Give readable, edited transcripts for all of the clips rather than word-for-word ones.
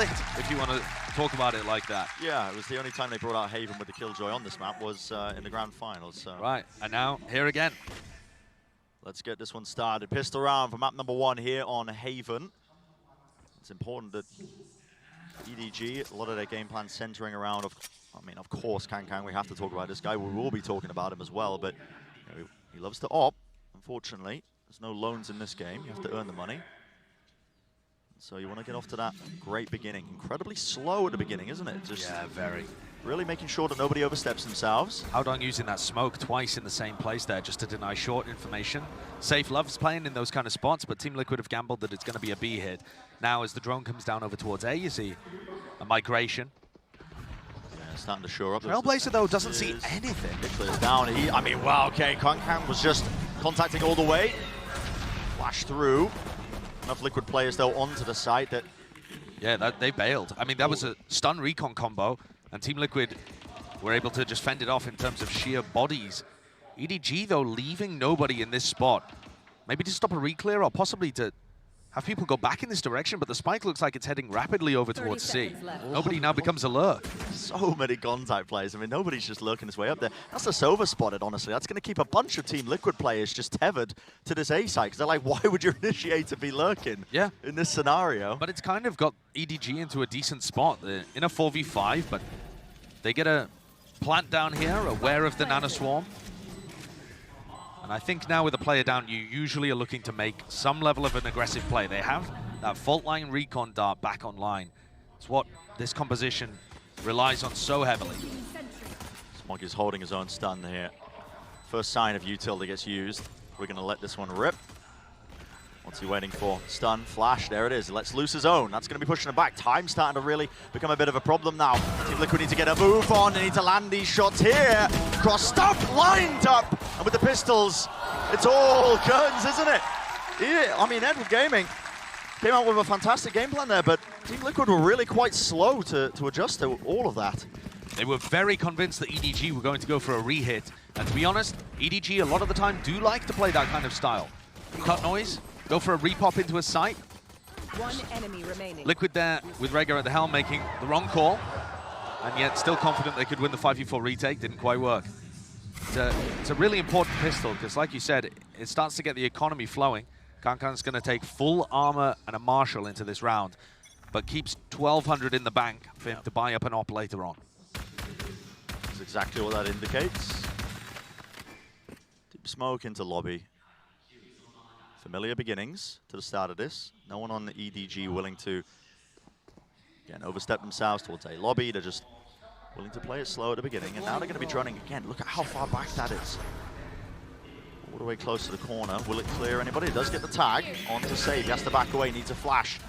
clicked, if you want to talk about it like that. Yeah, it was the only time they brought out Haven with the Killjoy on this map was in the grand finals. So. Right, and now here again. Let's get this one started. Pistol round for map number 1 here on Haven. It's important that EDG, a lot of their game plan centering around, of course, Kankan, we have to talk about this guy. We will be talking about him as well, but you know, he loves to op, unfortunately. There's no loans in this game. You have to earn the money. So you want to get off to that great beginning. Incredibly slow at the beginning, isn't it? Just yeah, very. Really making sure that nobody oversteps themselves. Howdong using that smoke twice in the same place there just to deny short information. Safe loves playing in those kind of spots, but Team Liquid have gambled that it's going to be a B hit. Now as the drone comes down over towards A, you see a migration. Yeah, starting to shore up. Trailblazer, though, doesn't see anything. It clears down. Wow, okay, Kankan was just contacting all the way. Flash through. Enough Liquid players, though, onto the site that... Yeah, they bailed. I mean, that was a stun recon combo, and Team Liquid were able to just fend it off in terms of sheer bodies. EDG, though, leaving nobody in this spot. Maybe to stop a reclear or possibly to have people go back in this direction, but the spike looks like it's heading rapidly over towards C. Nobody now becomes alert. So many contact players. I mean, nobody's just lurking his way up there. That's the Sova spotted, honestly. That's going to keep a bunch of Team Liquid players just tethered to this A site, because they're like, why would your initiator be lurking in this scenario? But it's kind of got EDG into a decent spot. They're in a 4v5, but they get a plant down here, aware of the nanoswarm. And I think now with a player down, you usually are looking to make some level of an aggressive play. They have that fault line recon dart back online. It's what this composition relies on so heavily. Smog is holding his own stun here. First sign of util that gets used. We're going to let this one rip. What's he waiting for? Stun, flash, there it is. Lets loose his own. That's going to be pushing him back. Time's starting to really become a bit of a problem now. Team Liquid need to get a move on. They need to land these shots here. Crossed up, lined up. And with the pistols, it's all guns, isn't it? Yeah, I mean, Edward Gaming came out with a fantastic game plan there, but Team Liquid were really quite slow to adjust to all of that. They were very convinced that EDG were going to go for a re-hit. And to be honest, EDG a lot of the time do like to play that kind of style. Cut noise. Go for a repop into a site. One enemy remaining. Liquid there with Rega at the helm making the wrong call, and yet still confident they could win the 5v4 retake. Didn't quite work. It's a really important pistol because, like you said, it starts to get the economy flowing. Kankan's going to take full armor and a marshal into this round, but keeps 1,200 in the bank for him to buy up an op later on. That's exactly what that indicates. Deep smoke into lobby. Familiar beginnings to the start of this. No one on the EDG willing to, again, overstep themselves towards a lobby. They're just willing to play it slow at the beginning. And now they're going to be droning again. Look at how far back that is. All the way close to the corner. Will it clear anybody? It does get the tag onto Save. He has to back away. Needs a flash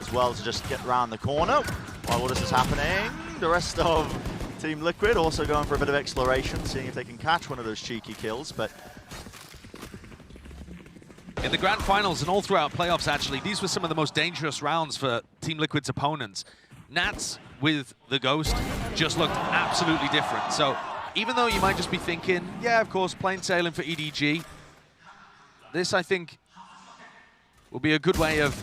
as well to just get around the corner. While all this is happening, the rest of Team Liquid also going for a bit of exploration, seeing if they can catch one of those cheeky kills. But in the grand finals and all throughout playoffs, actually, these were some of the most dangerous rounds for Team Liquid's opponents. Nats with the Ghost just looked absolutely different. So even though you might just be thinking, yeah, of course, plain sailing for EDG, this, I think, will be a good way of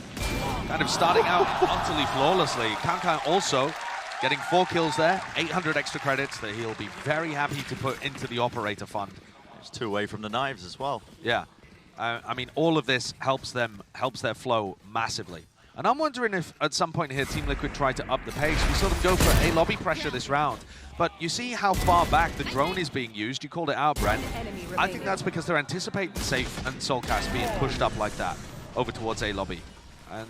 kind of starting out utterly flawlessly. Kankan also getting 4 kills there, 800 extra credits that he'll be very happy to put into the operator fund. There's 2 away from the knives as well. Yeah. I mean, all of this helps their flow massively. And I'm wondering if at some point here, Team Liquid try to up the pace. We saw them go for a lobby pressure this round. But you see how far back the drone is being used. You called it out, Brent. I think that's because they're anticipating Safe and Soulcast being pushed up like that over towards a lobby. And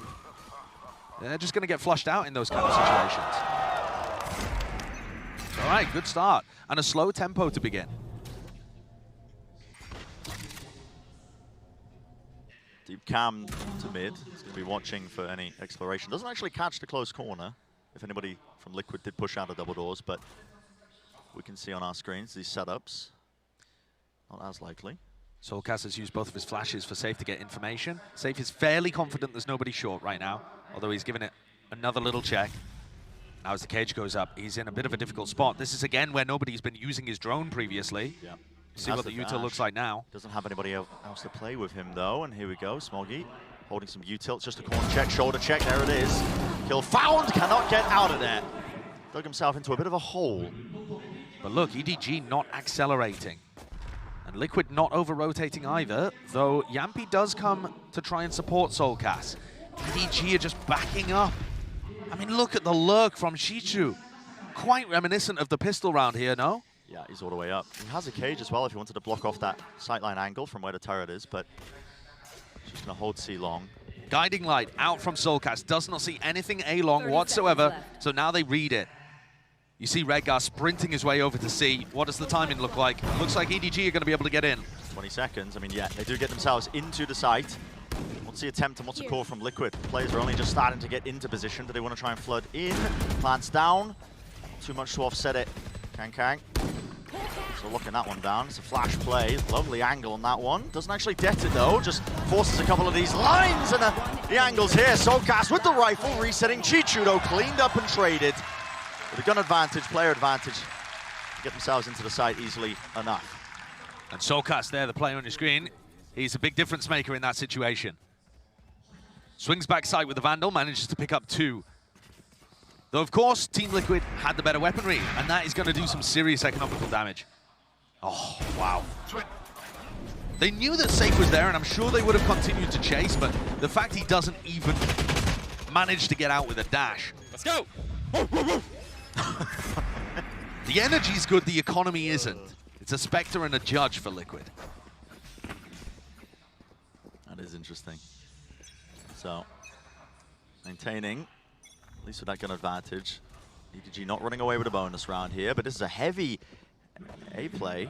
they're just going to get flushed out in those kind of situations. All right, good start. And a slow tempo to begin. Deep cam to mid. He's going to be watching for any exploration. Doesn't actually catch the close corner, if anybody from Liquid did push out of double doors, but we can see on our screens these setups. Not as likely. Soulcast has used both of his flashes for Safe to get information. Safe is fairly confident there's nobody short right now, although he's given it another little check. Now as the cage goes up, he's in a bit of a difficult spot. This is again where nobody's been using his drone previously. Yeah. See what the util looks like now. Doesn't have anybody else to play with him though, and here we go, Smoggy. Holding some U-tilts, just a corner check, shoulder check, there it is. Kill found, cannot get out of there. Dug himself into a bit of a hole. But look, EDG not accelerating. And Liquid not over-rotating either, though Yampi does come to try and support Soulcast. EDG are just backing up. I mean, look at the lurk from Shichu. Quite reminiscent of the pistol round here, no? Yeah, he's all the way up. He has a cage as well if he wanted to block off that sightline angle from where the turret is, but he's just going to hold C long. Guiding light out from Soulcast, does not see anything A long whatsoever, so now they read it. You see Redgar sprinting his way over to C. What does the timing look like? It looks like EDG are going to be able to get in. 20 seconds. I mean, yeah, they do get themselves into the site. What's the attempt and what's the call from Liquid? Players are only just starting to get into position. Do they want to try and flood in? Plants down. Too much to offset it. Kang. So locking that one down. It's a flash play. Lovely angle on that one. Doesn't actually det it though. Just forces a couple of these lines and the angles here. Soulcast with the rifle resetting. Chichu though cleaned up and traded. With a gun advantage, player advantage, get themselves into the site easily enough. And Soulcast there, the player on your screen, he's a big difference maker in that situation. Swings back site with the Vandal, manages to pick up 2. Though, of course, Team Liquid had the better weaponry, and that is going to do some serious economical damage. Oh, wow. They knew that Safe was there, and I'm sure they would have continued to chase, but the fact he doesn't even manage to get out with a dash. Let's go! The energy's good, the economy isn't. It's a Spectre and a Judge for Liquid. That is interesting. So, maintaining, at least with that gun advantage. EDG not running away with a bonus round here, but this is a heavy A play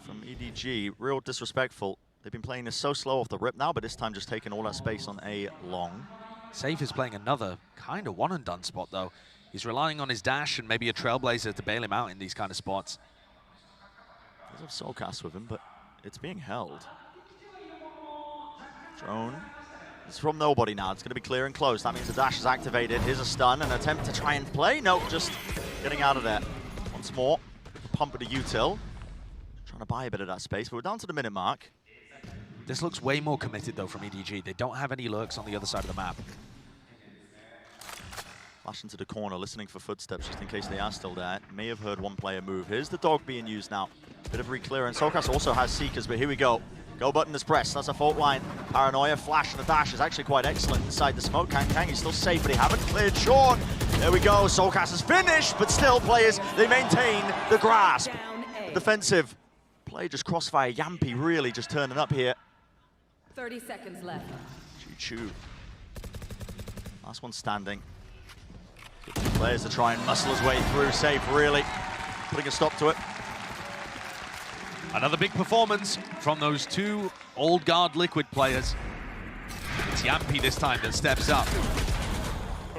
from EDG. Real disrespectful. They've been playing this so slow off the rip now, but this time just taking all that space on A long. Safe is playing another kind of one-and-done spot, though. He's relying on his dash and maybe a Trailblazer to bail him out in these kind of spots. There's a Soulcast with him, but it's being held. Drone. It's from nobody now. It's going to be clear and close. That means the dash is activated. Here's a stun, an attempt to try and play. No, just getting out of there. Once more, pump with a util. Trying to buy a bit of that space, but we're down to the minute mark. This looks way more committed, though, from EDG. They don't have any lurks on the other side of the map. Flash into the corner, listening for footsteps just in case they are still there. May have heard one player move. Here's the dog being used now. Bit of re-clearance. Soulcast also has Seekers, but here we go. Go button is pressed. That's a fault line. Paranoia, flash, and the dash is actually quite excellent inside the smoke. Kang, he's still safe, but he haven't cleared short. There we go. Soulcast is finished, but still players, they maintain the grasp. The defensive play just crossfire. Yampi really just turning up here. 30 seconds left. Choo-choo. Last one standing. Players to try and muscle his way through. Safe, really putting a stop to it. Another big performance from those 2 old guard Liquid players. It's Yampi this time that steps up.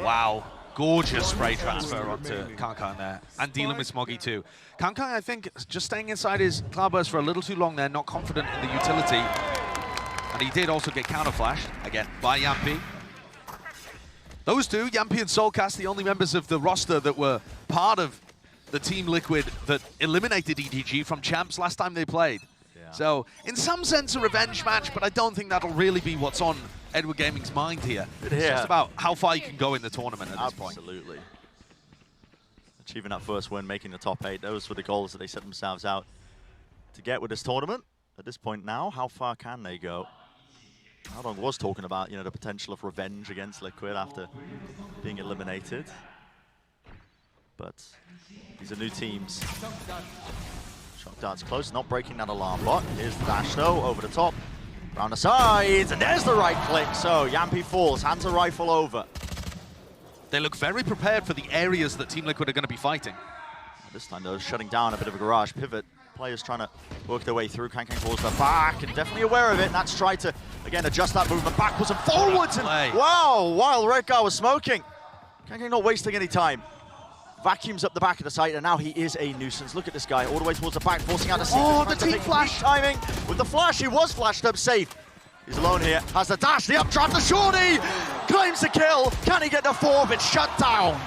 Wow, gorgeous spray transfer onto Kankan there. And dealing with Smoggy too. Kankan, I think, just staying inside his cloudburst for a little too long there, not confident in the utility. And he did also get counter-flashed, again, by Yampi. Those 2, Yampi and Soulcast, the only members of the roster that were part of the Team Liquid that eliminated EDG from Champs last time they played. Yeah. So, in some sense, a revenge match, but I don't think that'll really be what's on Edward Gaming's mind here. It's just about how far you can go in the tournament at this point. Absolutely. Achieving that first win, making the top 8, those were the goals that they set themselves out to get with this tournament. At this point now, how far can they go? Aldong was talking about, the potential of revenge against Liquid after being eliminated. But these are new teams. Shock darts close, not breaking that alarm bot. Here's the dash though, over the top. Round the sides, and there's the right click. So Yampi falls, hands a rifle over. They look very prepared for the areas that Team Liquid are going to be fighting. This time though, shutting down a bit of a garage pivot. Players trying to work their way through. Kang falls back and definitely aware of it. And that's tried to, again, adjust that movement backwards and forwards. And wow, while Redgar was smoking. Kang not wasting any time. Vacuums up the back of the site, and now he is a nuisance. Look at this guy, all the way towards the back, forcing out the sequence. Oh, the team flash timing. With the flash, he was flashed up safe. He's alone here, has the dash, the updraft, the shorty! Claims the kill. Can he get the 4? But shut down.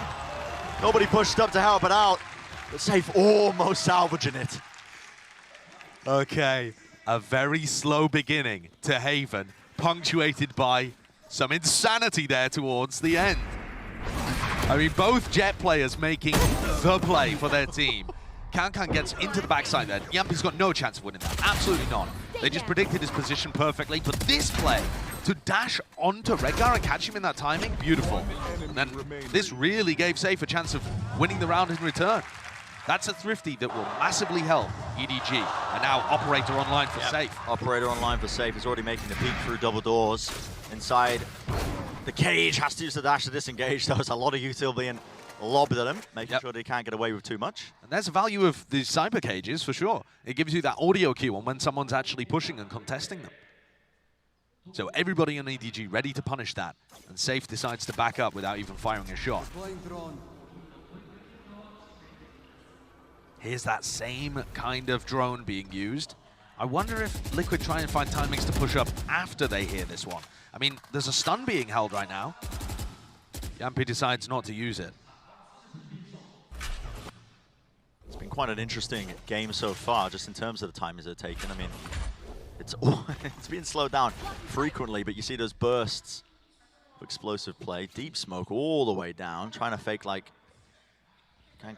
Nobody pushed up to help it out. But Safe almost salvaging it. Okay, a very slow beginning to Haven, punctuated by some insanity there towards the end. I mean, both Jet players making the play for their team. Kankan gets into the backside there. Yampi's got no chance of winning that. Absolutely none. They just predicted his position perfectly, but this play, to dash onto Redgar and catch him in that timing, beautiful. And then this really gave Safe a chance of winning the round in return. That's a thrifty that will massively help EDG. And now Operator online for Safe. Operator online for Safe is already making the peek through double doors. Inside the cage, has to use the dash to disengage. There's a lot of util being lobbed at him, making sure they can't get away with too much. And there's the value of the cyber cages, for sure. It gives you that audio cue on when someone's actually pushing and contesting them. So everybody on EDG ready to punish that. And Safe decides to back up without even firing a shot. Here's that same kind of drone being used. I wonder if Liquid try and find timings to push up after they hear this one. I mean, there's a stun being held right now. Yampi decides not to use it. It's been quite an interesting game so far, just in terms of the timings they're taken. I mean, it's being slowed down frequently, but you see those bursts of explosive play. Deep smoke all the way down, trying to fake like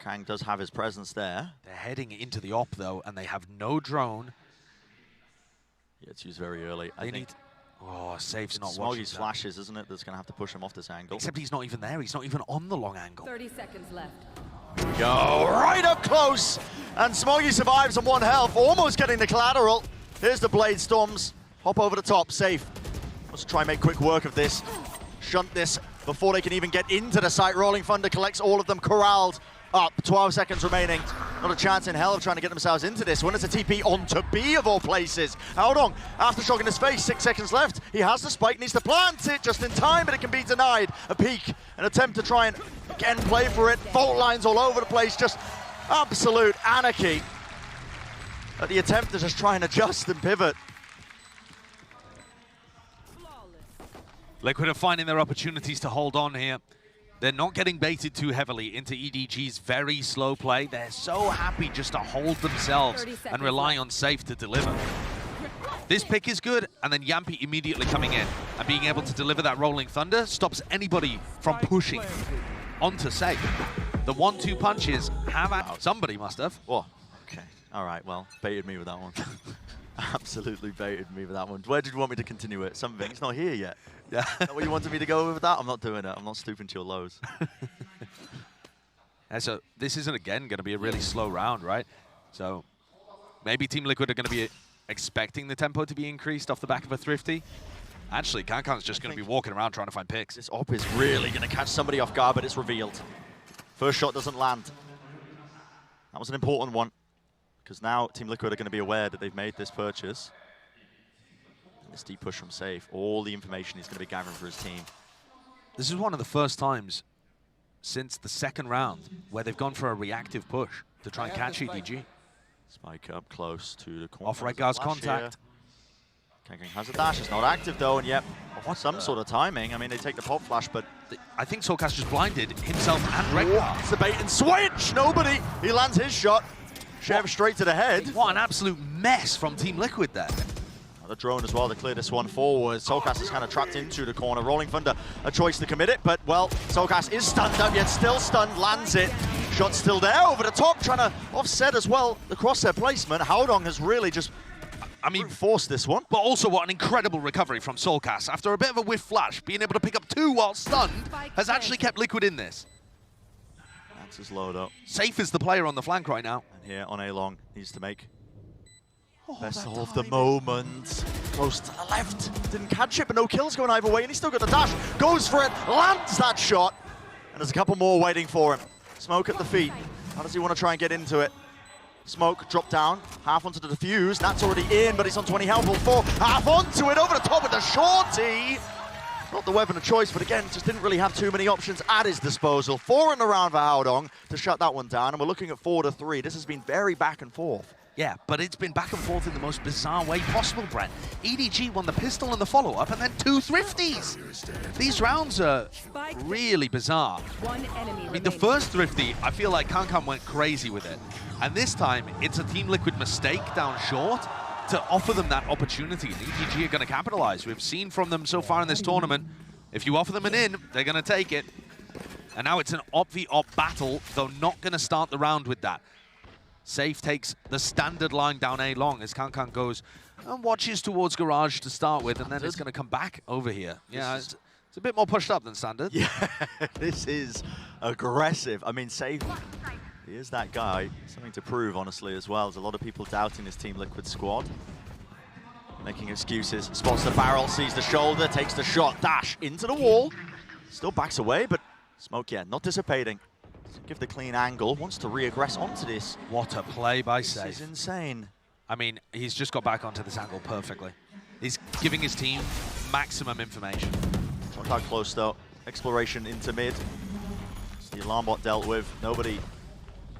Kang does have his presence there. They're heading into the op though, and they have no drone. Yeah, it's used very early. They need... Oh, Safe's not watching Smoggy's flashes, isn't it, that's going to have to push him off this angle. Except he's not even there. He's not even on the long angle. 30 seconds left. Here we go, right up close. And Smoggy survives on 1 health, almost getting the collateral. Here's the Blade Storms. Hop over the top, Safe. Let's try and make quick work of this. Shunt this before they can even get into the site. Rolling Thunder collects all of them, corralled up. 12 seconds remaining. Not a chance in hell of trying to get themselves into this. When it's a TP onto B of all places. Aodong, aftershock in his face, 6 seconds left. He has the spike, needs to plant it just in time, but it can be denied. A peek, an attempt to try and again play for it. Fault lines all over the place, just absolute anarchy. At the attempt to just try and adjust and pivot. Liquid are finding their opportunities to hold on here. They're not getting baited too heavily into EDG's very slow play. They're so happy just to hold themselves and rely on Safe to deliver. This pick is good, and then Yampi immediately coming in and being able to deliver that Rolling Thunder stops anybody from pushing onto Safe. The 1-2 punches have out. Somebody must have. Whoa, okay. All right, well, baited me with that one. Absolutely baited me with that one. Where did you want me to continue it? Something, it's not here yet. Yeah. Is that what you wanted me to go with that? I'm not doing it. I'm not stooping to your lows. And so this isn't, again, going to be a really slow round, right? So maybe Team Liquid are going to be expecting the tempo to be increased off the back of a thrifty. Actually, Kankan's just going to be walking around trying to find picks. This op is really going to catch somebody off guard, but it's revealed. First shot doesn't land. That was an important one, because now Team Liquid are going to be aware that they've made this purchase. This deep push from Safe, all the information he's going to be gathering for his team. This is one of the first times since the second round where they've gone for a reactive push to try and catch EDG. Spike up close to the corner. Off Redgar's contact. Kankan has a dash, it's not active though, and yep, some sort of timing. I mean, they take the pop flash, but... I think Soulcast just blinded himself and Redgar. It's a bait and switch! Nobody! He lands his shot. Chev straight to the head. What an absolute mess from Team Liquid there. The drone as well to clear this one forward. Soulcast is kind of trapped into the corner. Rolling Thunder, a choice to commit it, but, well, Soulcast is stunned up, yet still stunned, lands it. Shot still there, over the top, trying to offset as well the crosshair placement. Aodong has really just, forced this one. But also what an incredible recovery from Soulcast. After a bit of a whiff flash, being able to pick up 2 while stunned has actually kept Liquid in this. That's his load up. Safe is the player on the flank right now. And here, on A-Long, needs to make best of the moment. Close to the left. Didn't catch it, but no kills going either way, and he's still got the dash. Goes for it, lands that shot. And there's a couple more waiting for him. Smoke at the feet. How does he want to try and get into it? Smoke, drop down, half onto the defuse. That's already in, but he's on 20 health. Will fall half onto it, over the top with the shorty. Not the weapon of choice, but again, just didn't really have too many options at his disposal. 4 in the round for Aodong to shut that one down, and we're looking at 4-3. This has been very back and forth. Yeah, but it's been back and forth in the most bizarre way possible, Brent. EDG won the pistol in the follow-up, and then 2 thrifties. These rounds are really bizarre. I mean, the first thrifty, I feel like Kankan went crazy with it. And this time, it's a Team Liquid mistake down short. to offer them that opportunity. And EDG are going to capitalize. We've seen from them so far in this tournament, if you offer them an in, they're going to take it. And now it's an op-v-op battle, though not going to start the round with that. Safe takes the standard line down A long as Kankan goes and watches towards Garage to start with, and then it's going to come back over here. Yeah, it's a bit more pushed up than standard. Yeah, this is aggressive. I mean, Safe, he is that guy. Something to prove, honestly, as well. There's a lot of people doubting this Team Liquid squad. Making excuses. Spots the barrel, sees the shoulder, takes the shot, dash into the wall. Still backs away, but Smoke, yeah, not dissipating. Give the clean angle, wants to re-aggress onto this. What a play by Safe. This is insane. I mean, he's just got back onto this angle perfectly. He's giving his team maximum information. Not that close though. Exploration into mid. It's the alarm bot dealt with. Nobody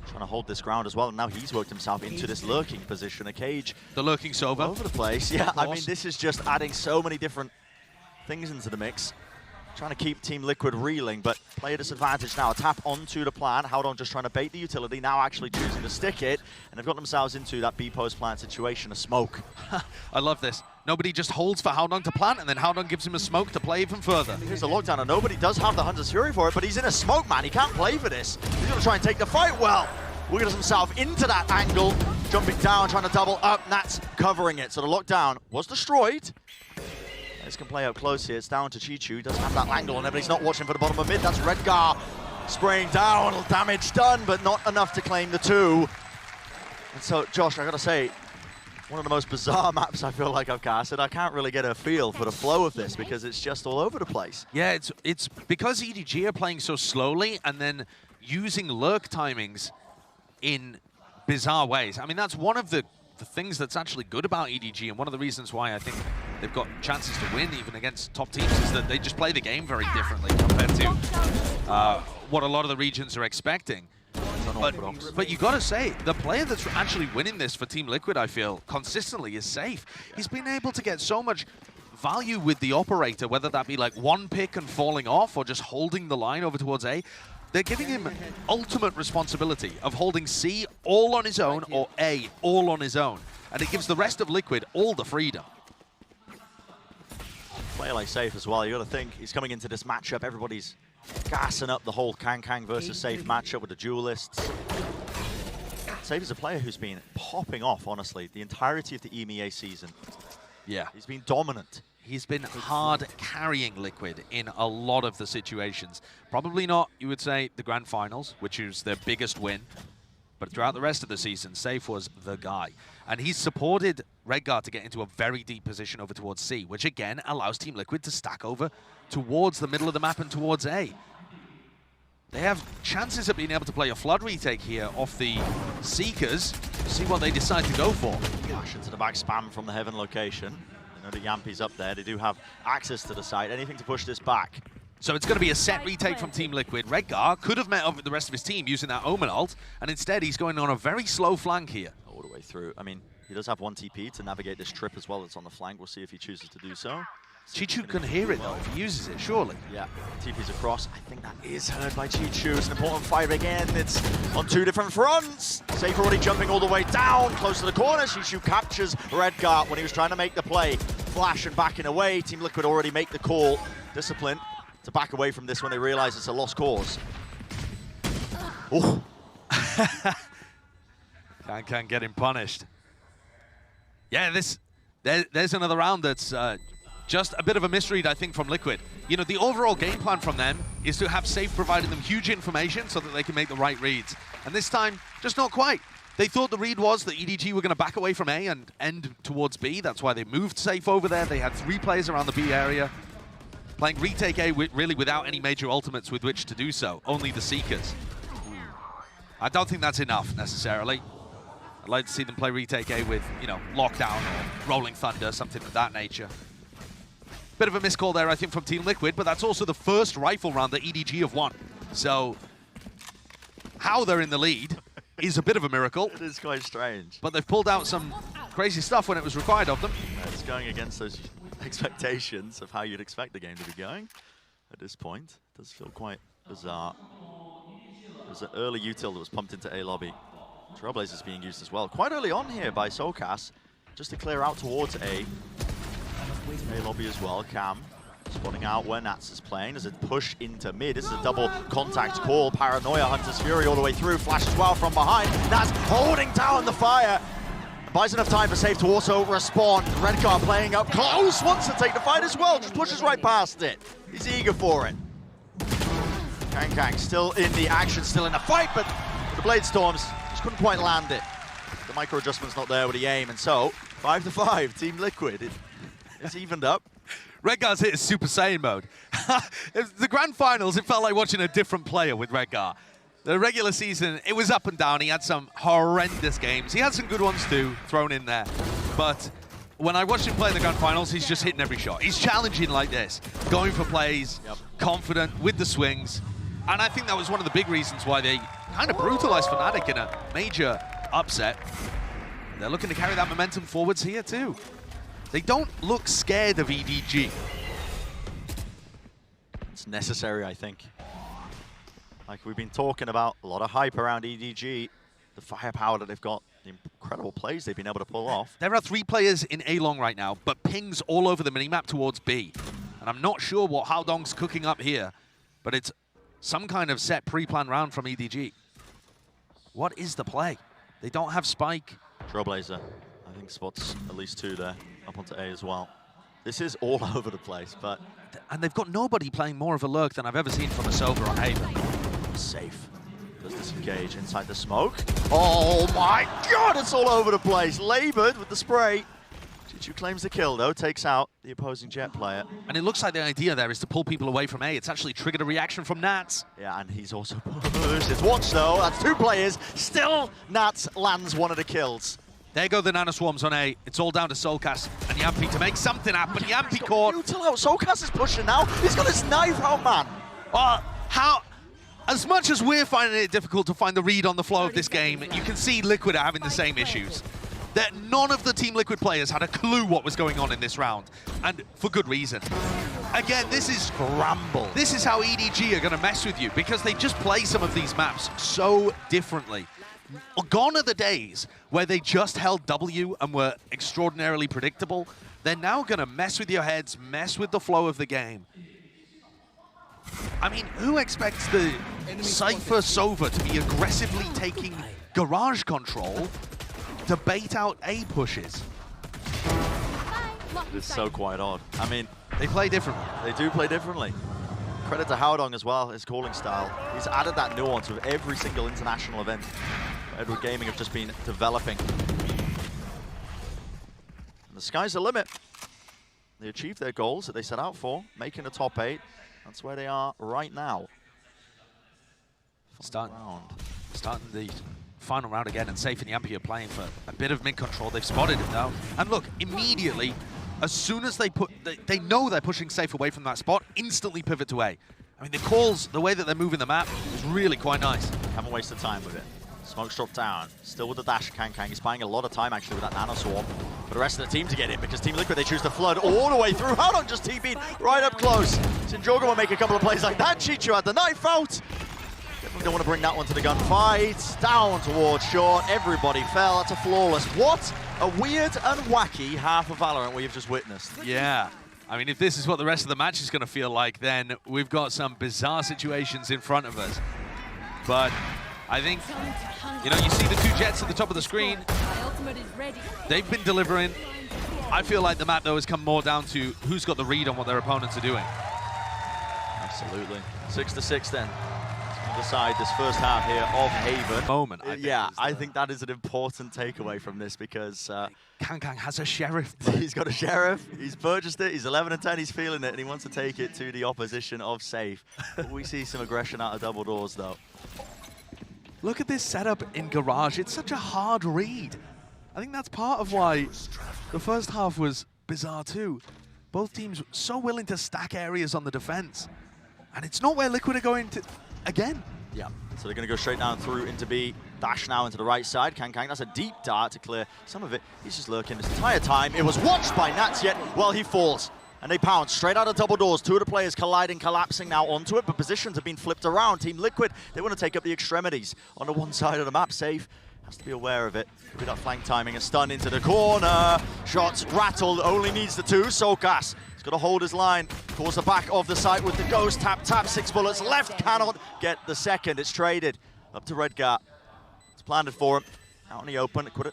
trying to hold this ground as well. And now he's worked himself into this lurking position. A cage. The lurking Sova. All over the place. Yeah, I mean, this is just adding so many different things into the mix. Trying to keep Team Liquid reeling, but player disadvantage now. A tap onto the plan. Howdong just trying to bait the utility, now actually choosing to stick it. And they've got themselves into that B post plant situation, a smoke. I love this. Nobody just holds for Howdong to plant, and then Howdong gives him a smoke to play even further. Here's the lockdown, and nobody does have the Hunter's Fury for it, but he's in a smoke, man. He can't play for this. He's going to try and take the fight well. Wiggles himself into that angle, jumping down, trying to double up. That's covering it. So the lockdown was destroyed. This can play out close here. It's down to Chichu. He does have that angle on it, but he's not watching for the bottom of mid. That's Redgar spraying down. Damage done, but not enough to claim the two. And so, Josh, I gotta say, one of the most bizarre maps I feel like I've casted. I can't really get a feel for the flow of this because it's just all over the place. Yeah, it's because EDG are playing so slowly and then using lurk timings in bizarre ways. I mean, that's one of the things that's actually good about EDG, and one of the reasons why I think they've got chances to win even against top teams is that they just play the game very differently compared to what a lot of the regions are expecting. But you gotta say, the player that's actually winning this for Team Liquid, I feel, consistently is Safe. He's been able to get so much value with the operator, whether that be like one pick and falling off or just holding the line over towards A. They're giving him ultimate responsibility of holding C all on his own or A all on his own. And it gives the rest of Liquid all the freedom. Player like Safe as well. You got to think he's coming into this matchup. Everybody's gassing up the whole Kang versus Safe matchup with the duelists. Safe is a player who's been popping off, honestly, the entirety of the EMEA season. Yeah. He's been dominant. He's been hard carrying Liquid in a lot of the situations. Probably not, you would say, the Grand Finals, which is their biggest win. But throughout the rest of the season, Safe was the guy. And he's supported Redgar to get into a very deep position over towards C, which again allows Team Liquid to stack over towards the middle of the map and towards A. They have chances of being able to play a Flood retake here off the Seekers. See what they decide to go for. Flash into the back spam from the Heaven location. I know the Yampi's up there. They do have access to the site. Anything to push this back. So it's going to be a set retake from Team Liquid. Redgar could have met up with the rest of his team using that Omen ult, and instead he's going on a very slow flank here. All the way through. I mean, he does have one TP to navigate this trip as well. It's on the flank. We'll see if he chooses to do so. Chichu can hear it though if he uses it, surely. Yeah, TP's across. I think that is heard by Chichu. It's an important fight again. It's on two different fronts. Safe already jumping all the way down, close to the corner. Chichu captures Redgar when he was trying to make the play. Flash and backing away. Team Liquid already make the call. Discipline to back away from this when they realize it's a lost cause. Oh. Can't get him punished. Yeah, there's another round that's just a bit of a misread, I think, from Liquid. You know, the overall game plan from them is to have Safe providing them huge information so that they can make the right reads. And this time, just not quite. They thought the read was that EDG were going to back away from A and end towards B. That's why they moved Safe over there. They had 3 players around the B area, playing retake A really without any major ultimates with which to do so. Only the Seekers. I don't think that's enough, necessarily. I'd like to see them play retake A with, you know, Lockdown or Rolling Thunder, something of that nature. Bit of a miscall there, I think, from Team Liquid, but that's also the first rifle round that EDG have won. So, how they're in the lead is a bit of a miracle. It is quite strange. But they've pulled out some crazy stuff when it was required of them. It's going against those expectations of how you'd expect the game to be going at this point. It does feel quite bizarre. There's an early util that was pumped into A lobby. Trailblazers being used as well. Quite early on here by Solcas. just to clear out towards A. A lobby as well. Cam spotting out where Nats is playing. There's a push into mid. This is a double contact call. Paranoia, Hunter's Fury all the way through. Flash as well from behind. Nats holding down the fire. Buys enough time for Safe to also respond. Redcar playing up close, wants to take the fight as well. Just pushes right past it. He's eager for it. Kang still in the action, still in the fight, but the Blade Storms just couldn't quite land it. The micro adjustment's not there with the aim, and so 5-5, Team Liquid. It's evened up. Redgar's hit his Super Saiyan mode. The grand finals, it felt like watching a different player with Redgar. The regular season, it was up and down. He had some horrendous games. He had some good ones too, thrown in there. But when I watched him play in the grand finals, he's just hitting every shot. He's challenging like this, going for plays, confident with the swings. And I think that was one of the big reasons why they kind of brutalized Fnatic in a major upset. They're looking to carry that momentum forwards here too. They don't look scared of EDG. It's necessary, I think. Like we've been talking about, a lot of hype around EDG, the firepower that they've got, the incredible plays they've been able to pull off. There are 3 players in A long right now, but pings all over the minimap towards B. And I'm not sure what Haodong's cooking up here, but it's some kind of set pre-planned round from EDG. What is the play? They don't have Spike. Trailblazer, I think spots at least 2 there, up onto A as well. This is all over the place, but... And they've got nobody playing more of a lurk than I've ever seen from a Sova or Haven. Safe. Does disengage inside the smoke. Oh my god, it's all over the place. Labored with the spray. Chichu claims the kill though, takes out the opposing Jet player. And it looks like the idea there is to pull people away from A. It's actually triggered a reaction from Nats. Yeah, and he's also pushed. It's watch though, that's 2 players. Still, Nats lands one of the kills. There go the Nano Swarms on A. It's all down to Soulcast and Yampi to make something happen. Yampi caught. Util out. Soulcast is pushing now. He's got his knife out, man. How? As much as we're finding it difficult to find the read on the flow of this game, you can see Liquid are having the same issues. That none of the Team Liquid players had a clue what was going on in this round, and for good reason. Again, this is scramble. This is how EDG are going to mess with you, because they just play some of these maps so differently. Gone are the days where they just held W and were extraordinarily predictable. They're now going to mess with your heads, mess with the flow of the game. I mean, who expects the Cypher Sova to be aggressively taking garage control to bait out A pushes? It's so quite odd. I mean, they play differently. They do play differently. Credit to Haodong as well, his calling style. He's added that nuance with every single international event Edward Gaming have just been developing. And the sky's the limit. They achieved their goals that they set out for, making the top 8. That's where they are right now. Starting the final round again, and Safe and Yampi are playing for a bit of mid control. They've spotted him now. And look, immediately, as soon as they know they're pushing Safe away from that spot, instantly pivot to A. I mean, the calls, the way that they're moving the map is really quite nice. Haven't wasted time with it. Smoke's dropped down. Still with the dash, Kang. He's buying a lot of time, actually, with that Nano Swarm for the rest of the team to get in, because Team Liquid, they choose to flood all the way through. Haodong just TP'd right up close. Sinjoga will make a couple of plays like that. Chichu had the knife out. Definitely don't want to bring that one to the gunfight. Down towards short. Everybody fell. That's a flawless. What a weird and wacky half of Valorant we have just witnessed. Yeah. I mean, if this is what the rest of the match is going to feel like, then we've got some bizarre situations in front of us. But I think, you know, you see the 2 Jets at the top of the screen. They've been delivering. I feel like the map, though, has come more down to who's got the read on what their opponents are doing. Absolutely. 6-6 then. Decide this first half here of Haven. Moment. I think that is an important takeaway from this, because Kang has a sheriff. He's got a sheriff. He's purchased it. He's 11-10. He's feeling it, and he wants to take it to the opposition of Safe. But we see some aggression out of double doors, though. Look at this setup in Garage. It's such a hard read. I think that's part of why the first half was bizarre too. Both teams so willing to stack areas on the defense. And it's not where Liquid are going to, again. Yeah, so they're going to go straight down through into B. Dash now into the right side. Kang, that's a deep dart to clear some of it. He's just lurking this entire time. It was watched by Nats yet while he falls. And they pounce straight out of double doors. 2 of the players colliding, collapsing now onto it, but positions have been flipped around. Team Liquid, they want to take up the extremities on the one side of the map. Safe Has to be aware of it. With that flank timing, a stun into the corner. Shots rattled, only needs the 2. Sokas, he's got to hold his line. Towards the back of the site with the ghost. Tap, 6 bullets left. Cannot get the second. It's traded up to Redgar. It's planted for him. Out in the open, bit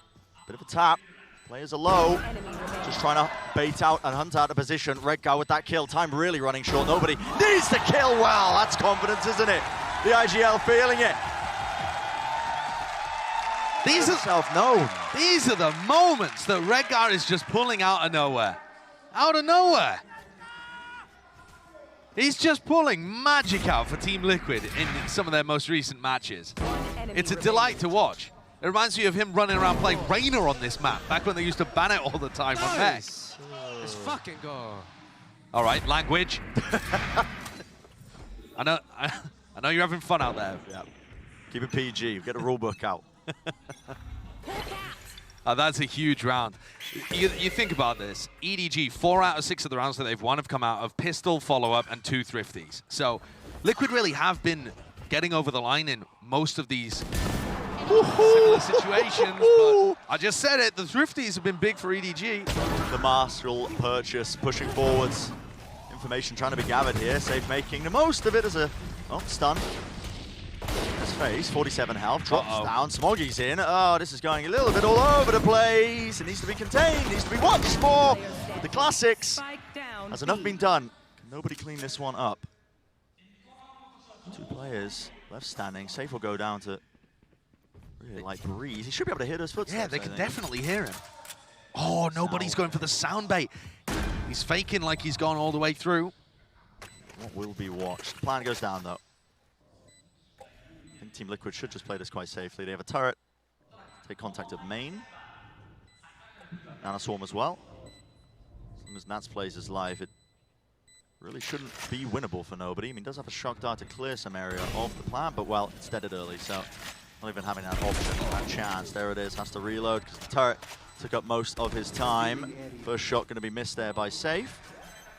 of a tap. Players are low. Just trying to bait out and hunt out a position. Redgar with that kill. Time really running short. Nobody needs to kill well. That's confidence, isn't it? The IGL feeling it. These are self-known. These are the moments that Redgar is just pulling out of nowhere. Out of nowhere. He's just pulling magic out for Team Liquid in some of their most recent matches. It's a delight to watch. It reminds me of him running around playing Reyna on this map, back when they used to ban it all the time on mech. Let's fucking go. All right, language. I know you're having fun out there. Yeah. Keep it PG, get a rule book out. That's a huge round. You think about this. EDG, 4 out of 6 of the rounds that they've won have come out of pistol, follow-up, and 2 thrifties. So Liquid really have been getting over the line in most of these similar situations, but I just said it, the thrifties have been big for EDG. The Marshall purchase pushing forwards. Information trying to be gathered here. Safe making the most of it as a stun. His face, 47 health, drops down. Smoggy's in. Oh, this is going a little bit all over the place. It needs to be contained, needs to be watched for. The classics. Has enough been done? Can nobody clean this one up? 2 players left standing. Safe will go down to really light breeze. He should be able to hear those footsteps. Yeah, they can definitely hear him. Oh, nobody's going for the sound bait. He's faking like he's gone all the way through. What will be watched? The plan goes down, though. I think Team Liquid should just play this quite safely. They have a turret. Take contact of main. And a swarm as well. As long as Nats plays his life, it really shouldn't be winnable for nobody. I mean, does have a shock dart to clear some area of the plan, but well, it's deaded early, so not even having that option, that chance. There it is, has to reload because the turret took up most of his time. First shot going to be missed there by Safe.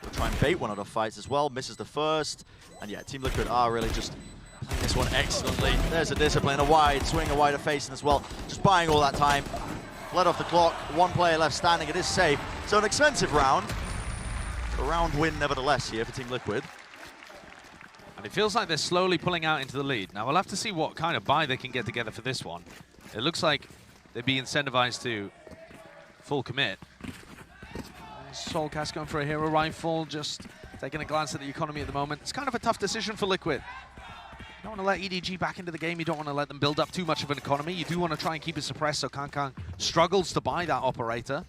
We'll try and bait one of the fights as well. Misses the first. And yeah, Team Liquid are really just playing this one excellently. There's a discipline, a wide swing, a wider facing as well. Just buying all that time. Let off the clock. 1 player left standing. It is Safe. So an expensive round. A round win nevertheless here for Team Liquid. And it feels like they're slowly pulling out into the lead. Now we'll have to see what kind of buy they can get together for this one. It looks like they'd be incentivized to full commit. Soulcast going for a hero rifle, just taking a glance at the economy at the moment. It's kind of a tough decision for Liquid. You don't want to let EDG back into the game. You don't want to let them build up too much of an economy. You do want to try and keep it suppressed so Kankan struggles to buy that operator.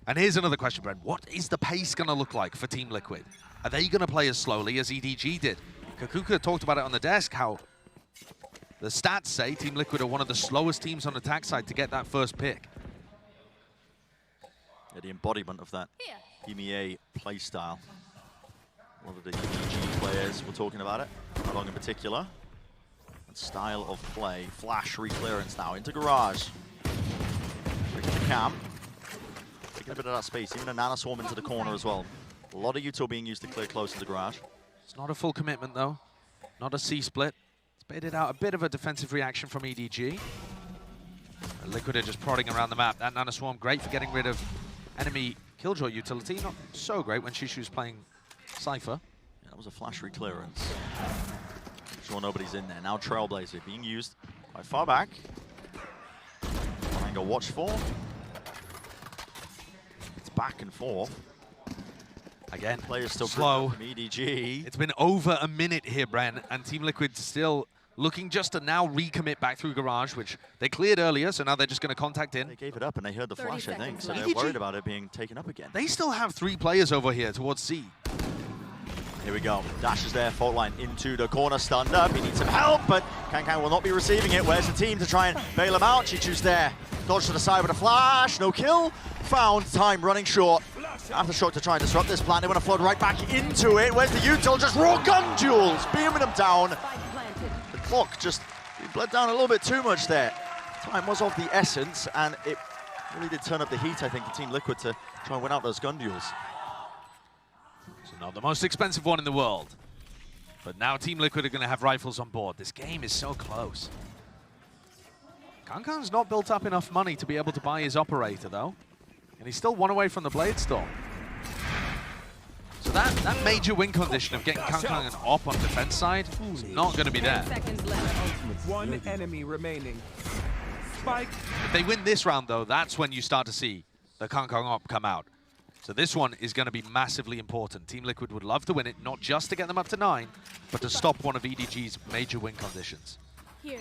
And here's another question, Brent. What is the pace going to look like for Team Liquid? Are they going to play as slowly as EDG did? Kakuka talked about it on the desk, how the stats say Team Liquid are one of the slowest teams on the attack side to get that first pick. Yeah, the embodiment of that EMEA play style. A lot of the EDG players were talking about it, Along in particular. And style of play. Flash re-clearance now into garage. Taking the cam. Taking a bit of that space, even a nano swarm into the corner as well. A lot of util being used to clear close to the garage. It's not a full commitment though. Not a C-split. It's baited out a bit of a defensive reaction from EDG. And Liquid are just prodding around the map. That nano swarm, great for getting rid of enemy killjoy utility. Not so great when Shishu's playing Cypher. Yeah, that was a flash re-clearance. Sure nobody's in there. Now Trailblazer being used quite far back. Triangle watch for. It's back and forth. Again, Players still slow. from EDG. It's been over a minute here, Bren, and Team Liquid still looking just to now recommit back through garage, which they cleared earlier, so now they're just going to contact in. They gave it up and they heard the flash, I think, so they're EDG, worried about it being taken up again. They still have 3 players over here towards C. Here we go. Dash is there, fault line into the corner, stunned up. He needs some help, but Kankan will not be receiving it. Where's the team to try and bail him out? Chichu's there. Dodge to the side with a flash. No kill. Found. Time running short. Aftershock to try and disrupt this plan. They want to flood right back into it. Where's the util? Just raw gun duels. Beaming them down. The clock just bled down a little bit too much there. Time was of the essence, and it really did turn up the heat, I think, for Team Liquid to try and win out those gun duels. So not the most expensive one in the world. But now Team Liquid are going to have rifles on board. This game is so close. Kankan's not built up enough money to be able to buy his operator, though. And he's still one away from the Blade Storm. So that major win condition of getting Kankan an op on defense side is not going to be there. 10 seconds left. One enemy remaining. Spike. If they win this round, though, that's when you start to see the Kankan op come out. So this one is going to be massively important. Team Liquid would love to win it, not just to get them up to 9, but to stop one of EDG's major win conditions. Here.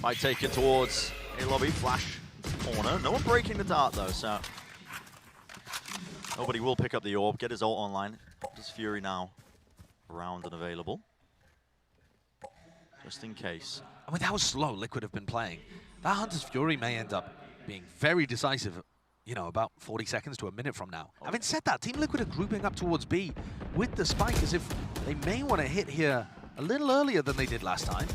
Might take it towards a lobby, flash corner. No one breaking the dart though, so nobody will pick up the orb, get his ult online. Just Fury now around and available. Just in case. And with how slow Liquid have been playing, that Hunter's Fury may end up being very decisive, you know, about 40 seconds to a minute from now. Having said that, Team Liquid are grouping up towards B with the spike as if they may want to hit here a little earlier than they did last time.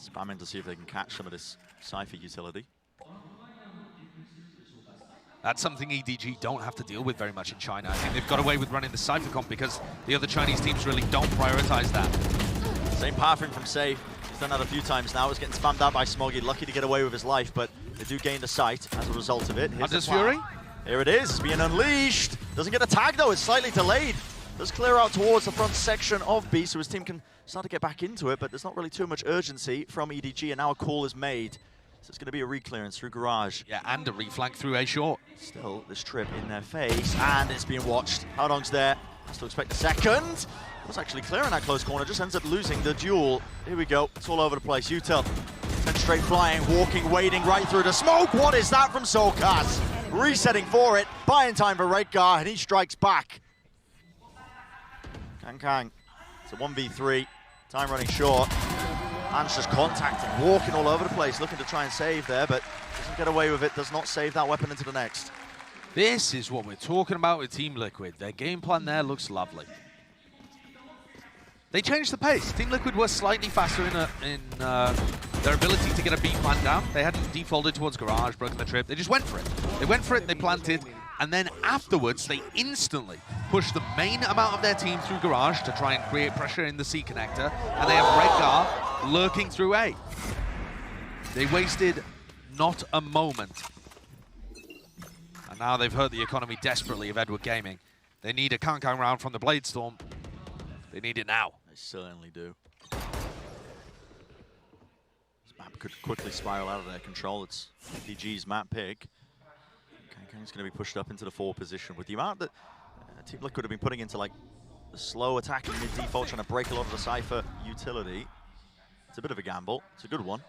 Spamming to see if they can catch some of this Cypher utility. That's something EDG don't have to deal with very much in China. I think they've got away with running the Cypher comp because the other Chinese teams really don't prioritize that. Same pathing from Safe. He's done that a few times now. He's getting spammed out by Smoggy. Lucky to get away with his life, but they do gain the sight as a result of it. Hunter's Fury? Here it is. It's being unleashed. Doesn't get a tag though. It's slightly delayed. Does clear out towards the front section of B, so his team can start to get back into it, but there's not really too much urgency from EDG, and now a call is made. So it's going to be a reclearance through Garage. Yeah, and a reflank through A short. Still, this trip in their face, and it's being watched. Howdong's there. Has to expect a second. Was actually clearing that close corner, just ends up losing the duel. Here we go. It's all over the place. Util, 10 straight flying, walking, wading right through the smoke. What is that from Solkas? Resetting for it, buying time for Redgar, and he strikes back. Kang. It's a 1v3. Time running short. Hans just contacting, walking all over the place, looking to try and save there, but doesn't get away with it, does not save that weapon into the next. This is what we're talking about with Team Liquid. Their game plan there looks lovely. They changed the pace. Team Liquid was slightly faster in their ability to get a B plan down. They hadn't defaulted towards Garage, broken the trip. They just went for it. They went for it, they planted, and then afterwards, they instantly pushed the main amount of their team through Garage to try and create pressure in the C connector, and they have Redgar lurking through A. They wasted not a moment. And now they've hurt the economy desperately of Edward Gaming. They need a Kankan round from the Blade Storm. They need it now. They certainly do. This map could quickly spiral out of their control. It's EDG's map pick. Kangkang's going to be pushed up into the 4 position. With the amount that Team Liquid have been putting into like the slow attacking mid-default, trying to break a lot of the Cypher utility, it's a bit of a gamble. It's a good one.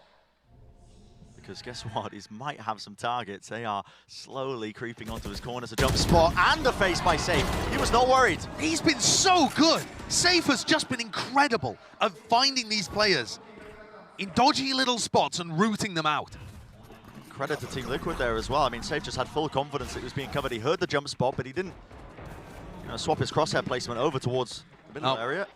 Because guess what? He might have some targets. They are slowly creeping onto his corner. It's a jump spot and a face by Safe. He was not worried. He's been so good. Safe has just been incredible at finding these players in dodgy little spots and rooting them out. Credit to Team Liquid there as well. I mean, Safe just had full confidence that he was being covered. He heard the jump spot, but he didn't swap his crosshair placement over towards the middle area.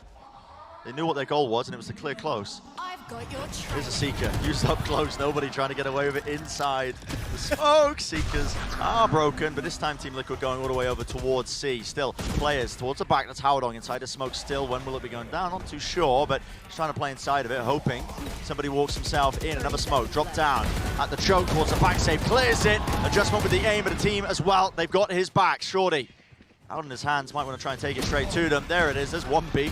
They knew what their goal was, and it was to clear close. I've got your Here's a Seeker, used up close, nobody trying to get away with it inside the smoke. Seekers are broken, but this time Team Liquid going all the way over towards C. Still, players towards the back, that's Howdong inside the smoke still. When will it be going down? Not too sure, but he's trying to play inside of it, hoping somebody walks himself in. Another smoke, drop down at the choke towards the back, Safe clears it. Adjustment with the aim of the team as well. They've got his back, Shorty. Out in his hands, might want to try and take it straight to them. There it is, there's 1B.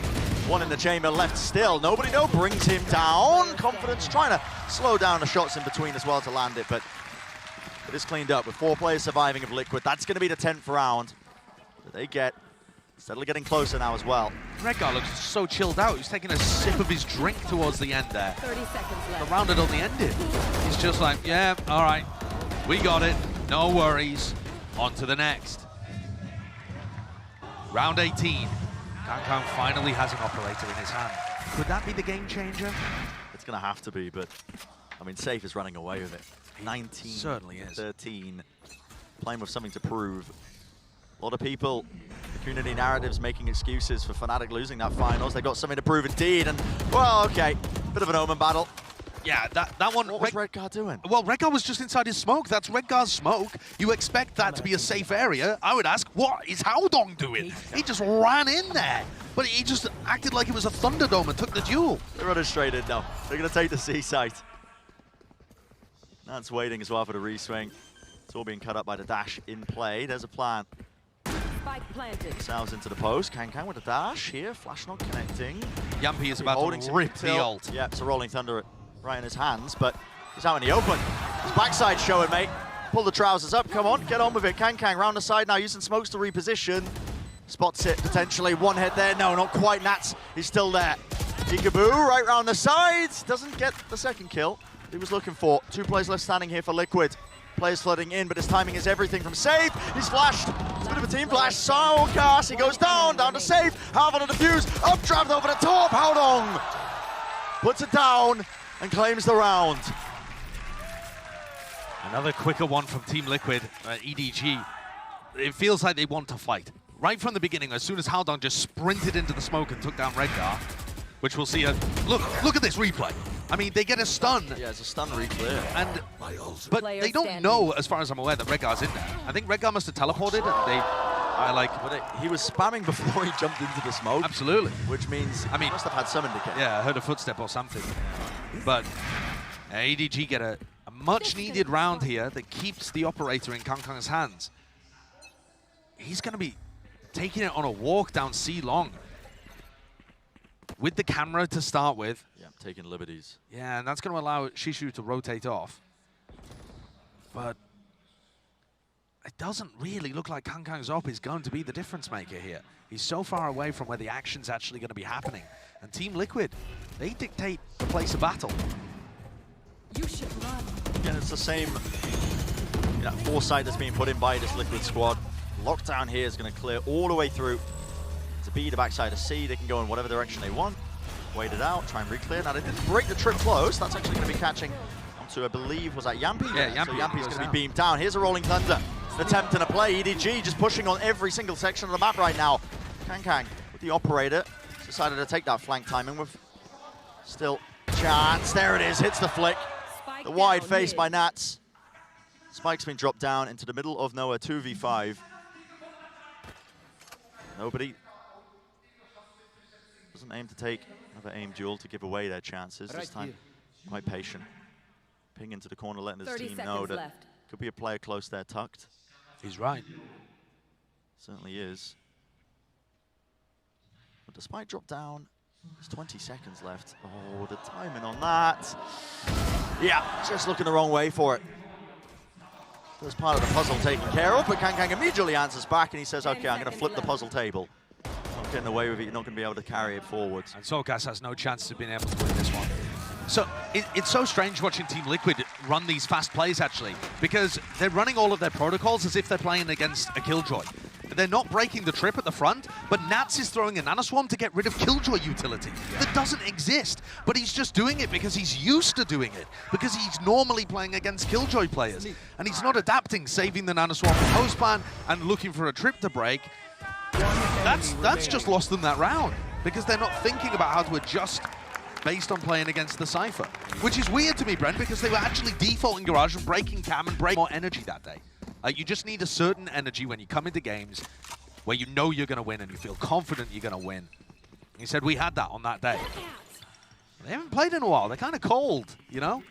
One in the chamber left still. Nobody brings him down. Confidence trying to slow down the shots in between as well to land it, but it is cleaned up with 4 players surviving of Liquid. That's going to be the 10th round that they get. Steadily getting closer now as well. Redgar looks so chilled out. He's taking a sip of his drink towards the end there. 30 seconds left. The round had only ended. He's just like, yeah, all right, we got it. No worries. On to the next. Round 18. Kangkang finally has an operator in his hand. Could that be the game changer? It's going to have to be, but I mean, Safe is running away with it. 19, certainly is. 13, playing with something to prove. A lot of people, the community narratives making excuses for Fnatic losing that finals. They've got something to prove indeed, and well, okay, bit of an omen battle. Yeah, that one. What was Redgar doing? Well, Redgar was just inside his smoke. That's Redgar's smoke. You expect that to be a safe area. I would ask, what is Haodong doing? He just ran in there. But he just acted like it was a Thunderdome and took the duel. They're running straight in now. They're going to take the C site. That's waiting as well for the reswing. It's all being cut up by the dash in play. There's a plan. Spike planted. Salves into the post. Kang with a dash here. Flash not connecting. Yampi is about Holding to some rip the tilt. ult. Yeah, it's a Rolling Thunder right in his hands, but he's out in the open. His backside showing, mate. Pull the trousers up. Come on, get on with it. Kang round the side now, using smokes to reposition. Spots it potentially. One head there. No, not quite. Nats, he's still there. Peekaboo right round the sides. Doesn't get the second kill he was looking for. 2 players left standing here for Liquid. Players flooding in, but his timing is everything from Save. He's flashed. It's a bit of a team flash. Soulcast, he goes down to Save. Half on the defuse. Updraft over the top. Haodong puts it down and claims the round. Another quicker one from Team Liquid, EDG. It feels like they want to fight. Right from the beginning, as soon as Haodong just sprinted into the smoke and took down Redgar, which we'll see. Look at this replay. I mean, they get a stun. Yeah, it's a stun reclear. But they don't know, as far as I'm aware, that Redgar's in there. I think Redgar must have teleported, and they he was spamming before he jumped into the smoke. Absolutely. Which means he must have had some indication. Yeah, I heard a footstep or something. But EDG get a much-needed round here that keeps the operator in Kang's hands. He's going to be taking it on a walk down C long. With the camera to start with. Yeah, taking liberties. Yeah, and that's going to allow Shishu to rotate off. But it doesn't really look like Kang's op is going to be the difference maker here. He's so far away from where the action's actually going to be happening. And Team Liquid, they dictate the place of battle. You should run. Again, it's the same foresight that's being put in by this Liquid squad. Lockdown here is going to clear all the way through to B, the backside of C. They can go in whatever direction they want. Wait it out, try and re-clear. Now, they didn't break the trip close. That's actually going to be catching onto, I believe, was that Yampi? Yeah, Yampi. So Yampi's going to be beamed down. Here's a Rolling Thunder. It's an attempt and a play. EDG just pushing on every single section of the map right now. Kang with the operator. Decided to take that flank timing with still chance. There it is, hits the flick. Spike The wide down face mid. by Nats. Spike's been dropped down into the middle of nowhere, 2v5. Nobody doesn't aim to take another aim duel to give away their chances. This time, quite patient. Ping into the corner, letting his 30 team know seconds that left. could be a player close there, tucked. He's right. Certainly is. But despite drop down, there's 20 seconds left. Oh, the timing on that. Yeah, just looking the wrong way for it. There's part of the puzzle taken care of, but Kang immediately answers back and he says, okay, I'm going to flip the puzzle table. Not getting away with it, you're not going to be able to carry it forwards. And Soulcast has no chance of being able to win this one. So it's so strange watching Team Liquid run these fast plays, actually, because they're running all of their protocols as if they're playing against a Killjoy. They're not breaking the trip at the front, but Nats is throwing a nanoswarm to get rid of Killjoy utility that doesn't exist. But he's just doing it because he's used to doing it, because he's normally playing against Killjoy players. And he's not adapting, saving the nanoswarm for post plan and looking for a trip to break. That's just lost them that round, because they're not thinking about how to adjust based on playing against the Cypher. Which is weird to me, Brent, because they were actually defaulting Garage and breaking cam and breaking more energy that day. You just need a certain energy when you come into games where you know you're going to win and you feel confident you're going to win. He said we had that on that day. They haven't played in a while. They're kind of cold, you know?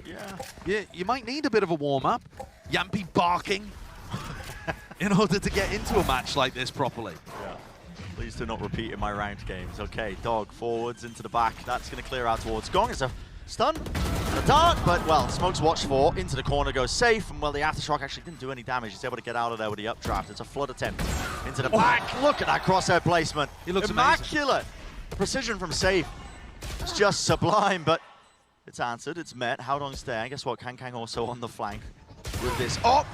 Yeah. You might need a bit of a warm-up. Yampi barking in order to get into a match like this properly. Yeah. Please do not repeat in my ranked games. Okay, Dog forwards into the back. That's going to clear out towards Gong. It's a stun and a dart, but, well, Smoke's watched for. Into the corner goes safe, and, well, the Aftershock actually didn't do any damage. He's able to get out of there with the updraft. It's a flood attempt into the back. Look at that crosshair placement. He looks immaculate. The precision from safe. It's just sublime, but it's answered. It's met. Haodong's there. And guess what? Kang also on the flank with this up.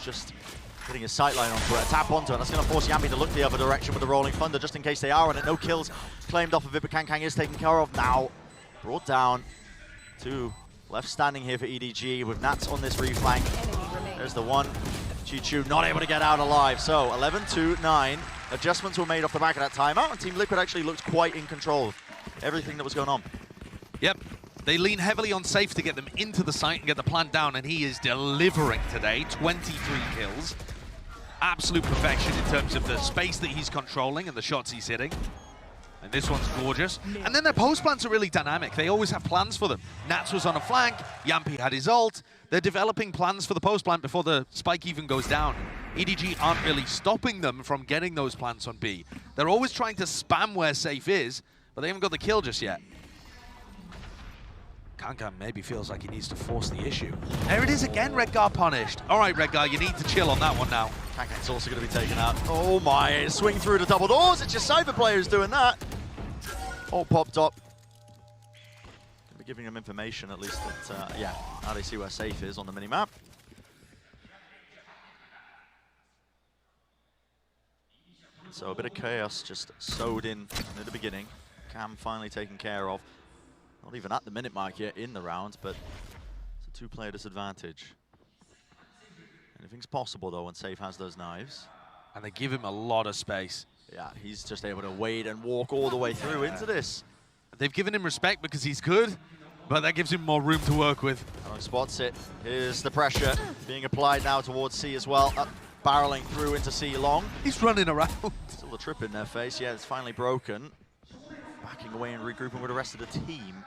Just getting a sightline onto it, a tap onto it. That's going to force Yampi to look the other direction with the Rolling Thunder, just in case they are on it. No kills claimed off of it, but Kang is taken care of now. Brought down. 2 left standing here for EDG with Nats on this reflank. There's the one. Chichu not able to get out alive. So 11-9. Adjustments were made off the back of that timeout, and Team Liquid actually looked quite in control of everything that was going on. Yep. They lean heavily on Safe to get them into the site and get the plant down, and he is delivering today. 23 kills. Absolute perfection in terms of the space that he's controlling and the shots he's hitting. And this one's gorgeous. And then their post plants are really dynamic. They always have plans for them. Nats was on a flank, Yampi had his ult. They're developing plans for the post plant before the spike even goes down. EDG aren't really stopping them from getting those plants on B. They're always trying to spam where Safe is, but they haven't got the kill just yet. Kankan maybe feels like he needs to force the issue. There it is again, Redgar punished. All right, Redgar, you need to chill on that one now. Kankan's also going to be taken out. Oh my, swing through the double doors. It's your Cyber player who's doing that. All popped up. Gonna be giving them information at least that, yeah, now they see where Safe is on the minimap. So a bit of chaos just sowed in at the beginning. Cam finally taken care of. Not even at the minute mark yet in the round, but it's a two-player disadvantage. Anything's possible though when Safe has those knives. And they give him a lot of space. Yeah, he's just able to wade and walk all the way through into this. They've given him respect because he's good, but that gives him more room to work with. Along spots it. Here's the pressure being applied now towards C as well. Up, barreling through into C long. He's running around. Still a trip in their face. Yeah, it's finally broken. Backing away and regrouping with the rest of the team.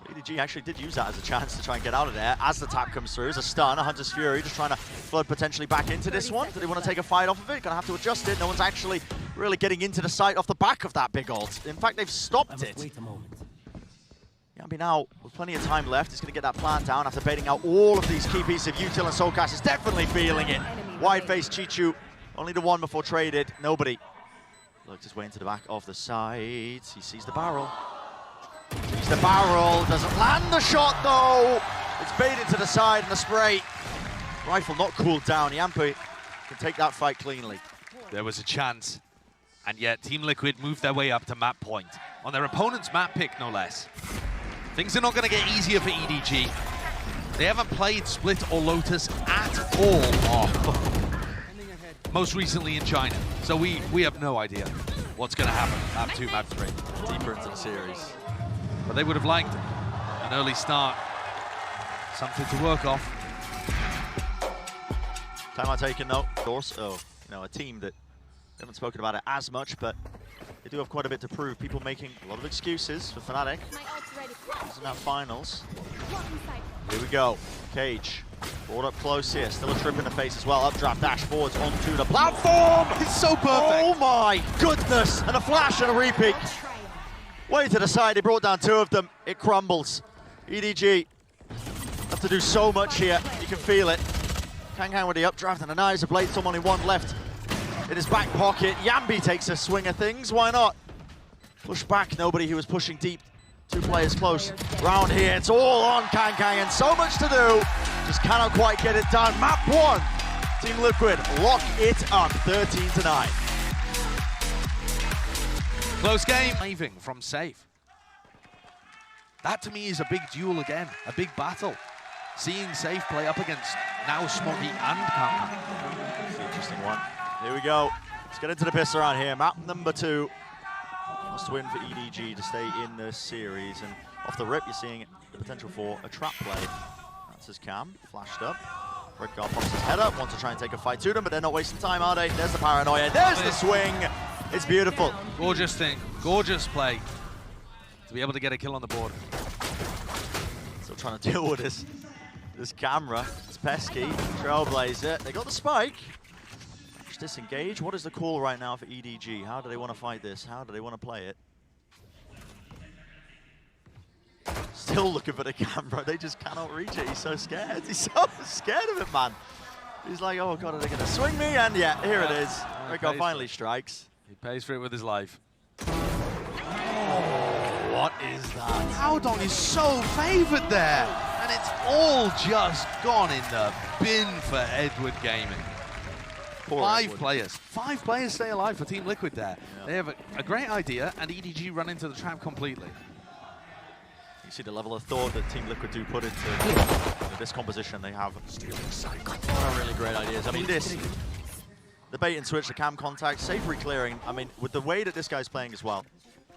So EDG actually did use that as a chance to try and get out of there as the tap comes through. As a stun, a Hunter's Fury just trying to flood potentially back into this one. Do they want to take a fight off of it? Gonna have to adjust it. No one's actually really getting into the site off the back of that big ult. In fact, they've stopped it. Wait a moment. Yampi now, with plenty of time left, he's going to get that plant down after baiting out all of these key pieces of util, and Soulcast is definitely feeling it. Wide face Chichu, only the one before traded, nobody. Looks his way into the back of the sides. He sees the barrel. Sees the barrel, doesn't land the shot though. It's baited to the side and the spray. Rifle not cooled down. Yampi can take that fight cleanly. There was a chance, and yet Team Liquid moved their way up to map point. On their opponent's map pick, no less. Things are not going to get easier for EDG. They haven't played Split or Lotus at all. Oh. Most recently in China. So we have no idea what's going to happen. Map 2, map 3. Deeper into the series. But they would have liked an early start. Something to work off. Timeout taken though. Also, a team that we haven't spoken about it as much, but they do have quite a bit to prove. People making a lot of excuses for Fnatic. Isn't that finals? Here we go. Cage. Brought up close here. Still a trip in the face as well. Updraft dash forwards onto the platform. It's so perfect. Oh my goodness. And a flash and a repeat. Way to the side. He brought down two of them. It crumbles. EDG have to do so much here. You can feel it. Kankan with the updraft and a knives. A blade. Someone in one left in his back pocket. Yambi takes a swing of things. Why not? Push back. Nobody who was pushing deep. Two players close. Round here. It's all on Kankan and so much to do. Just cannot quite get it done. Map 1. Team Liquid lock it up. 13-9. Close game. Saving from Safe. That to me is a big duel again. A big battle. Seeing Safe play up against now Smoggy and Kankan. It's an interesting one. Here we go. Let's get into the piss around here. Map number 2. Must win for EDG to stay in this series. And off the rip, you're seeing the potential for a trap play. That's his cam, flashed up. Redgar pops his head up, wants to try and take a fight to them, but they're not wasting time, are they? There's the paranoia, there's the swing. It's beautiful. Gorgeous thing, gorgeous play. To be able to get a kill on the board. Still trying to deal with this camera. It's pesky, Trailblazer. They got the spike. Disengage. What is the call right now for EDG? How do they want to fight this? How do they want to play it? Still looking for the camera. They just cannot reach it. He's so scared. He's so scared of it, man. He's like, oh god, are they going to swing me? And yeah, here it is. Redgar finally strikes. He pays for it with his life. Oh, what is that? Howdong is so favored there. And it's all just gone in the bin for Edward Gaming. Five players stay alive for Team Liquid there. Yeah. They have a great idea, and EDG run into the trap completely. You see the level of thought that Team Liquid do put into this composition. They have really great ideas. I mean, the bait and switch, the cam contact, safe clearing. I mean, with the way that this guy's playing as well,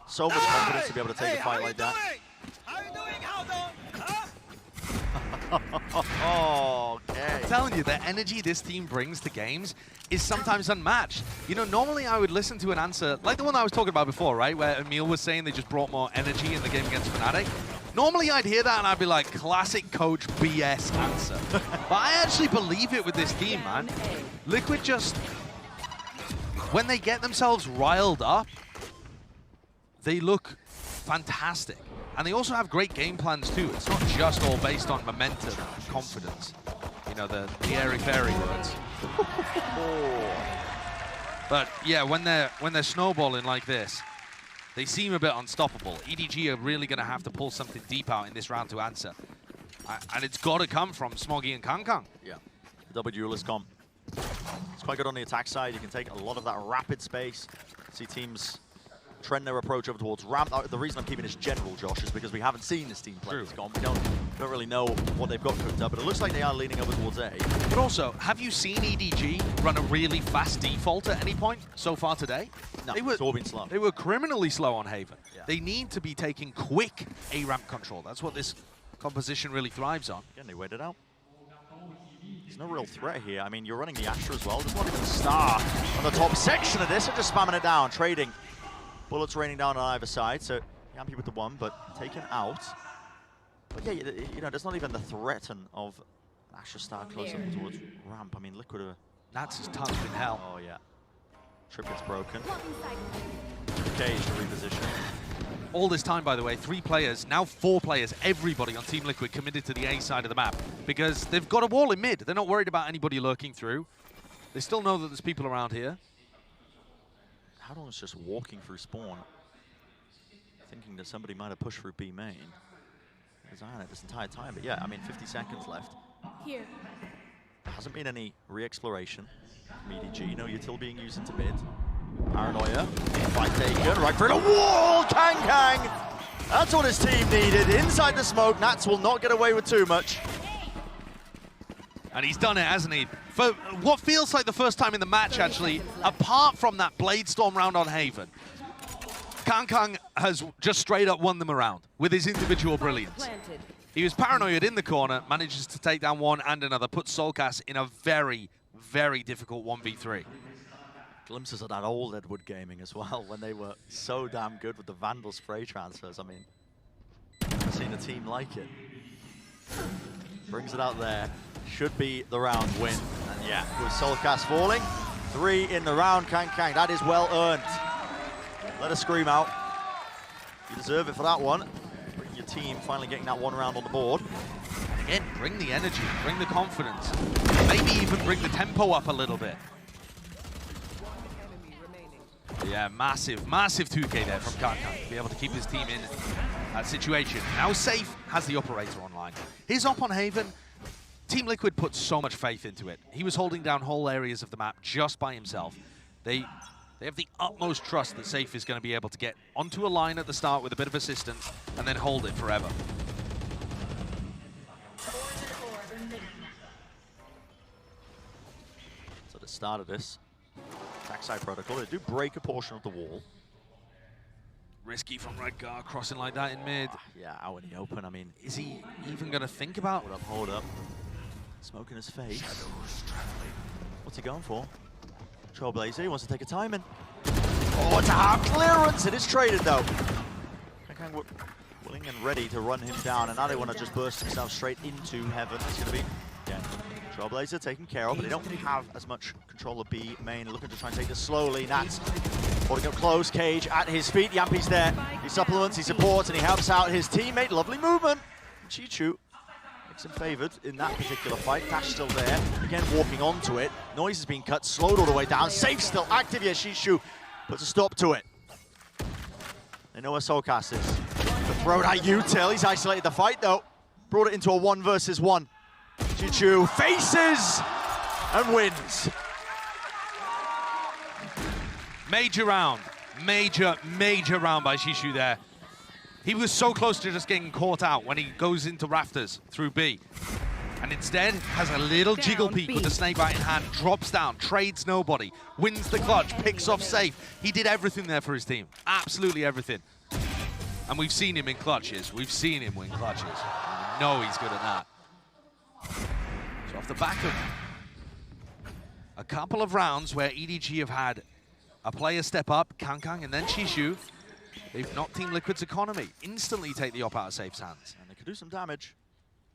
So much confidence to be able to take a fight like that. Okay. I'm telling you, the energy this team brings to games is sometimes unmatched. You know, normally I would listen to an answer, like the one I was talking about before, right? Where Emil was saying they just brought more energy in the game against Fnatic. Normally I'd hear that and I'd be like, classic coach BS answer. But I actually believe it with this team, man. Liquid just, when they get themselves riled up, they look fantastic. And they also have great game plans too. It's not just all based on momentum and confidence. You know, the airy-fairy words. But yeah, when they're snowballing like this, they seem a bit unstoppable. EDG are really going to have to pull something deep out in this round to answer. And it's got to come from Smoggy and Kangkang. Yeah, the double duelist comp. It's quite good on the attack side. You can take a lot of that rapid space. See teams trend their approach over towards ramp. The reason I'm keeping this general, Josh, is because we haven't seen this team play this comp. We don't really know what they've got cooked up, but it looks like they are leaning over towards A. But also, have you seen EDG run a really fast default at any point so far today? No, it's all been slow. They were criminally slow on Haven. Yeah. They need to be taking quick A-ramp control. That's what this composition really thrives on. Again, they waited out. There's no real threat here. I mean, you're running the Astra as well. There's not even a star on the top section of this. They're just spamming it down, trading. Bullets raining down on either side, so happy with the one, but taken out. But yeah, you know, there's not even the threat of Astra star close up towards ramp. I mean, Liquid are... That's his tongue in hell. Oh, yeah. Trip gets broken. Cage to reposition. All this time, by the way, 3 players, now 4 players, everybody on Team Liquid committed to the A side of the map because they've got a wall in mid. They're not worried about anybody lurking through. They still know that there's people around here. Hadong is just walking through spawn, thinking that somebody might have pushed through B main. His eye on it this entire time, but yeah, I mean, 50 seconds left. Here. There hasn't been any re-exploration from EDG. No util being used into mid. Paranoia, fight taken, right through the wall, Kang! That's what his team needed. Inside the smoke, Nats will not get away with too much. And he's done it, hasn't he? For what feels like the first time in the match, actually, apart from that Blade Storm round on Haven, Kangkang has just straight up won them around with his individual brilliance. He was paranoid in the corner, manages to take down one and another, puts Soulcast in a very, very difficult 1v3. Glimpses of that old Edward gaming as well, when they were so damn good with the Vandal spray transfers. I mean, I've seen a team like it. Brings it out there. Should be the round win. And yeah, with Soulcast falling, 3 in the round, Kang. That is well earned. Let us scream out. You deserve it for that one. Bring your team finally getting that one round on the board. And again, bring the energy, bring the confidence. Maybe even bring the tempo up a little bit. Yeah, massive 2K there from Kangkang to be able to keep his team in that situation. Now Safe has the operator online. His op on Haven, Team Liquid put so much faith into it. He was holding down whole areas of the map just by himself. They have the utmost trust that Safe is going to be able to get onto a line at the start with a bit of assistance and then hold it forever. So the start of this backside protocol, they do break a portion of the wall. Risky from Redgar, crossing like that in mid. Yeah, out in the open. I mean, Is he even going to think about... Hold up. Smoke in his face. What's he going for? Trailblazer, he wants to take a timing. Oh, it's a half clearance. It is traded though. Kang willing and ready to run him down, and now they want to just burst themselves straight into heaven. It's going to be, yeah, Trailblazer taken care of, but they don't have as much control of B main. Looking to try and take this slowly. Nats holding up close. Cage at his feet. Yampy's there. He supplements, he supports, and he helps out his teammate. Lovely movement. Chichu makes him favored in that particular fight. Dash still there. Again, walking onto it. Noise has been cut, slowed all the way down. Safe still active. Yeah, Chichu puts a stop to it. They know where Soulcast is. The throw that util. He's isolated the fight though. Brought it into a 1 versus 1. Chichu faces and wins. Major round. Major round by Shishu there. He was so close to just getting caught out when he goes into rafters through B. And instead has a little jiggle peek with the snake bite in hand, drops down, trades nobody, wins the clutch, picks off safe. He did everything there for his team. Absolutely everything. And we've seen him in clutches. We've seen him win clutches. We know he's good at that. So off the back of a couple of rounds where EDG have had a player step up, Kangkang and then Chishu, they've knocked Team Liquid's economy. Instantly take the op out of Safe's hands. And they could do some damage.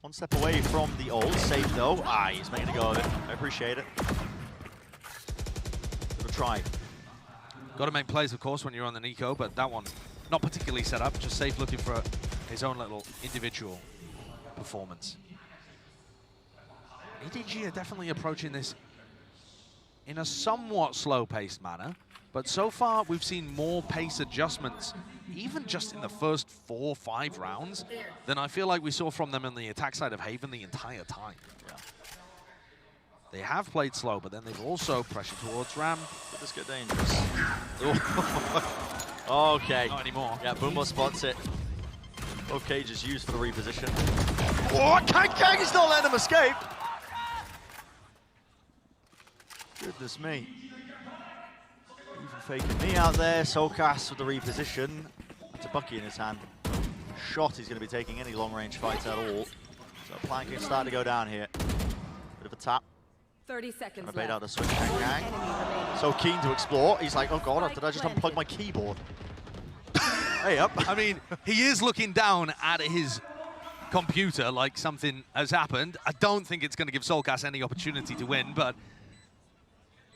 One step away from the ult. Safe though. He's making a go of it. I appreciate it. Good try. Got to make plays, of course, when you're on the Nico, but that one not particularly set up. Just Safe looking for his own little individual performance. EDG are definitely approaching this in a somewhat slow-paced manner, but so far we've seen more pace adjustments, even just in the first 4 or 5 rounds, than I feel like we saw from them on the attack side of Haven the entire time. Yeah. They have played slow, but then they've also pressured towards Ram. Could this get dangerous? Okay. Not anymore. Yeah, Boomer spots it. Okay, just used for the reposition. Oh, Kang is not letting him escape! Goodness me. Even faking me out there. Sokas with the reposition. That's a Bucky in his hand. Shot he's going to be taking any long-range fights at all. So plan can start to go down here. Bit of a tap. 30 seconds Gonna bait left. out the switch, Kang. So keen to explore. He's like, oh god, did I just unplug my keyboard? Hey up. I mean, he is looking down at his computer like something has happened. I don't think it's going to give Soulcast any opportunity to win, but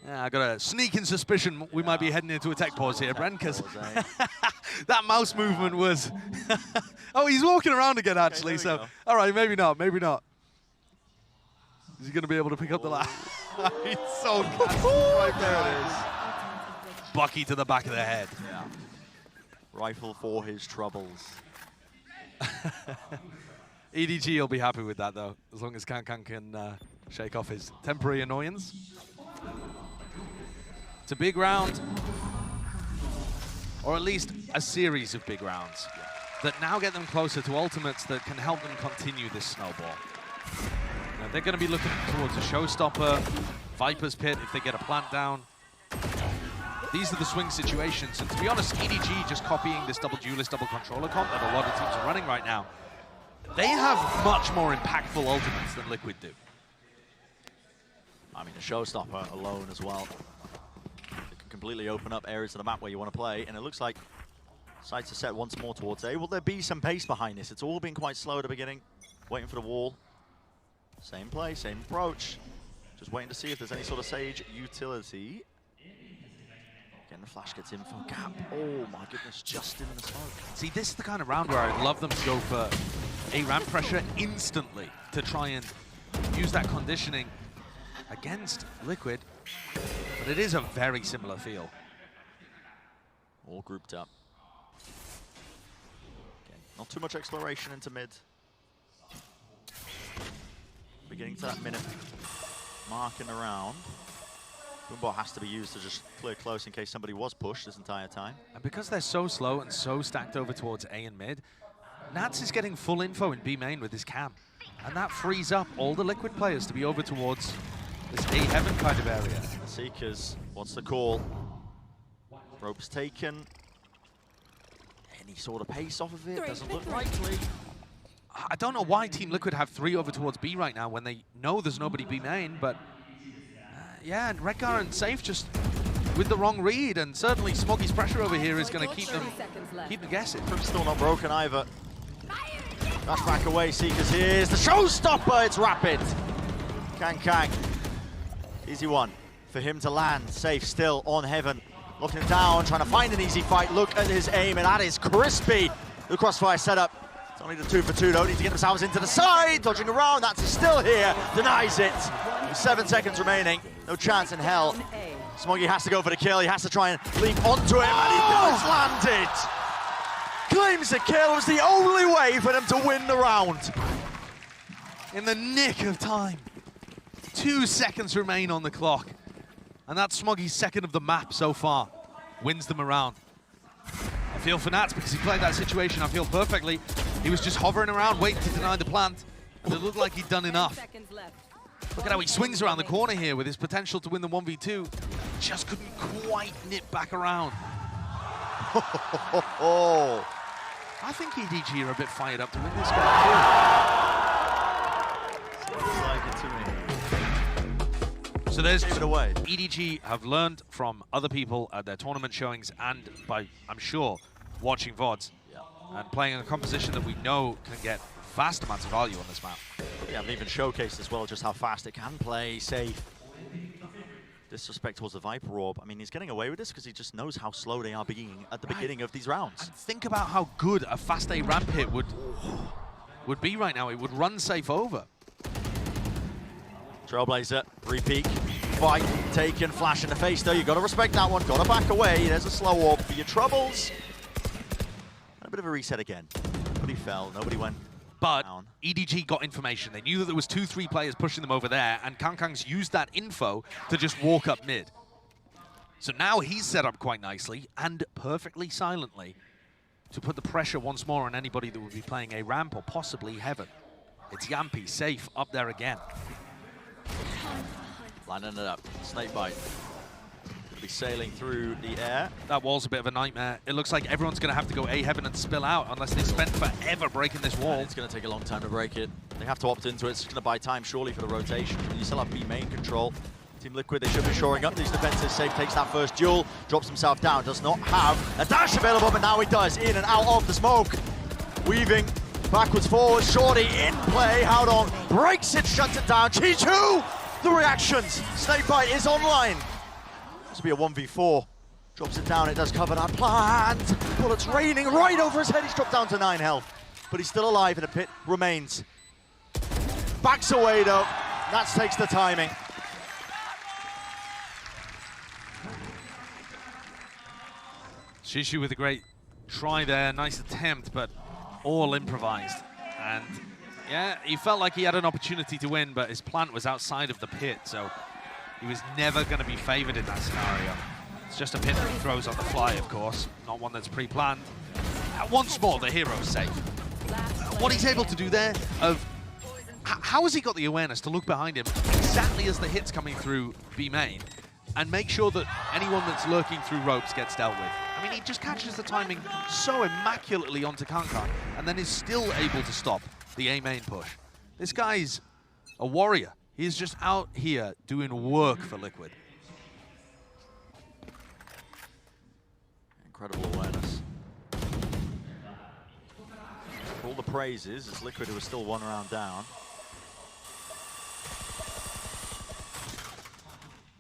yeah, I got a sneaking suspicion we might be heading into a tech pause here, Bren, because that mouse movement was... Oh, he's walking around again, actually, so... Go. All right, maybe not, maybe not. Is he going to be able to pick up the last? It's so right there it is. Bucky to the back of the head. Yeah. Rifle for his troubles. EDG will be happy with that, though, as long as Kangkang can shake off his temporary annoyance. It's a big round, or at least a series of big rounds that now get them closer to ultimates that can help them continue this snowball. Now, they're going to be looking towards a showstopper, Viper's Pit if they get a plant down. These are the swing situations, and to be honest, EDG just copying this double duelist, double controller comp that a lot of teams are running right now. They have much more impactful ultimates than Liquid do. I mean, a showstopper alone as well. It can completely open up areas of the map where you want to play, and it looks like sights are set once more towards A. Will there be some pace behind this? It's all been quite slow at the beginning, waiting for the wall. Same play, same approach. Just waiting to see if there's any sort of Sage utility. Again, the flash gets in for Gap. Oh my goodness, just in the smoke. See, this is the kind of round where I'd love them to go for a ramp pressure instantly to try and use that conditioning against Liquid, but it is a very similar feel. All grouped up. Okay, not too much exploration into mid. We're getting to that minute marking around. Boombot has to be used to just clear close in case somebody was pushed this entire time. And because they're so slow and so stacked over towards A and mid, Nats is getting full info in B main with his cam. And that frees up all the Liquid players to be over towards this A heaven kind of area. Seekers wants the call. Ropes taken. Any sort of pace off of it? Doesn't look likely. I don't know why Team Liquid have 3 over towards B right now when they know there's nobody B main, but yeah, and Redgar and Safe just with the wrong read, and certainly Smoggy's pressure over here is going to keep them guessing. Still not broken either. Dash back away, Seekers. Here's the showstopper. It's rapid. Kang. Easy one for him to land. Safe still on Heaven. Looking him down, trying to find an easy fight. Look at his aim, and that is crispy. The crossfire setup. It's only the 2 for 2, though. Need to get themselves into the side. Dodging around. That's still here. Denies it. With 7 seconds remaining. No chance in hell. Smoggy has to go for the kill. He has to try and leap onto him, and he does land it. Claims the kill. It was the only way for them to win the round. In the nick of time. 2 seconds remain on the clock. And that's Smoggy's second of the map so far. Wins them around. I feel for Nats because he played that situation, I feel perfectly. He was just hovering around, waiting to deny the plant. but it looked like he'd done enough. Seconds left. Look at how he swings around the corner here with his potential to win the 1v2. Just couldn't quite nip back around. Oh, I think EDG are a bit fired up to win this game seems like it to me. too. So there's Give it away. EDG have learned from other people at their tournament showings and by, I'm sure, watching VODs and playing a composition that we know can get vast amounts of value on this map. Yeah, and even showcased as well just how fast it can play, safe. Disrespect towards the Viper Orb. I mean, he's getting away with this because he just knows how slow they are being at the beginning of these rounds. And think about how good a fast A ramp hit would be right now. It would run safe over. Trailblazer, re-peek, fight, taken, flash in the face though. You got to respect that one, got to back away. There's a slow orb for your troubles. And a bit of a reset again. Nobody fell, nobody went But down. EDG got information. They knew that there was 2-3 players pushing them over there, and Kangkang's used that info to just walk up mid. So now he's set up quite nicely and perfectly silently to put the pressure once more on anybody that would be playing a ramp or possibly heaven. It's Yampi safe up there again. Lining it up, snakebite. Gonna be sailing through the air. That wall's a bit of a nightmare. It looks like everyone's going to have to go A heaven and spill out unless they spend forever breaking this wall. And it's going to take a long time to break it. They have to opt into it. It's going to buy time surely for the rotation. And you still have B main control. Team Liquid, they should be shoring up these defenses. Safe takes that first duel, drops himself down. Does not have a dash available, but now he does. In and out of the smoke. Weaving backwards, forwards. Shorty in play. Howdong breaks it, shuts it down. Chi2! The reactions. Snakebite is online. This will be a 1v4. Drops it down, it does cover that plant. Bullets raining right over his head. He's dropped down to 9 health. But he's still alive and a pit remains. Backs away though. That takes the timing. Shishu with a great try there, nice attempt, but all improvised. And yeah, he felt like he had an opportunity to win, but his plant was outside of the pit, so he was never going to be favored in that scenario. It's just a pit that he throws on the fly, of course, not one that's pre-planned. Once more, the hero's safe. What he's able to do there, how has he got the awareness to look behind him exactly as the hit's coming through B main and make sure that anyone that's lurking through ropes gets dealt with? I mean, he just catches the timing so immaculately onto Kangkang and then is still able to stop the A main push. This guy's a warrior. He's just out here doing work for Liquid. Incredible awareness. For all the praises, it's Liquid who is still 1 round down.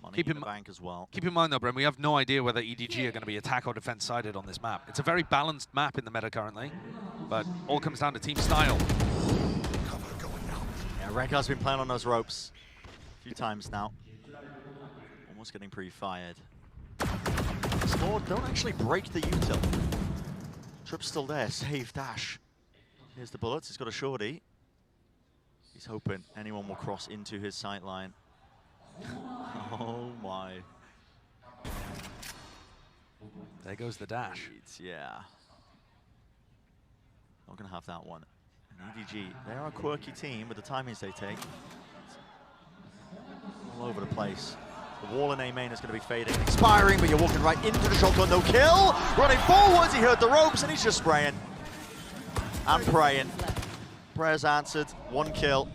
Money in the bank as well. Keep in mind though, Bren, we have no idea whether EDG are going to be attack or defense sided on this map. It's a very balanced map in the meta currently, but all comes down to team style. Yeah, Rekar's been playing on those ropes a few times now. Almost getting pre-fired. Sword don't actually break the util. Trip's still there, save dash. Here's the bullets, he's got a shorty. He's hoping anyone will cross into his sight line. Oh my. There goes the dash. Yeah. Not gonna have that one. And EDG, they are a quirky team with the timings they take. All over the place. The wall in A main is going to be fading, expiring, but you're walking right into the shotgun, no kill. Running forwards, he heard the ropes and he's just spraying. And praying. Prayers answered, 1 kill.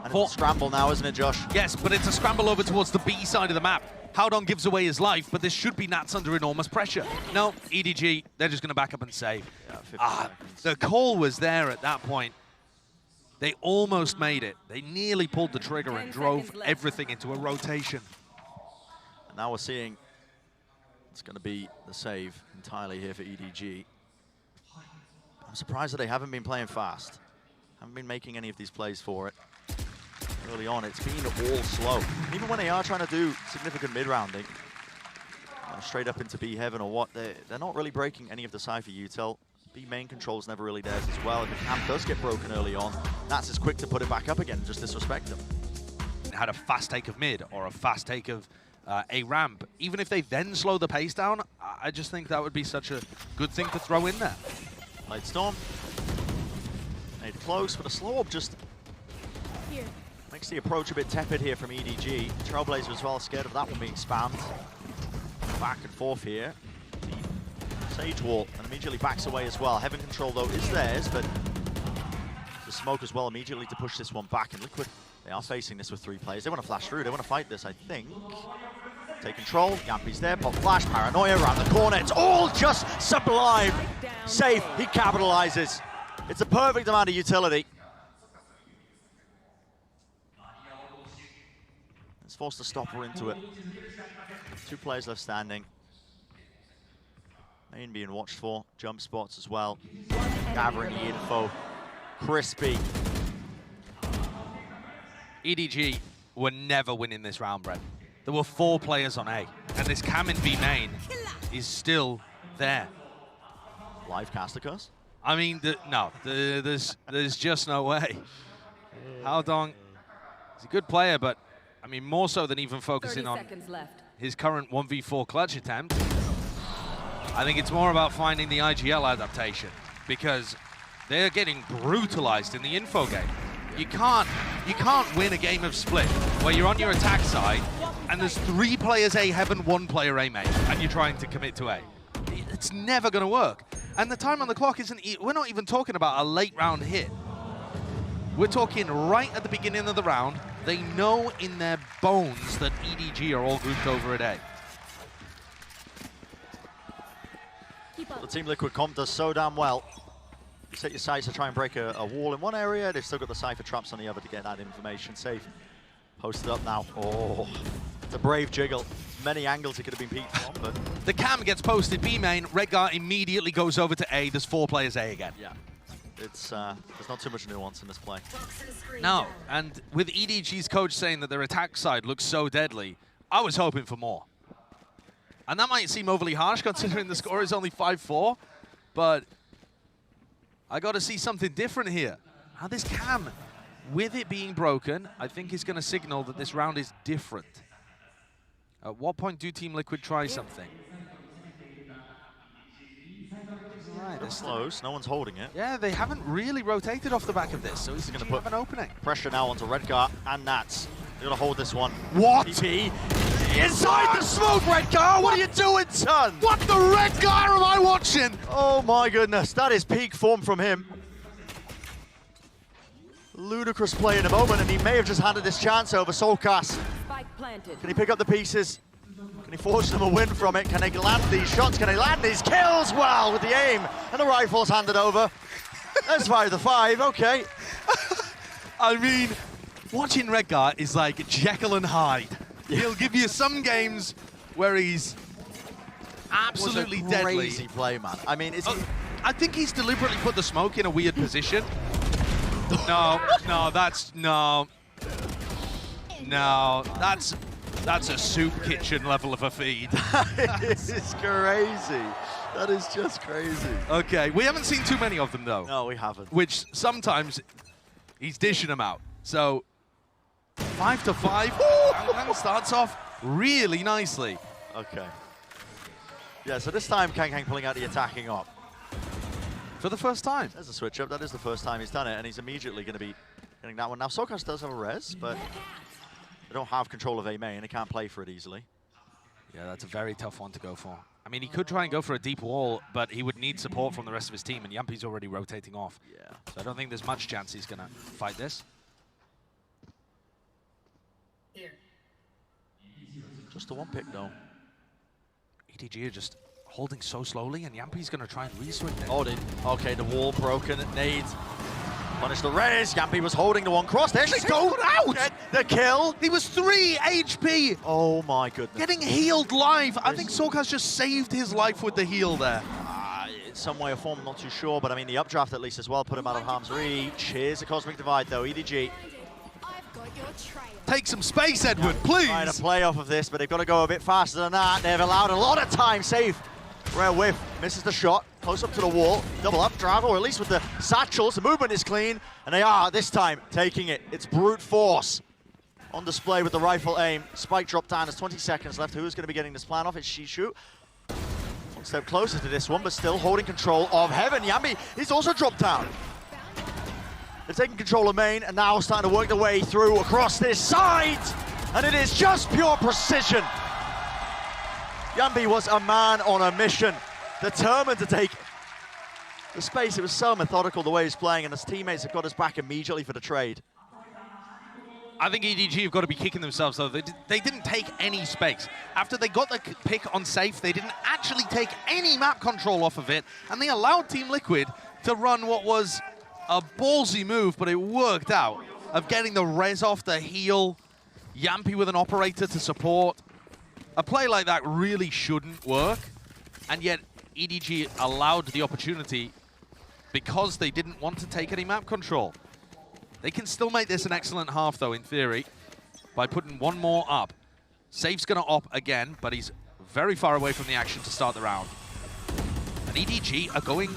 And it's a scramble now, isn't it, Josh? Yes, but it's a scramble over towards the B side of the map. Howdong gives away his life, but this should be Nats under enormous pressure. No, EDG, they're just going to back up and save. Yeah, 50 seconds. The call was there at that point. They almost made it. They nearly pulled the trigger and drove everything into a rotation. And now we're seeing it's going to be the save entirely here for EDG. I'm surprised that they haven't been playing fast. Haven't been making any of these plays for it. Early on, it's been all slow. Even when they are trying to do significant mid-rounding, straight up into B heaven or what, they're not really breaking any of the Cypher util. B main control's never really theirs as well. If the camp does get broken early on, that's as quick to put it back up again and just disrespect them. Had a fast take of mid or a fast take of a ramp. Even if they then slow the pace down, I just think that would be such a good thing to throw in there. Light Storm. Made close, but a slow up just Makes the approach a bit tepid here from EDG. Trailblazer as well, scared of that one being spammed. Back and forth here. Sage wall, and immediately backs away as well. Heaven control, though, is theirs, but the smoke as well immediately to push this one back. And Liquid, they are facing this with 3 players. They want to flash through. They want to fight this, I think. Take control. Yampi's there. Pop flash. Paranoia around the corner. It's all just sublime. Safe. He capitalizes. It's a perfect amount of utility. It's forced to stop her into it. 2 players left standing. Main being watched for. Jump spots as well. Gathering the info. Crispy. EDG were never winning this round, Brett. There were 4 players on A, and this cam in B main is still there. Live caster curse? I mean, there's just no way. Hao Dong is a good player, but I mean, more so than even focusing on his current 1v4 clutch attempt. I think it's more about finding the IGL adaptation, because they're getting brutalized in the info game. You can't win a game of split where you're on your attack side and there's 3 players A Heaven, 1 player A main, and you're trying to commit to A. It's never going to work. And the time on the clock isn't, we're not even talking about a late round hit. We're talking right at the beginning of the round. They know in their bones that EDG are all grouped over at A. The Team Liquid comp does so damn well. You set your sights to try and break a wall in one area. They've still got the Cypher traps on the other to get that information safe. Posted up now. Oh, it's a brave jiggle. Many angles it could have been peeked from, but... The cam gets posted B main. Redgar immediately goes over to A. There's 4 players A again. Yeah. It's, there's not too much nuance in this play. No, and with EDG's coach saying that their attack side looks so deadly, I was hoping for more. And that might seem overly harsh considering the score is only 5-4, but I got to see something different here. Now this cam, with it being broken, I think is going to signal that this round is different. At what point do Team Liquid try something? Right, it's close, no one's holding it. Yeah, they haven't really rotated off the back of this, so he's going to put an opening. Pressure now onto Redgar and Nats. They're going to hold this one. What? DP. Inside the smoke, Redgar! What are you doing, son? What the Redgar am I watching? Oh my goodness, that is peak form from him. Ludicrous play in a moment, and he may have just handed this chance over. Solkas. Can he pick up the pieces? Can he force them a win from it? Can they land these shots? Can they land these kills? Well, with the aim, and the rifle's handed over. Let's fire the 5, okay. I mean, watching Redgar is like Jekyll and Hyde. He'll give you some games where he's absolutely deadly. Crazy play, man. I mean, I think he's deliberately put the smoke in a weird position. No, that's a soup kitchen level of a feed. This is crazy. That is just crazy. Okay, we haven't seen too many of them though. No, we haven't. Which sometimes he's dishing them out. So 5-5. Kang starts off really nicely. Okay. Yeah, so this time Kang pulling out the attacking op. For the first time. There's a switch up. That is the first time he's done it, and he's immediately going to be getting that one. Now, Solkas does have a res, but they don't have control of A main. They can't play for it easily. Yeah, that's a very tough one to go for. I mean, he could try and go for a deep wall, but he would need support from the rest of his team, and Yampi's already rotating off. Yeah. So I don't think there's much chance he's going to fight this. Just the one pick, though. EDG are just holding so slowly, and Yampi's going to try and re-swing it. Oh, okay, the wall broken. Nade. Punish the res. Yampi was holding the one cross. They actually go out. Get the kill. He was 3 HP. Oh, my goodness. Getting healed live. I think Solkas just saved his life with the heal there. In some way or form, I'm not too sure, but I mean, the updraft at least as well put him out of harm's reach. Here's the Cosmic Divide, though. EDG. Take some space, Edward, please. Trying to play off of this, but they've got to go a bit faster than that. They've allowed a lot of time. Safe. Rare whiff. Misses the shot. Close up to the wall. Double updraft, or at least with the satchels. The movement is clean, and they are, this time, taking it. It's brute force on display with the rifle aim. Spike drop down. There's 20 seconds left. Who's going to be getting this plan off? It's Shishu. One step closer to this one, but still holding control of Heaven. Yampi, he's also dropped down. They're taking control of main and now starting to work their way through across this side. And it is just pure precision. Yambi was a man on a mission, determined to take the space. It was so methodical the way he's playing, and his teammates have got his back immediately for the trade. I think EDG have got to be kicking themselves, though. They didn't take any space. After they got the pick on safe, they didn't actually take any map control off of it, and they allowed Team Liquid to run what was a ballsy move, but it worked out, of getting the res off the heal, Yampi with an operator to support. A play like that really shouldn't work, and yet EDG allowed the opportunity because they didn't want to take any map control. They can still make this an excellent half, though, in theory, by putting one more up. Safe's going to op again, but he's very far away from the action to start the round. And EDG are going...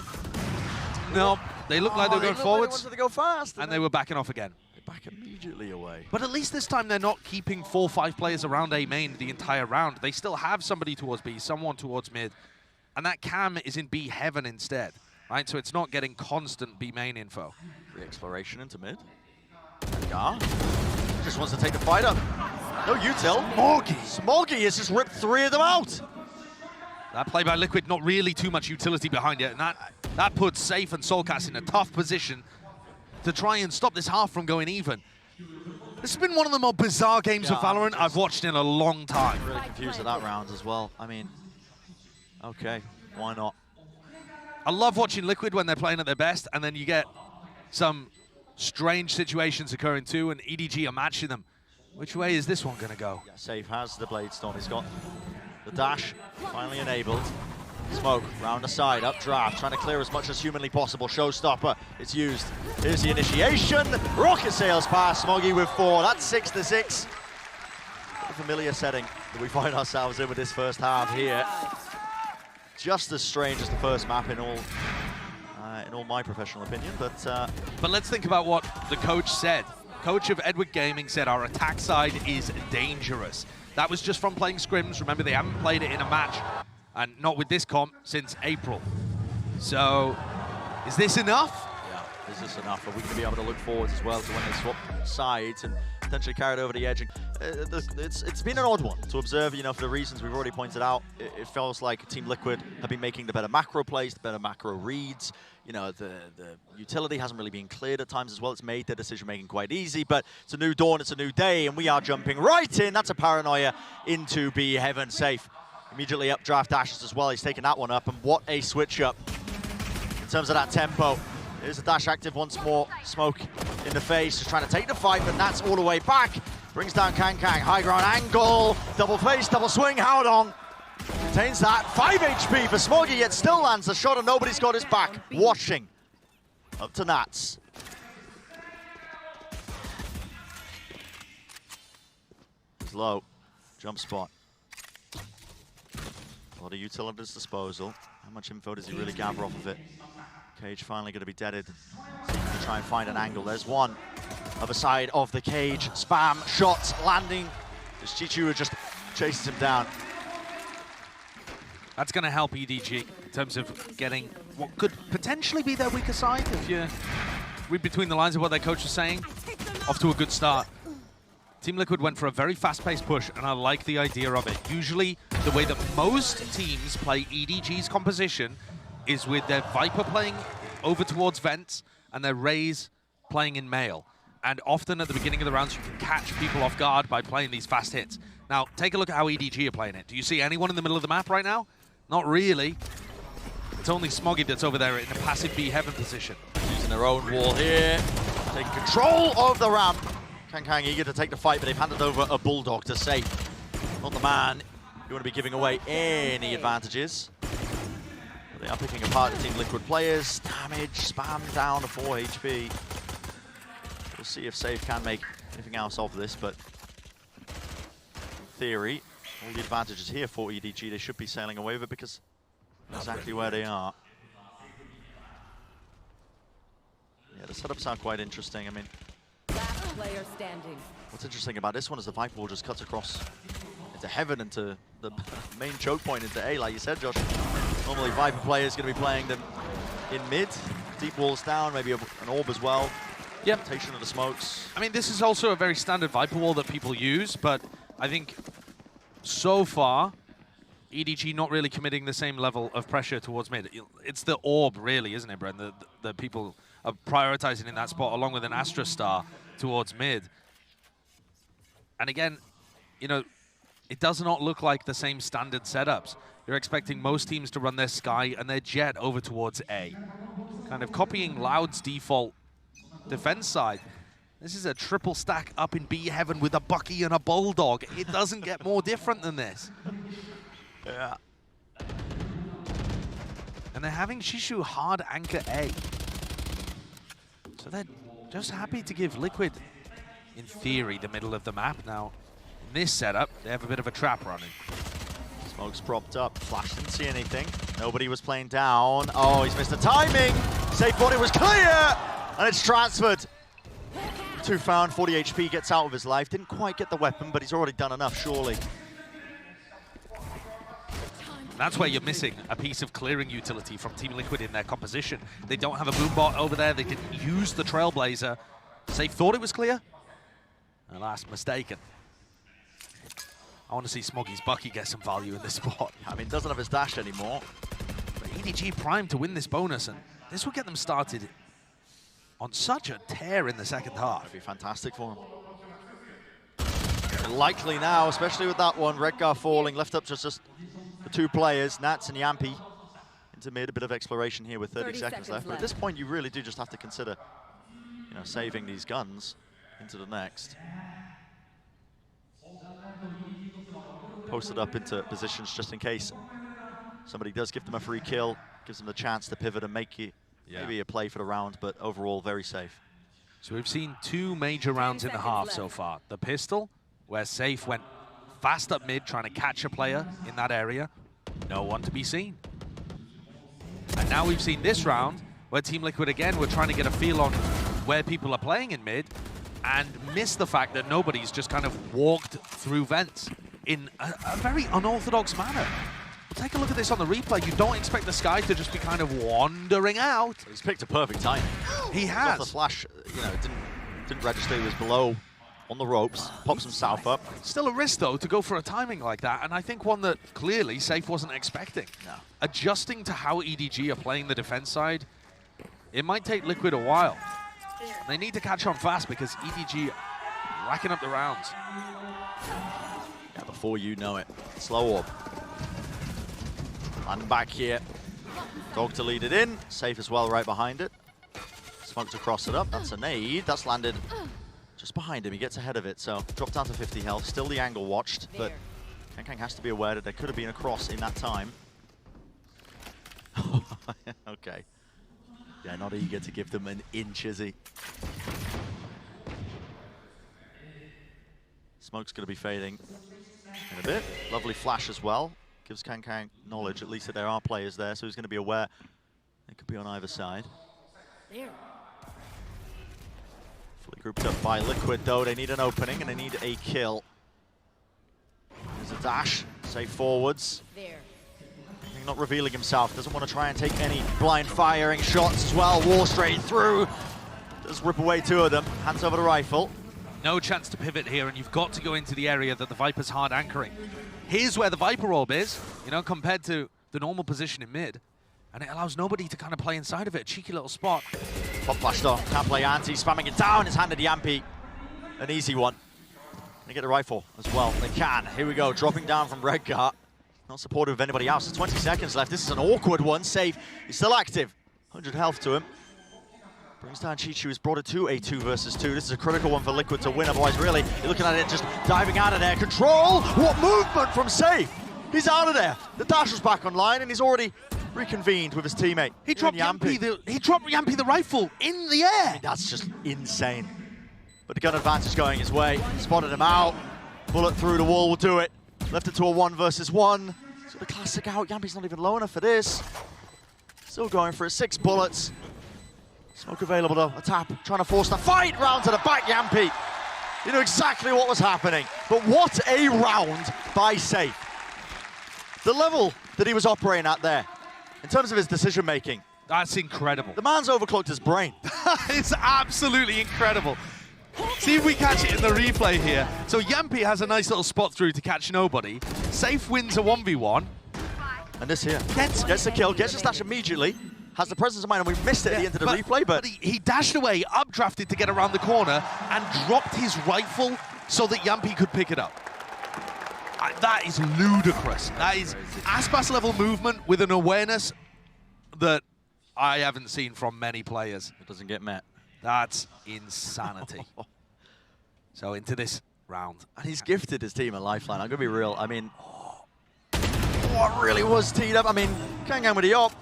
No, they look like they're going forwards. They wanted to go fast. And they were backing off again. They're back immediately away. But at least this time they're not keeping 4-5 players around A main the entire round. They still have somebody towards B, someone towards mid. And that cam is in B heaven instead, right? So it's not getting constant B main info. Re-exploration into mid. Gar just wants to take the fight up. No util. Smoggy has just ripped 3 of them out. That play by Liquid, not really too much utility behind it, and that puts Safe and Soulcast in a tough position to try and stop this half from going even. This has been one of the more bizarre games of Valorant I've watched in a long time. Really confused at that round as well. I mean, okay, why not? I love watching Liquid when they're playing at their best, and then you get some strange situations occurring too, and EDG are matching them. Which way is this one going to go? Yeah, Safe has the Blade Storm. He's got the dash finally enabled. Smoke round the side, updraft, trying to clear as much as humanly possible. Showstopper, it's used. Here's the initiation. Rocket sails past Smoggy with 4. That's 6-6. A familiar setting that we find ourselves in with this first half here. Just as strange as the first map in all my professional opinion, but let's think about what the coach said. Coach of Edward Gaming said our attack side is dangerous. That was just from playing scrims. Remember, they haven't played it in a match, and not with this comp, since April. So, is this enough? Yeah, is this enough? Are we going to be able to look forwards as well to when they swap sides and potentially carry it over the edge? It's been an odd one to observe, you know, for the reasons we've already pointed out. It feels like Team Liquid have been making the better macro plays, the better macro reads. You know, the utility hasn't really been cleared at times as well. It's made their decision-making quite easy, but it's a new dawn, it's a new day, and we are jumping right in. That's a paranoia into B heaven. Safe. Immediately updraft dashes as well. He's taken that one up, and what a switch up in terms of that tempo. Here's the dash active once more. Smoke in the face, just trying to take the fight, but that's all the way back. Brings down Kang. High ground angle. Double face, double swing. Howdong contains that. 5 HP for Smoggy, yet still lands the shot, and nobody's got his back. Washing up to Nats. He's low. Jump spot. A lot of util at his disposal. How much info does he really gather off of it? Cage finally going to be deaded. So he can try and find an angle. There's one. Other side of the cage. Spam, shots, landing. As Chichu just chases him down. That's going to help EDG in terms of getting what could potentially be their weaker side, if you read between the lines of what their coach is saying. Off to a good start. Team Liquid went for a very fast-paced push, and I like the idea of it. Usually, the way that most teams play EDG's composition is with their Viper playing over towards Vents and their Raze playing in Male. And often at the beginning of the rounds, you can catch people off guard by playing these fast hits. Now, take a look at how EDG are playing it. Do you see anyone in the middle of the map right now? Not really. It's only Smoggy that's over there in a passive B heaven position. Using their own wall here. Taking control of the ramp. Kang eager to take the fight, but they've handed over a Bulldog to Safe. Not the man you want to be giving away any advantages. But they are picking apart the Team Liquid players. Damage, spam down to 4 HP. We'll see if Safe can make anything else of this, but in theory, all the advantages here for EDG, they should be sailing away with it because exactly where they are. Yeah, the setups are quite interesting. I mean, Last player standing. what's interesting about this one is the Viper wall just cuts across into heaven, into the main choke point, into A, like you said, Josh. Normally, Viper players going to be playing them in mid. Deep walls down, maybe an orb as well. Yep. Rotation of the smokes. I mean, this is also a very standard Viper wall that people use, but I think so far, EDG not really committing the same level of pressure towards mid. It's the orb, really, isn't it, Brent? The people are prioritizing in that spot, along with an Astra Star towards mid. And again, you know, it does not look like the same standard setups. You're expecting most teams to run their Sky and their Jet over towards A. Kind of copying Loud's default defense side. This is a triple stack up in B heaven with a Bucky and a Bulldog. It doesn't get more different than this. Yeah. And they're having Shishu hard anchor A. So they're just happy to give Liquid, in theory, the middle of the map. Now, in this setup, they have a bit of a trap running. Smoke's propped up. Flash didn't see anything. Nobody was playing down. Oh, he's missed the timing. Safe body was clear. And it's transferred. 2 found, 40 HP, gets out of his life. Didn't quite get the weapon, but he's already done enough, surely. That's where you're missing a piece of clearing utility from Team Liquid in their composition. They don't have a boombot over there. They didn't use the Trailblazer. Safe thought it was clear. Alas, mistaken. I want to see Smoggy's Bucky get some value in this spot. I mean, doesn't have his dash anymore. But EDG primed to win this bonus, and this will get them started on such a tear in the second half. That'd be fantastic for him. And likely now, especially with that one, Redgar falling, left up just the 2 players, Nats and Yampy, into mid. A bit of exploration here with 30 seconds left. But at this point, you really do just have to consider, you know, saving these guns into the next. Posted up into positions just in case somebody does give them a free kill, gives them the chance to pivot and make it maybe a play for the round, but overall very safe. So we've seen 2 major rounds in the half so far. The pistol, where Safe went fast up mid trying to catch a player in that area. No one to be seen. And now we've seen this round where Team Liquid again were trying to get a feel on where people are playing in mid and missed the fact that nobody's just kind of walked through vents in a very unorthodox manner. Well, take a look at this on the replay. You don't expect the Sky to just be kind of wandering out. He's picked a perfect timing. He has. The flash, you know, didn't register. He was below on the ropes, pops himself up. Still a risk, though, to go for a timing like that, and I think one that clearly Safe wasn't expecting. No. Adjusting to how EDG are playing the defense side, it might take Liquid a while. They need to catch on fast because EDG racking up the rounds. Yeah, before you know it. Slow orb. And back here. Dog to lead it in. Safe as well right behind it. Smoke to cross it up. That's a nade. That's landed just behind him. He gets ahead of it, so dropped down to 50 health. Still the angle watched, but Kankang has to be aware that there could have been a cross in that time. Okay. Yeah, not eager to give them an inch, is he? Smoke's going to be fading in a bit. Lovely flash as well. Gives Kankang knowledge, at least that there are players there, so he's going to be aware they could be on either side. There. Fully grouped up by Liquid, though. They need an opening and they need a kill. There's a dash. Safe forwards. There. Not revealing himself. Doesn't want to try and take any blind firing shots as well. War straight through. Does rip away 2 of them. Hands over the rifle. No chance to pivot here, and you've got to go into the area that the Viper's hard anchoring. Here's where the Viper orb is, you know, compared to the normal position in mid. And it allows nobody to kind of play inside of it. A cheeky little spot. Pop flashed on. Can't play anti. Spamming it down. It's handed Yampy. An easy one. They get the rifle as well. They can. Here we go. Dropping down from Redgar. Not supportive of anybody else. There's 20 seconds left. This is an awkward one. Safe. He's still active. 100 health to him. Brings down Chichu. He's brought it to a 2 versus 2. This is a critical one for Liquid to win. Otherwise, really, you're looking at it just diving out of there. Control! What movement from Safe! He's out of there. The dash was back online, and he's already reconvened with his teammate. He dropped Yampy the rifle in the air. I mean, that's just insane. But the gun advantage going his way. Spotted him out. Bullet through the wall will do it. Left it to a 1 versus 1. So the classic out. Yampy's not even low enough for this. Still going for it. 6 bullets. Smoke available though. A tap. Trying to force the fight. Round to the back, Yampy. You know exactly what was happening. But what a round by Safe. The level that he was operating at there, in terms of his decision making, That's incredible. The man's overclocked his brain. It's absolutely incredible. See if we catch it in the replay here. So Yampi has a nice little spot through to catch nobody. Safe wins a 1v1. And this here gets the kill, gets the stash immediately, has the presence of mind, and we missed it at the end of the replay, but he dashed away, updrafted to get around the corner, and dropped his rifle so that Yampi could pick it up. That is ludicrous. That is Aspas level movement with an awareness that I haven't seen from many players. it doesn't get met. That's insanity. So into this round. And he's gifted his team a lifeline. I'm going to be real. I mean, what really was teed up? I mean, Kangang with the op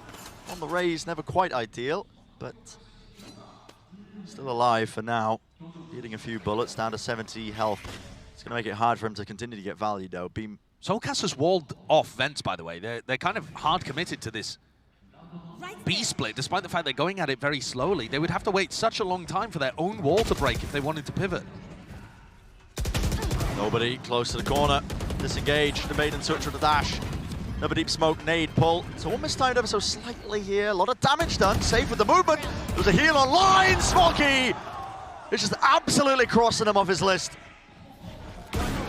on the raise, never quite ideal, but still alive for now. Eating a few bullets, down to 70 health. It's going to make it hard for him to continue to get value, though. Beam. Soulcast has walled off vents, by the way. They're kind of hard committed to this B split, despite the fact they're going at it very slowly. They would have to wait such a long time for their own wall to break if they wanted to pivot. Nobody close to the corner. Disengage, the maiden switch with the dash. Another deep smoke, nade, pull. So one mistimed ever so slightly here. A lot of damage done, safe with the movement. There's a heal online, Smoky! It's just absolutely crossing him off his list.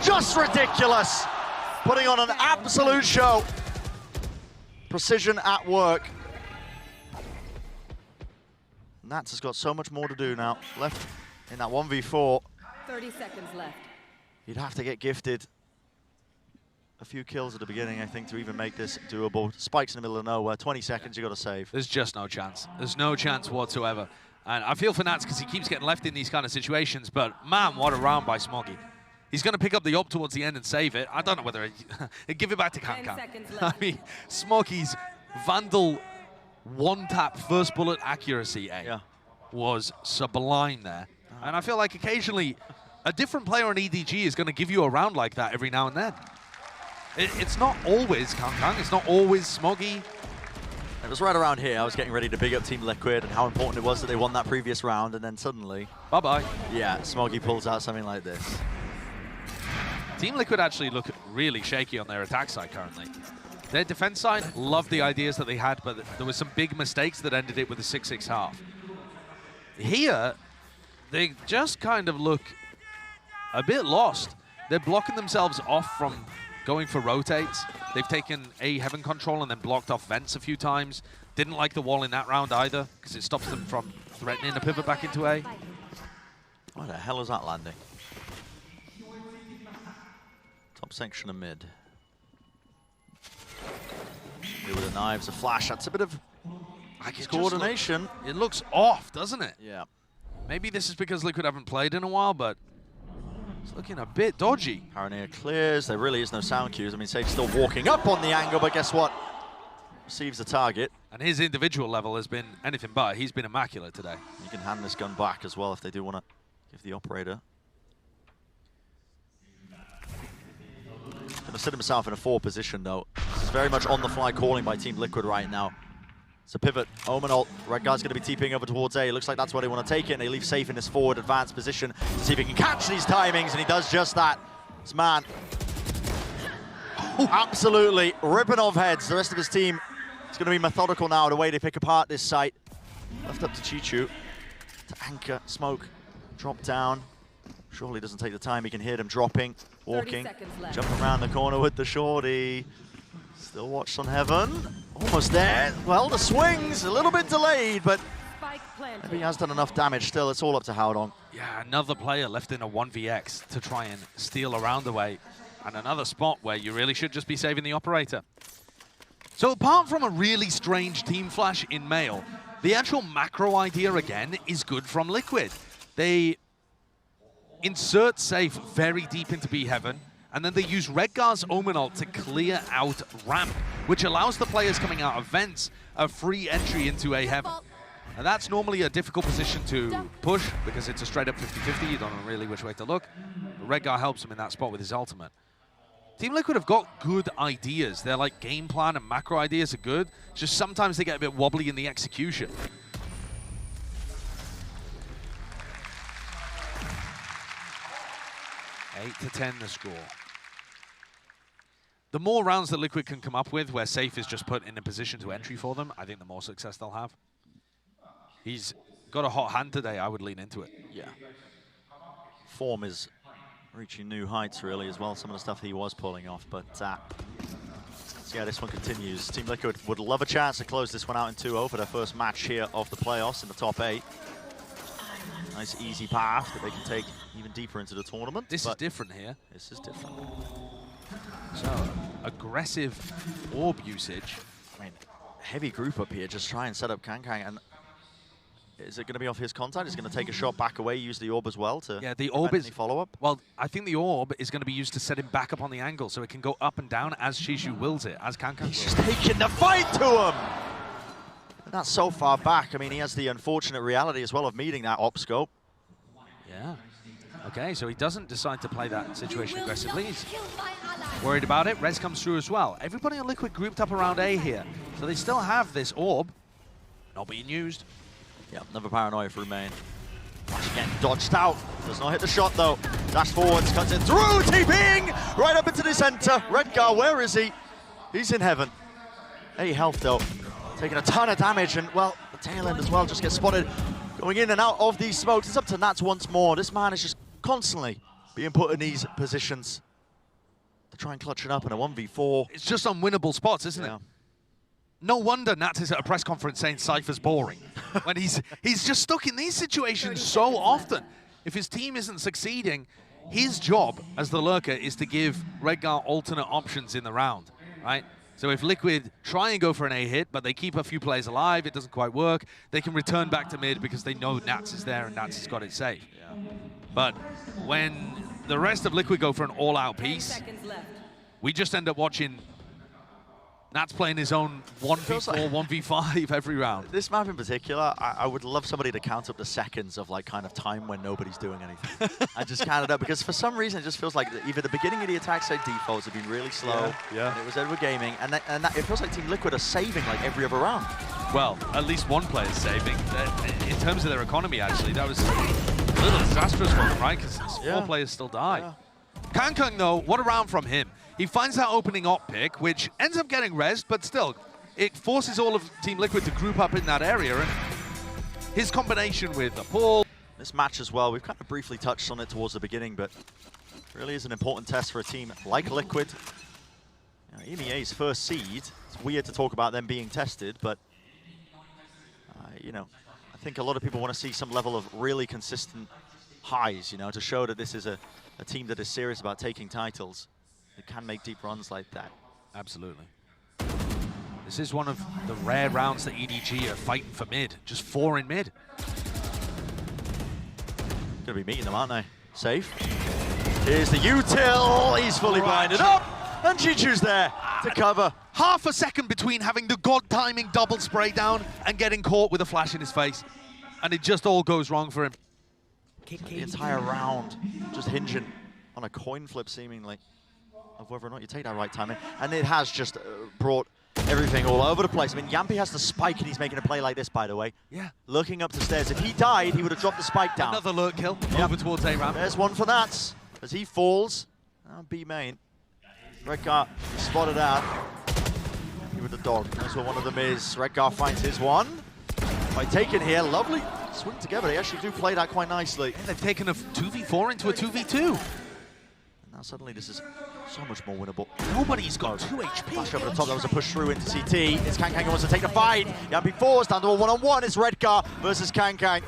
Just ridiculous. Putting on an absolute show. Precision at work. Nats has got so much more to do now. Left in that 1v4. 30 seconds left. He'd have to get gifted a few kills at the beginning, I think, to even make this doable. Spikes in the middle of nowhere. 20 seconds, you got to save. There's just no chance. There's no chance whatsoever. And I feel for Nats because he keeps getting left in these kind of situations, but man, what a round by Smoggy. He's going to pick up the op towards the end and save it. I don't know whether he'd give it back to Kankan. I mean, Smoggy's Vandal one-tap first bullet accuracy was sublime there. And I feel like occasionally a different player on EDG is going to give you a round like that every now and then. It's not always Kankan, it's not always Smoggy. It was right around here. I was getting ready to big up Team Liquid and how important it was that they won that previous round, and then suddenly... Bye-bye. Yeah, Smoggy pulls out something like this. Team Liquid actually look really shaky on their attack side currently. Their defense side loved the ideas that they had, but there were some big mistakes that ended it with a 6-6 half. Here, they just kind of look a bit lost. They're blocking themselves off from going for rotates. They've taken A Heaven control and then blocked off vents a few times. Didn't like the wall in that round either, because it stops them from threatening a pivot back into A. What the hell is that landing? Top section of mid. Here with the knives, a flash. That's a bit of coordination. It looks off, doesn't it? Yeah. Maybe this is because Liquid haven't played in a while, but it's looking a bit dodgy. Paranoia clears. There really is no sound cues. I mean, Sage still walking up on the angle, but guess what? Receives the target. And his individual level has been anything but. He's been immaculate today. You can hand this gun back as well if they do want to give the operator. Going to sit himself in a 4 position, though. This is very much on-the-fly calling by Team Liquid right now. It's a pivot. Omen ult. Red guy's going to be TPing over towards A. It looks like that's where they want to take it, and they leave Safe in his forward advanced position to see if he can catch these timings, and he does just that. This man absolutely ripping off heads. The rest of his team is going to be methodical now, the way they pick apart this site. Left up to Chichu to anchor. Smoke. Drop down. Surely doesn't take the time. He can hear them dropping, walking, jumping around the corner with the shorty. Still watched on Heaven. Almost there. Well, the swing's a little bit delayed, but maybe he has done enough damage still. It's all up to Howdong. Yeah, another player left in a 1vx to try and steal a round away. And another spot where you really should just be saving the operator. So apart from a really strange team flash in male, the actual macro idea again is good from Liquid. They insert Safe very deep into B Heaven, and then they use Redgar's Omen ult to clear out ramp, which allows the players coming out of vents a free entry into A Heaven. And that's normally a difficult position to push because it's a straight up 50-50, you don't know really which way to look. But Redgar helps him in that spot with his ultimate. Team Liquid have got good ideas. Their like game plan and macro ideas are good, just sometimes they get a bit wobbly in the execution. 8-10 the score. The more rounds that Liquid can come up with where Safe is just put in a position to entry for them, I think the more success they'll have. He's got a hot hand today. I would lean into it. Yeah. Form is reaching new heights, really, as well. Some of the stuff he was pulling off, but yeah, this one continues. Team Liquid would love a chance to close this one out in 2-0 for their first match here of the playoffs in the top 8. Nice, easy path that they can take even deeper into the tournament. This is different here. This is different. So, aggressive orb usage. I mean, heavy group up here. Just try and set up Kankang. And is it going to be off his contact? He's going to take a shot back away, use the orb as well to the orb is follow-up? Well, I think the orb is going to be used to set him back up on the angle, so it can go up and down as Shishu wills it, as Kankang He's just taking the fight to him! And that's so far back. I mean, he has the unfortunate reality as well of meeting that op scope. Yeah. Okay, so he doesn't decide to play that situation aggressively. He's worried about it. Rez comes through as well. Everybody on Liquid grouped up around A here, so they still have this orb not being used. Yeah, another paranoia for Remain. Flash again, dodged out. Does not hit the shot though. Dash forwards, cuts it through, TPing! Right up into the center. Redgar, where is he? He's in heaven. 8 health though. Taking a ton of damage, and well, the tail end as well just gets spotted. Going in and out of these smokes. It's up to Nats once more. This man is just constantly being put in these positions to try and clutch it up in a 1v4. It's just unwinnable spots, isn't it? No wonder Nats is at a press conference saying Cypher's boring. When he's just stuck in these situations so often. If his team isn't succeeding, his job as the lurker is to give Redgar alternate options in the round, right? So if Liquid try and go for an A hit, but they keep a few players alive, it doesn't quite work, they can return back to mid because they know Nats is there and Nats has got it safe. Yeah. But when the rest of Liquid go for an all-out piece, we just end up watching Nats playing his own 1v4, 1v5 every round. This map in particular, I would love somebody to count up the seconds of like kind of time when nobody's doing anything. I just count it up because for some reason it just feels like either the beginning of the attack side defaults have been really slow, and it was Edward Gaming, and it feels like Team Liquid are saving like every other round. Well, at least one player's saving. In terms of their economy, actually, that was a little disastrous for them, right? Because 4 players still died. Kankang, though, what a round from him. He finds that opening op pick, which ends up getting rezzed, but still, it forces all of Team Liquid to group up in that area, and his combination with a pull. This match as well, we've kind of briefly touched on it towards the beginning, but really is an important test for a team like Liquid. You know, EMEA's first seed, it's weird to talk about them being tested, but you know, I think a lot of people want to see some level of really consistent highs, you know, to show that this is a team that is serious about taking titles. It can make deep runs like that. Absolutely. This is one of the rare rounds that EDG are fighting for mid. Just 4 in mid. Gonna be meeting them, aren't they? Safe. Here's the util. He's fully blinded up. And Chichu's there to cover. Half a second between having the god timing double spray down and getting caught with a flash in his face. And it just all goes wrong for him. The entire round just hinging on a coin flip, seemingly, of whether or not you take that right timing. And it has just brought everything all over the place. I mean, Yampi has the spike, and he's making a play like this, by the way. Yeah. Looking up the stairs. If he died, he would have dropped the spike down. Another lurk kill over towards A-Ramp. There's one for Nats as he falls. B main. Redgar spotted out. He with the dog. That's what one of them is. Redgar finds his one. By taking here, lovely swing together. They actually do play that quite nicely. And they've taken a 2v4 into a 2v2. And now suddenly this is so much more winnable. Nobody's got 2 HP. Flash over the top, that was a push through into CT. It's Kankang who wants to take the fight. Yampi falls down to a one-on-one. It's Redgar versus Kankang.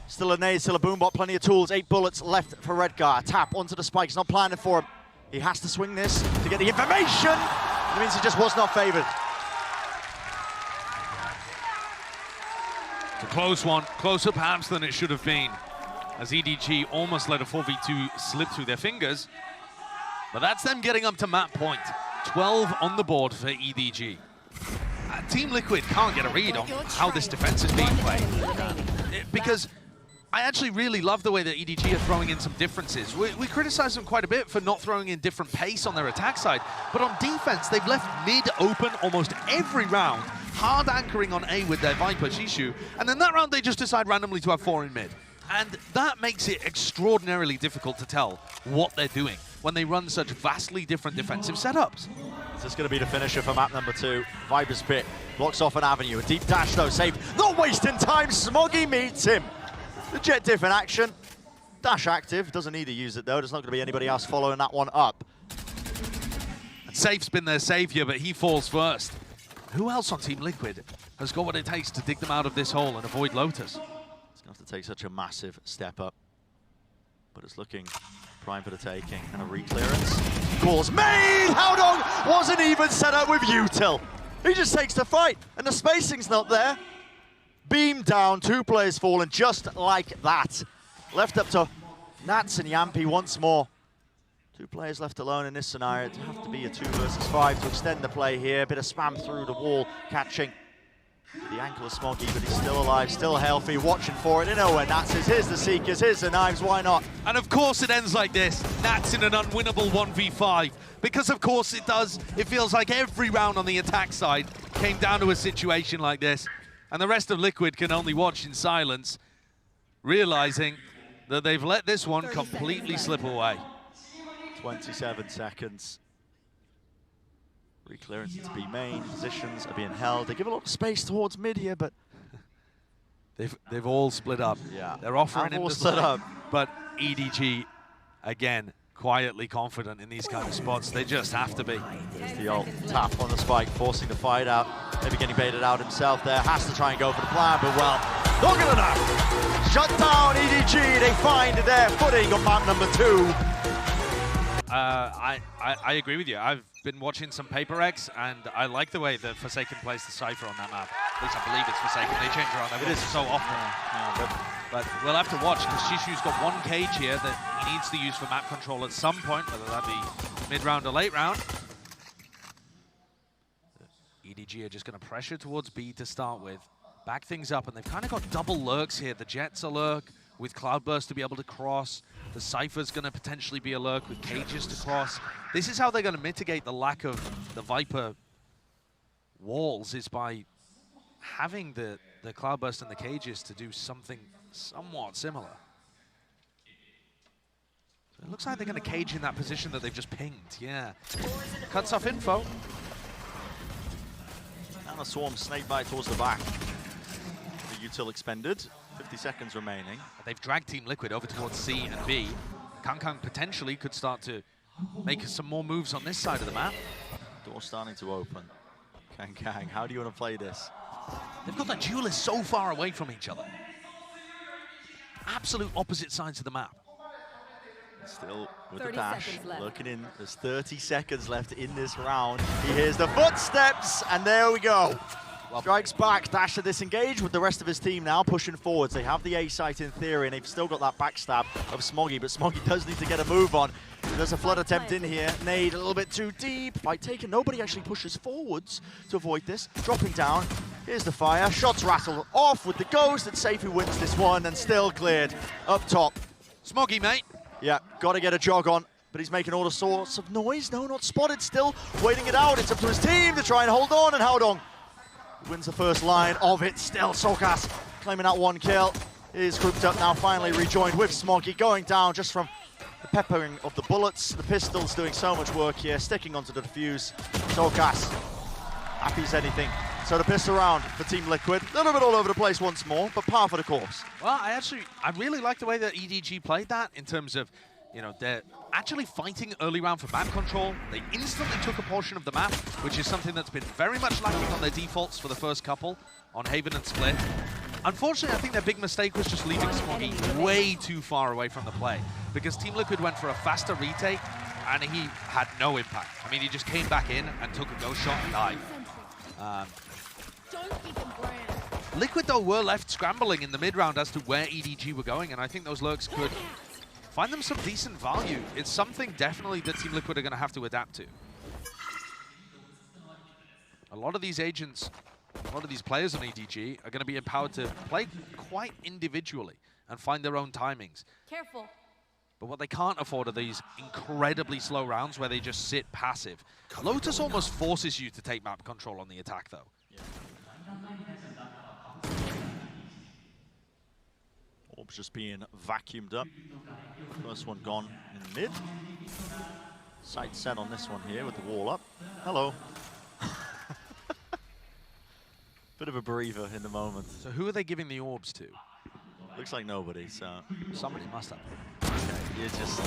Still a nade, still a boombot, plenty of tools. 8 bullets left for Redgar. Tap onto the spike, he's not planning for him. He has to swing this to get the information. It means he just was not favored. It's a close one, closer perhaps than it should have been, as EDG almost let a 4v2 slip through their fingers. But that's them getting up to map point. 12 on the board for EDG. Team Liquid can't get a read on how this defense is being played. Because I actually really love the way that EDG are throwing in some differences. We criticize them quite a bit for not throwing in different pace on their attack side, but on defense, they've left mid open almost every round, hard anchoring on A with their Viper, Shishu, and then that round they just decide randomly to have 4 in mid. And that makes it extraordinarily difficult to tell what they're doing. when they run such vastly different defensive setups. Is this going to be the finisher for map number 2? Viper's Pit blocks off an avenue. A deep dash though, saved. Not wasting time. Smoggy meets him. The Jet diff in action. Dash active. Doesn't need to use it though. There's not going to be anybody else following that one up. And Safe's been their savior, but he falls first. Who else on Team Liquid has got what it takes to dig them out of this hole and avoid Lotus? It's going to have to take such a massive step up. But it's looking prime for the taking. And a re-clearance. Calls made! Howdong wasn't even set up with util. He just takes the fight, and the spacing's not there. Beam down, 2 players falling just like that. Left up to Nats and Yampi once more. 2 players left alone in this scenario. It'd have to be a 2 versus 5 to extend the play here. A bit of spam through the wall, catching the ankle of Smoggy, but he's still alive, still healthy, watching for it. They know where Nats is. Here's the Seekers, here's the Knives, why not? And of course it ends like this. Nats in an unwinnable 1v5. Because of course it does. It feels like every round on the attack side came down to a situation like this. And the rest of Liquid can only watch in silence, realizing that they've let this one completely slip away. 27 seconds. Re-clearance to be main, positions are being held. They give a lot of space towards mid here, but they've all split up. Yeah, They're offering all him split up. But EDG, again, quietly confident in these kind of spots. They just have to be. There's the ult tap on the spike, forcing the fight out. Maybe getting baited out himself there. Has to try and go for the plan, but well, look at that! Shut down EDG. They find their footing on map number 2. I agree with you. I've been watching some Paper X, and I like the way that Forsaken plays the Cypher on that map. At least I believe it's Forsaken. They change around their roles so often. But we'll have to watch, because Shishu's got 1 cage here that he needs to use for map control at some point, whether that be mid-round or late round. EDG are just going to pressure towards B to start with, back things up, and they've kind of got double lurks here. The Jet's a lurk with Cloudburst to be able to cross. The Cypher's going to potentially be a lurk with cages to cross. This is how they're going to mitigate the lack of the Viper walls, is by having the Cloudburst and the cages to do something somewhat similar. So it looks like they're going to cage in that position that they've just pinged, yeah. Cuts off info. And the Swarm snake bite towards the back. The util expended. 50 seconds remaining. They've dragged Team Liquid over towards C and B. Kang potentially could start to make some more moves on this side of the map. Door starting to open. Kang, how do you want to play this? They've got the duelists so far away from each other. Absolute opposite sides of the map. Still with the dash, looking in. There's 30 seconds left in this round. He hears the footsteps, and there we go. Strikes back, dash to disengage with the rest of his team now pushing forwards. They have the A site in theory, and they've still got that backstab of Smoggy, but Smoggy does need to get a move on. There's a flood attempt in here. Nade a little bit too deep. Fight taken. Nobody actually pushes forwards to avoid this. Dropping down. Here's the fire. Shots rattle off with the ghost, and Safe who wins this one, and still cleared up top. Smoggy, mate. Yeah, got to get a jog on, but he's making all the sorts of noise. No, not spotted. Still waiting it out. It's up to his team to try and hold on, and Howdong wins the first line of it. Still Sokas claiming that 1 kill. Is grouped up now, finally rejoined with Smoggy, going down just from the peppering of the bullets. The pistol's doing so much work here, sticking onto the defuse. Sokas, happy as anything. So the pistol round for Team Liquid. A little bit all over the place once more, but par for the course. Well, I really like the way that EDG played that, in terms of, you know, they're actually fighting early round for map control. They instantly took a portion of the map, which is something that's been very much lacking on their defaults for the first couple on Haven and Split. Unfortunately, I think their big mistake was just leaving Smoggy way too far away from the play, because Team Liquid went for a faster retake, and he had no impact. I mean, he just came back in and took a ghost shot and died. Liquid, though, were left scrambling in the mid-round as to where EDG were going, and I think those lurks could find them some decent value. It's something definitely that Team Liquid are going to have to adapt to. A lot of these agents, a lot of these players on EDG are going to be empowered to play quite individually and find their own timings. Careful. But what they can't afford are these incredibly slow rounds where they just sit passive. Lotus almost forces you to take map control on the attack, though. Orb orbs just being vacuumed up. First one gone in mid. Sight set on this one here with the wall up. Hello. Bit of a breather in the moment. So who are they giving the orbs to? Looks like nobody, so... Somebody must have. Okay, you're just...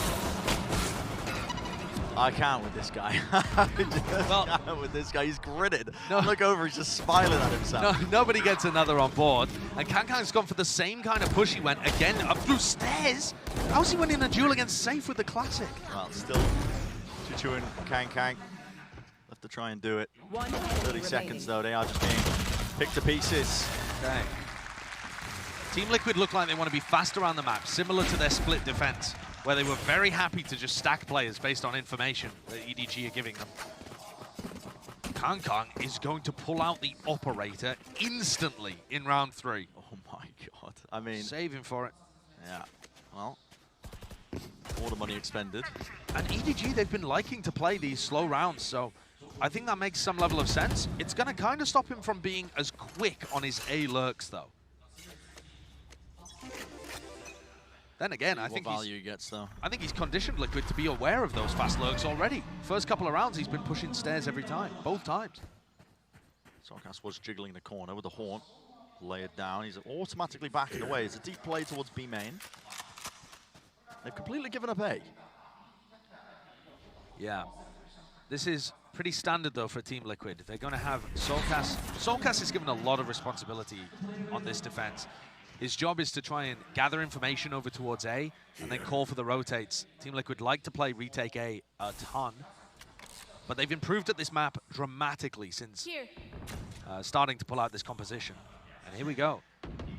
I can't with this guy. I just can't with this guy. He's gritted. No. Look over, he's just smiling at himself. No, nobody gets another on board. And Kankang's gone for the same kind of push he went. Again, up through stairs. How's he winning a duel against Safe with the classic? Well, still Chuchu and Kang. Left to try and do it. 30 seconds, though. They are just being picked to pieces. Okay. Team Liquid look like they want to be fast around the map, similar to their split defense, where they were very happy to just stack players based on information that EDG are giving them. Kang is going to pull out the operator instantly in round 3. Oh my god. I mean... Saving for it. Yeah. Well, all the money expended. And EDG, they've been liking to play these slow rounds, so I think that makes some level of sense. It's going to kind of stop him from being as quick on his A lurks, though. Then again, I think value he gets, though. I think he's conditioned Liquid to be aware of those fast lurks already. First couple of rounds, he's been pushing stairs every time, both times. Soulcast was jiggling the corner with the Haunt. Lay it down. He's automatically backing away. It's a deep play towards B main. They've completely given up A. Yeah. This is pretty standard, though, for Team Liquid. They're going to have Soulcast. Soulcast is given a lot of responsibility on this defense. His job is to try and gather information over towards A and then call for the rotates. Team Liquid like to play retake A ton, but they've improved at this map dramatically since starting to pull out this composition. And here we go.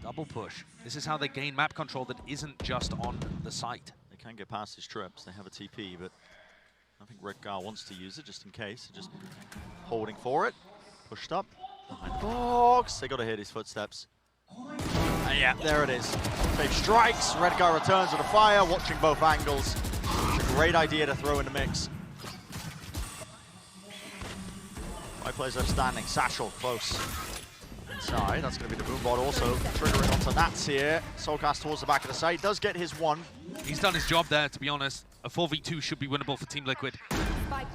Double push. This is how they gain map control that isn't just on the site. They can get past his trips. They have a TP, but I think Redgar wants to use it just in case. Just holding for it. Pushed up. Behind the box. They got to hear his footsteps. Yeah, there it is. Safe strikes. Redgar returns with a fire, watching both angles. It's a great idea to throw in the mix. 5 players left standing. Satchel close. Inside. That's going to be the boombot also triggering onto Nats here. Soulcast towards the back of the site. Does get his one. He's done his job there, to be honest. A 4v2 should be winnable for Team Liquid.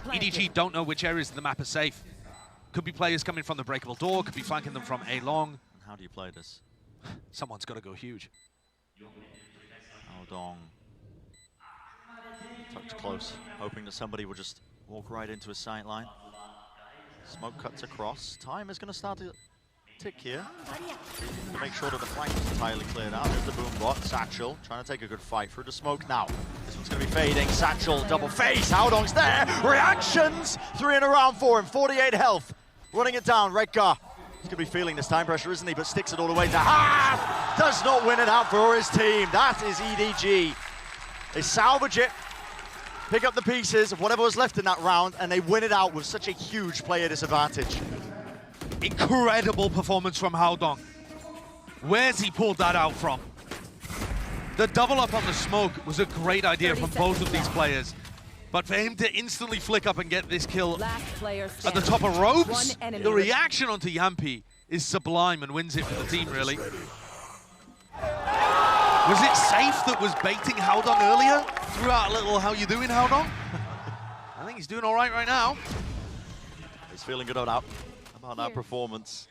EDG don't know which areas of the map are safe. Could be players coming from the breakable door, could be flanking them from A long. How do you play this? Someone's got to go huge. Dong. Tucked close, hoping that somebody will just walk right into his sight line. Smoke cuts across. Time is going to start to tick here. Make sure that the flank is entirely cleared out. There's the boombot. Satchel trying to take a good fight through the smoke now. This one's going to be fading. Satchel double face. Howdong's there. Reactions. 3 in a round for him. 48 health. Running it down. Redgar. He's going to be feeling this time pressure, isn't he? But sticks it all the way to half. Does not win it out for his team. That is EDG. They salvage it, pick up the pieces of whatever was left in that round, and they win it out with such a huge player disadvantage. Incredible performance from Howdong. Where's he pulled that out from? The double up on the smoke was a great idea from both of these players. But for him to instantly flick up and get this kill at the top of ropes, the reaction onto Yampi is sublime and wins it for the team, really. Was it Safe that was baiting Howdong earlier? Threw out a little "how you doing, Howdong?" I think he's doing all right now. He's feeling good about that performance.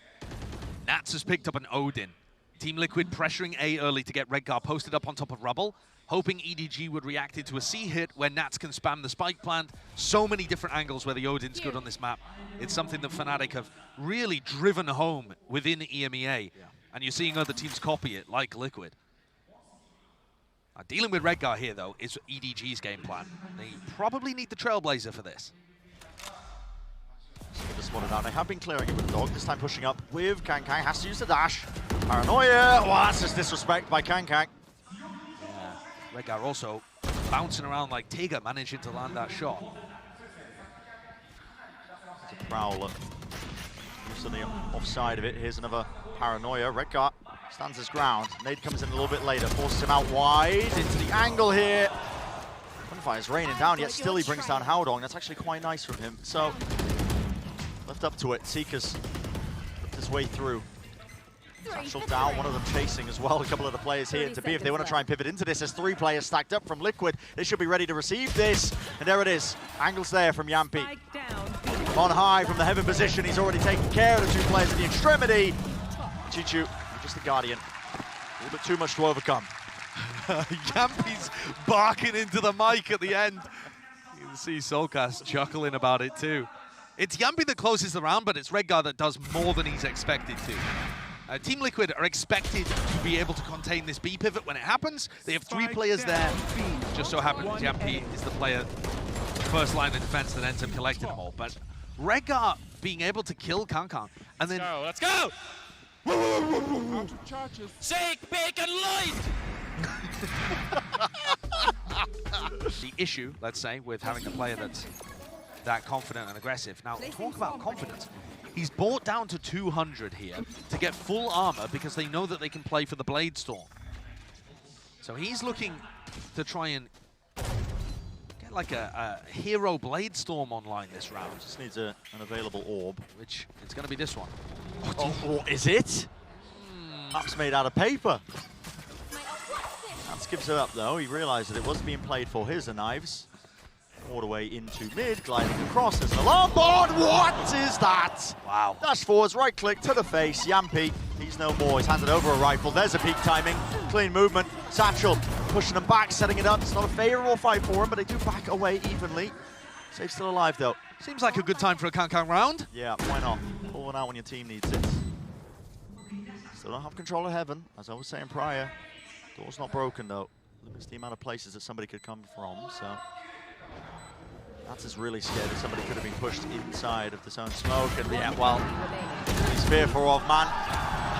Nats has picked up an Odin. Team Liquid pressuring A early to get Redgar posted up on top of rubble, hoping EDG would react into a C hit where Nats can spam the spike plant. So many different angles where the Odin's good on this map. It's something that Fnatic have really driven home within EMEA. And you're seeing other teams copy it, like Liquid. Dealing with Redgar here, though, is EDG's game plan. They probably need the Trailblazer for this. Just spotted out. They have been clearing it with the dog, this time pushing up with Kang. Has to use the dash. Paranoia. Well, that's just disrespect by Kang. Yeah. Redgar also bouncing around like Tiga, managing to land that shot. It's a Prowler. Moves to the offside of it. Here's another Paranoia. Redgar stands his ground. Nade comes in a little bit later, forces him out wide into the angle here. Gunfire's raining down, yet still he brings down Howdong. That's actually quite nice from him. So, left up to it. Seeker's left his way through. Satchel down, one of them chasing as well. A couple of the players here to be if they want to try and pivot into this. There's 3 players stacked up from Liquid. They should be ready to receive this. And there it is. Angles there from Yampi. On high from the heaven position. He's already taken care of the 2 players at the extremity. Chichu, you're just the Guardian. A little bit too much to overcome. Yampi's barking into the mic at the end. You can see Soulcast chuckling about it too. It's Yampi that closes the round, but it's Redgar that does more than he's expected to. Team Liquid are expected to be able to contain this B pivot when it happens. They have 3 players there. Just so happens Yampi is the player first line of defense that ends up collecting them all. But Redgar being able to kill Kankan and then Let's go! Out of charges. Shake, bake, and light! the issue, let's say, with having a player that's that confident and aggressive. Now, talk about confidence. He's brought down to 200 here to get full armor because they know that they can play for the Blade Storm. So he's looking to try and get like a hero Blade Storm online this round. Just needs an available orb. Which it's going to be this one. Oh, is it? Map's made out of paper. That skips it up though. He realized that it wasn't being played for his knives. All the way into mid, gliding across. There's an alarm board. What is that? Wow. Dash forwards, right click to the face. Yampi, he's no more. He's handed over a rifle. There's a peak timing. Clean movement. Satchel pushing him back, setting it up. It's not a favorable fight for him, but they do back away evenly. Safe still alive though. Seems like a good time for a Kankan round. Yeah, why not? Pull one out when your team needs it. Still don't have control of heaven, as I was saying prior. Door's not broken though. Limits the amount of places that somebody could come from, so. That's just really scared that somebody could have been pushed inside of the zone smoke. And yeah, well, he's fearful of, man.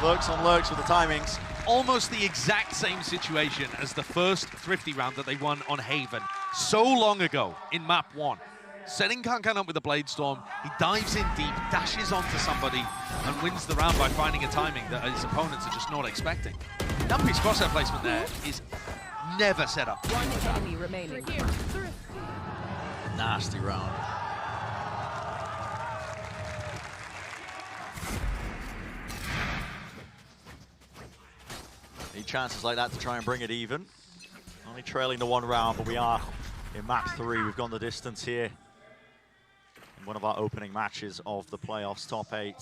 Lurks on lurks with the timings. Almost the exact same situation as the first Thrifty round that they won on Haven so long ago in map 1. Setting Kankan up with a Blade Storm, he dives in deep, dashes onto somebody, and wins the round by finding a timing that his opponents are just not expecting. Yampi's crosshair placement there is never set up. One enemy remaining. Nasty round. Need chances like that to try and bring it even. Only trailing the 1 round, but we are in map 3. We've gone the distance here in one of our opening matches of the playoffs, top 8.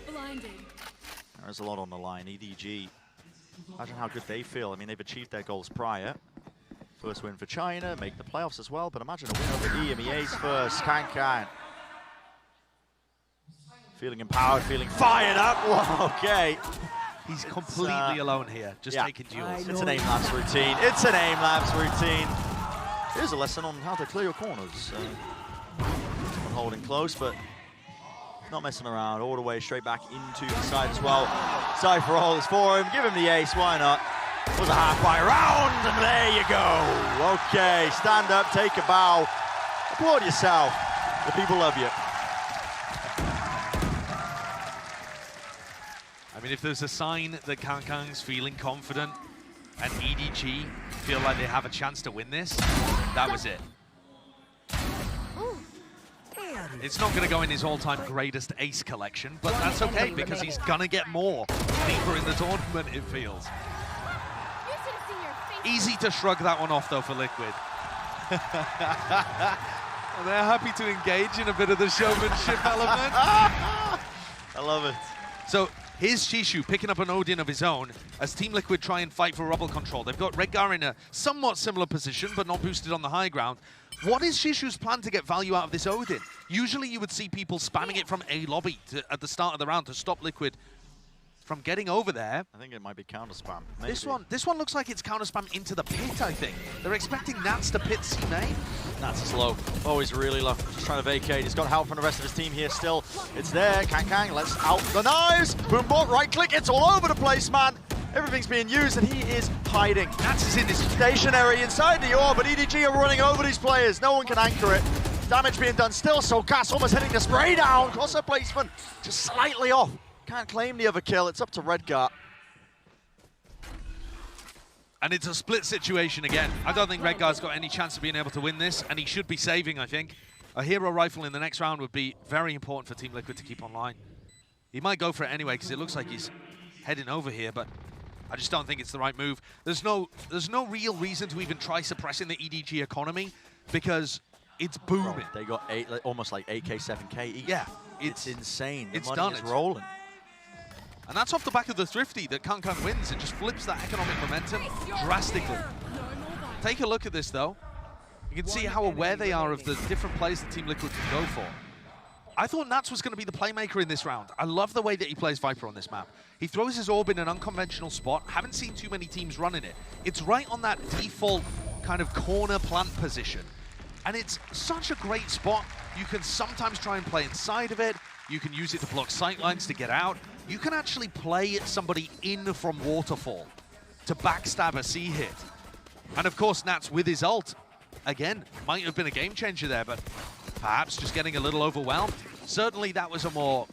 Blinding. There's a lot on the line. EDG, imagine how good they feel. I mean, they've achieved their goals prior. First win for China, make the playoffs as well, but imagine a win over EMEA's first. Kankan. Feeling empowered, feeling fired up. Whoa, okay. He's completely alone here, just taking duels. It's an aim labs routine. It's an aim labs routine. Here's a lesson on how to clear your corners. Holding close, but not messing around. All the way straight back into the side as well. Cypher holds for him. Give him the ace. Why not? It was a half-by round, and there you go. Okay, stand up, take a bow. Applaud yourself. The people love you. I mean, if there's a sign that Kankan's feeling confident and EDG feel like they have a chance to win this, that was it. It's not going to go in his all-time greatest ace collection, but that's okay because he's going to get more deeper in the tournament, it feels. Easy to shrug that one off, though, for Liquid. And they're happy to engage in a bit of the showmanship element. I love it. So here's Shishu picking up an Odin of his own as Team Liquid try and fight for rubble control. They've got Redgar in a somewhat similar position, but not boosted on the high ground. What is Shishu's plan to get value out of this Odin? Usually you would see people spamming it from A lobby at the start of the round to stop Liquid from getting over there. I think it might be counter spam. This one looks like it's counter spam into the pit, I think. They're expecting Nats to pit C main. Nats is low. Oh, he's really low. Just trying to vacate. He's got help from the rest of his team here still. It's there. Kankan lets out the knives. Boombot, right click. It's all over the place, man. Everything's being used and he is hiding. Nats is in this Stationary inside the orb, but EDG are running over these players. No one can anchor it. Damage being done still, so Cass almost hitting the spray down. Crosser placement just slightly off. Can't claim the other kill. It's up to Redgar. And it's a split situation again. I don't think Redgar's got any chance of being able to win this, and he should be saving, I think. A hero rifle in the next round would be very important for Team Liquid to keep online. He might go for it anyway because it looks like he's heading over here, but I just don't think it's the right move. There's no real reason to even try suppressing the EDG economy because it's booming. Bro, they got almost like 8K, 7K each. Yeah, it's insane. It's the done. money is rolling. And that's off the back of the Thrifty that Kang wins. It just flips that economic momentum drastically. Take a look at this, though. You can see how aware they are of the different plays that Team Liquid can go for. I thought Nats was going to be the playmaker in this round. I love the way that he plays Viper on this map. He throws his orb in an unconventional spot. Haven't seen too many teams running it. It's right on that default kind of corner plant position. And it's such a great spot. You can sometimes try and play inside of it. You can use it to block sightlines to get out. You can actually play somebody in from Waterfall to backstab a C hit. And of course, Nats with his ult, again, might have been a game changer there, but perhaps just getting a little overwhelmed. Certainly that was a more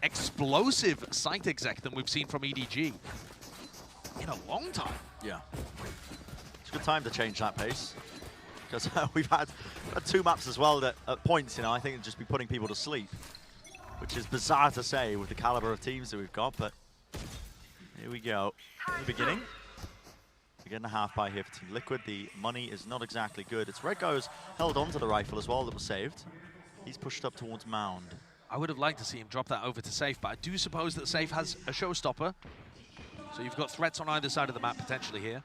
explosive site exec than we've seen from EDG in a long time. Yeah. It's a good time to change that pace. Because we've had 2 maps as well that at points, you know, I think it'd just be putting people to sleep. Which is bizarre to say with the caliber of teams that we've got, but here we go. In the beginning. We're getting a half buy here for Team Liquid. The money is not exactly good. It's Red Go's held onto the rifle as well that was saved. He's pushed up towards Mound. I would have liked to see him drop that over to Safe, but I do suppose that Safe has a showstopper. So you've got threats on either side of the map potentially here.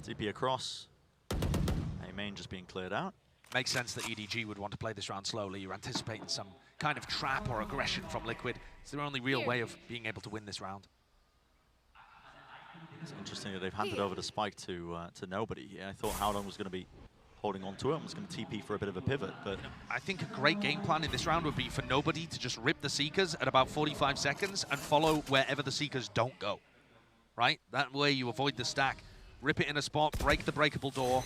TP across. A main just being cleared out. Makes sense that EDG would want to play this round slowly. You're anticipating some kind of trap or aggression from Liquid. It's their only real way of being able to win this round. It's interesting that they've handed over the spike to nobody. Yeah, I thought Howlong was going to be holding on to it and was going to TP for a bit of a pivot, but I think a great game plan in this round would be for nobody to just rip the Seekers at about 45 seconds and follow wherever the Seekers don't go, right? That way you avoid the stack. Rip it in a spot, break the breakable door.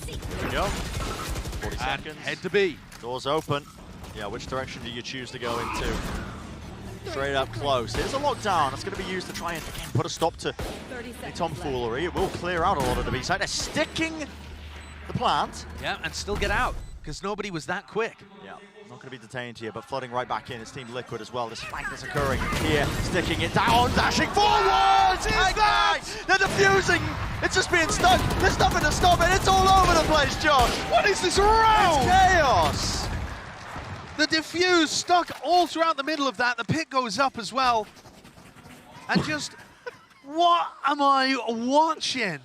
There we go. 40 and seconds. Head to B. Doors open. Yeah, which direction do you choose to go into? Straight up close. Here's a lockdown. It's going to be used to try and, again, put a stop to any tomfoolery. It will clear out a lot of the B side. They're sticking the plant. Yeah, and still get out, because nobody was that quick. Yeah, not going to be detained here, but flooding right back in. It's Team Liquid as well. This flank that's occurring here, sticking it down, dashing forwards! Is that? They're defusing! It's just being stuck. There's nothing to stop it. It's all over the place, Josh. What is this round? It's chaos! The diffuse stuck all throughout the middle of that. The pit goes up as well. And just, what am I watching?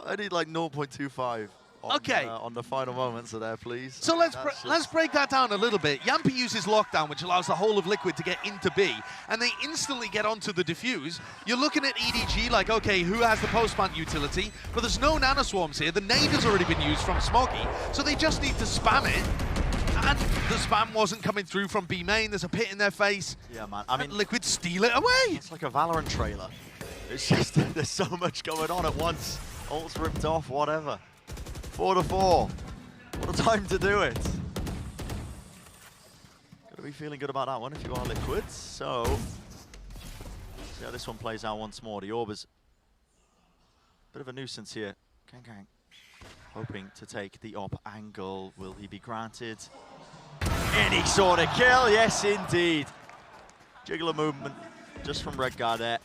I need like 0.25 on the final moments of there, please. So let's break that down a little bit. Yampi uses lockdown, which allows the whole of Liquid to get into B, and they instantly get onto the diffuse. You're looking at EDG like, okay, who has the post-plant utility? But there's no nanoswarms here. The nade has already been used from Smoggy, so they just need to spam it. And the spam wasn't coming through from B main. There's a pit in their face. Yeah, man. I mean, Liquid steal it away. It's like a Valorant trailer. It's just, there's so much going on at once. Ult's ripped off, whatever. 4-4. What a time to do it. Gotta be feeling good about that one if you are Liquid. So, see how this one plays out once more. The orb is a bit of a nuisance here. Kang. Hoping to take the op angle. Will he be granted any sort of kill? Yes, indeed. Jiggler movement just from Redguard there.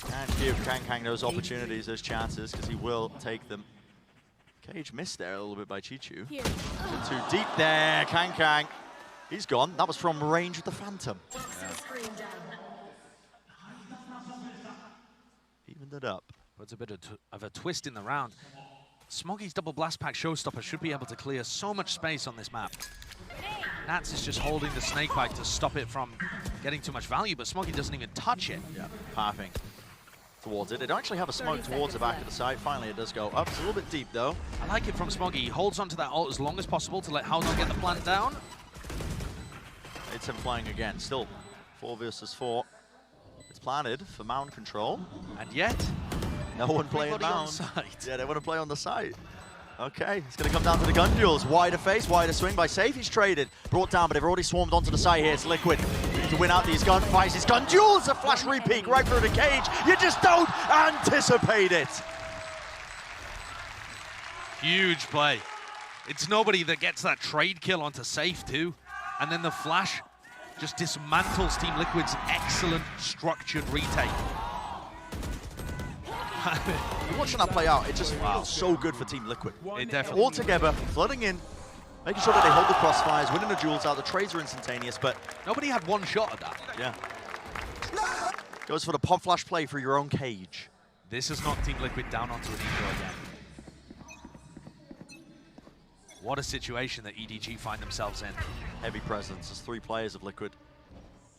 Can't give Kang those opportunities, those chances, because he will take them. Cage missed there a little bit by Chichu. Too deep there, Kang. He's gone. That was from range with the Phantom. Yeah. Evened it up. Puts a bit of a twist in the round. Smoggy's double blast pack showstopper should be able to clear so much space on this map. Nats is just holding the snakebite to stop it from getting too much value, but Smoggy doesn't even touch it. Yeah, pathing towards it. It don't actually have a smoke towards the back of the site. Finally, it does go up. It's a little bit deep, though. I like it from Smoggy. He holds onto that ult as long as possible to let Howlong get the plant down. It's him playing again. Still 4 versus 4. It's planted for mound control. And yet, no one playing everybody on mound. site. Yeah, they want to play on the site. Okay, it's going to come down to the gun duels. Wider face, wider swing by Safe. He's traded, brought down, but they've already swarmed onto the site here. It's Liquid. To win out these gunfights, his gun duels, a flash repeat right through the cage. You just don't anticipate it. Huge play. It's nobody that gets that trade kill onto Safe too. And then the flash just dismantles Team Liquid's excellent structured retake. You're watching that play out, it just feels so good for Team Liquid. It definitely. All together, flooding in, making sure that they hold the crossfires, winning the duels out. The trades are instantaneous, but Nobody had one shot at that. yeah. Goes for the pop flash play for your own cage. This has knocked Team Liquid down onto an eco again. What a situation that EDG find themselves in. Heavy presence. There's 3 players of Liquid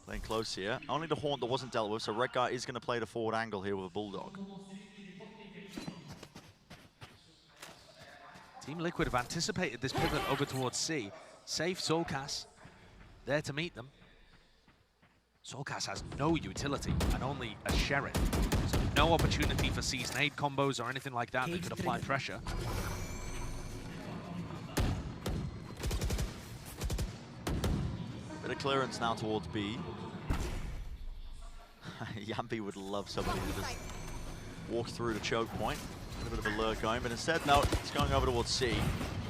playing close here. Only the Haunt that wasn't dealt with, so Red Guy is going to play the forward angle here with a Bulldog. Team Liquid have anticipated this pivot over towards C. Safe Soulcast there to meet them. Soulcast has no utility and only a Sheriff. So no opportunity for C's nade combos or anything like that that could apply pressure. Bit of clearance now towards B. Yampi would love somebody to just walk through the choke point. A bit of a lure going, but instead, no, it's going over towards C.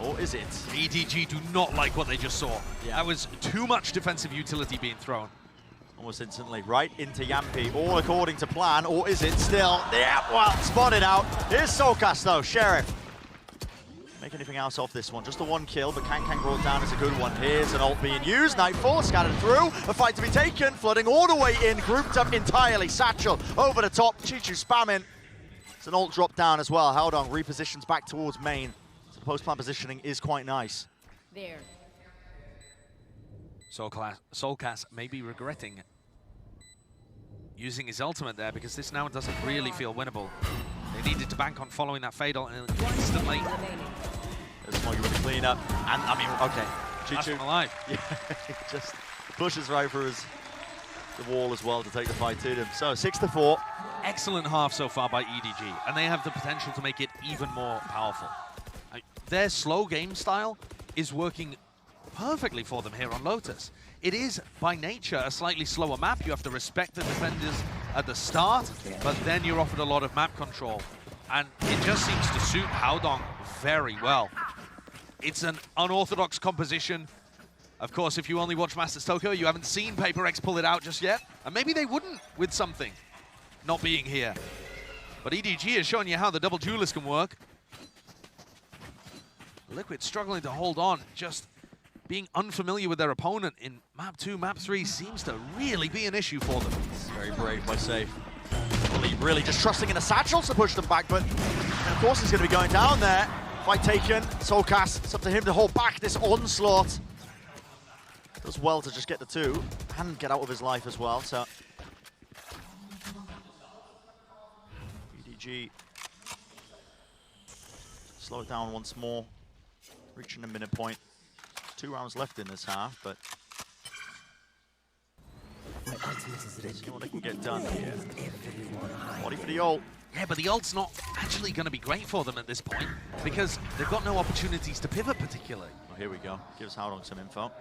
Or is it? EDG do not like what they just saw. Yeah. That was too much defensive utility being thrown. Almost instantly, right into Yampi, all according to plan, or is it still? Yeah, well, spotted out. Here's Soulcast though, Sheriff. Make anything else off this one, just the 1 kill, but Kang brought down is a good one. Here's an ult being used, Nightfall scattered through, a fight to be taken, flooding all the way in, grouped up entirely. Satchel over the top, Chichu spamming. It's an ult drop down as well. Howdong repositions back towards main. So the post-plant positioning is quite nice. There. Soulcast may be regretting using his ultimate there because this now doesn't really feel winnable. They needed to bank on following that fatal and instantly. There's Smoggy with the cleanup. And I mean, okay. That's Chichu. from alive. Yeah, he just pushes right through the wall as well to take the fight to them. So 6-4. Excellent half so far by EDG, and they have the potential to make it even more powerful. Their slow game style is working perfectly for them here on Lotus. It is, by nature, a slightly slower map. You have to respect the defenders at the start, but then you're offered a lot of map control. And it just seems to suit Howdong very well. It's an unorthodox composition. Of course, if you only watch Masters Tokyo, you haven't seen Paper X pull it out just yet. And maybe they wouldn't with something not being here. But EDG is showing you how the double duelist can work. Liquid struggling to hold on, just being unfamiliar with their opponent in map 2, map 3 seems to really be an issue for them. Very brave by Safe. Really just trusting in the satchels to push them back, but of course he's going to be going down there. Fight taken, Soulcast, it's up to him to hold back this onslaught. Does well to just get the 2 and get out of his life as well, so. EDG, slow it down once more, reaching the minute point. 2 rounds left in this half, but see what they can get done here. Body for the ult. Yeah, but the ult's not actually going to be great for them at this point because they've got no opportunities to pivot particularly. Oh, here we go. Gives Howdong some info.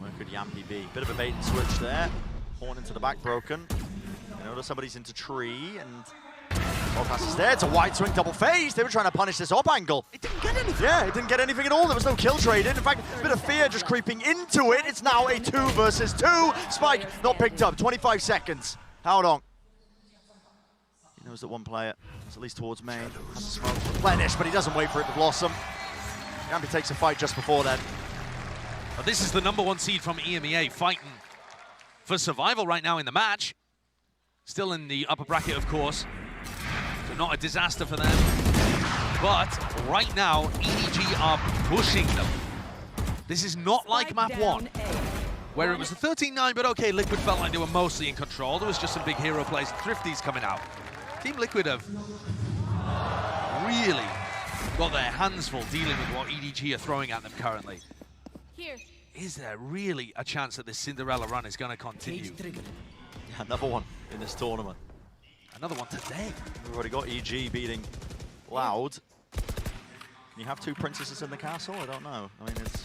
Where could Yampi be? Bit of a bait and switch there. Horn into the back, broken. You notice somebody's into tree, and Soulcast is there. It's a wide swing double phase. They were trying to punish this up angle. It didn't get anything. Yeah, it didn't get anything at all. There was no kill trade in. In fact, a bit of fear just creeping into it. It's now a 2 versus 2. Spike not picked up. 25 seconds. Howdong. He knows that one player is at least towards main. Has a smoke replenish, but he doesn't wait for it to blossom. Yampi takes a fight just before then. But this is the #1 seed from EMEA fighting for survival right now in the match. Still in the upper bracket, of course. So not a disaster for them. But right now, EDG are pushing them. This is not like map 1, where it was a 13-9, but okay, Liquid felt like they were mostly in control. There was just some big hero plays, Thrifties coming out. Team Liquid have really got their hands full dealing with what EDG are throwing at them currently. Here. Is there really a chance that this Cinderella run is going to continue? Yeah, another one in this tournament. Another one today. We've already got EG beating Loud. Can you have 2 princesses in the castle? I don't know. I mean, it's...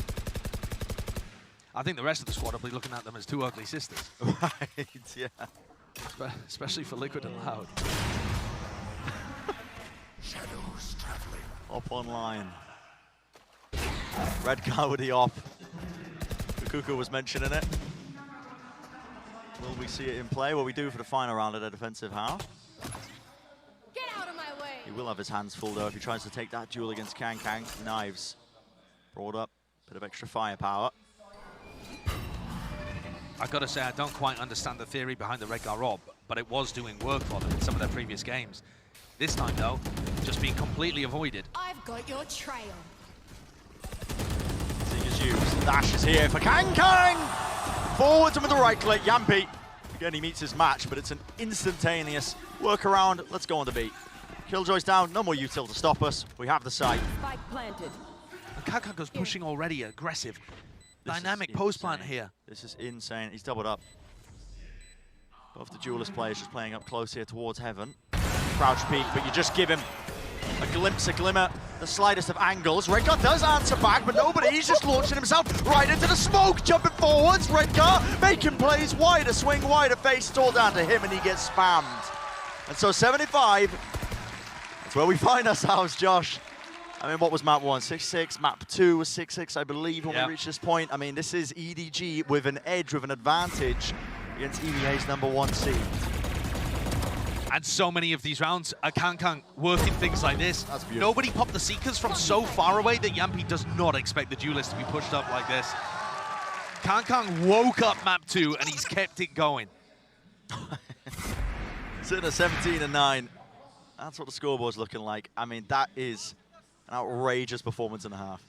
I think the rest of the squad will be looking at them as 2 ugly sisters. Right, yeah. Especially for Liquid and Loud. Op online. Red card with the op. Kuku was mentioning it. Will we see it in play? Well, we do for the final round of the defensive half. Get out of my way. He will have his hands full though if he tries to take that duel against Kang. Knives brought up, bit of extra firepower. I gotta say, I don't quite understand the theory behind the Redgar Ob, but it was doing work for them in some of their previous games. This time though, just being completely avoided. I've got your trail. Seeker's used. Dash is here for Kang. Forwards and with the right click. Yampi, again, he meets his match, but it's an instantaneous workaround. Let's go on the beat. Killjoy's down, no more util to stop us. We have the site. Spike planted. And Kang goes pushing already, aggressive. This Dynamic is post plant insane. here. This is insane. He's doubled up. Both the duelist players just playing up close here towards heaven. Crouch peek, but you just give him a glimpse, a glimmer, the slightest of angles. Redgar does answer back, but nobody. He's just launching himself right into the smoke, jumping forwards. Redgar making plays, wider swing, wider face. It's all down to him, and he gets spammed. And so 75, that's where we find ourselves, Josh. I mean, what was map 1? 6-6. Map 2 was 6-6, I believe, when we reached this point. I mean, this is EDG with an edge, with an advantage against EVA's #1 seed. And so many of these rounds are Kang working things like this. That's beautiful. Nobody popped the Seekers from so far away that Yampi does not expect the duelist to be pushed up like this. Kang woke up map 2 and he's kept it going. Sitting at 17-9. That's what the scoreboard's looking like. I mean, that is an outrageous performance and a half.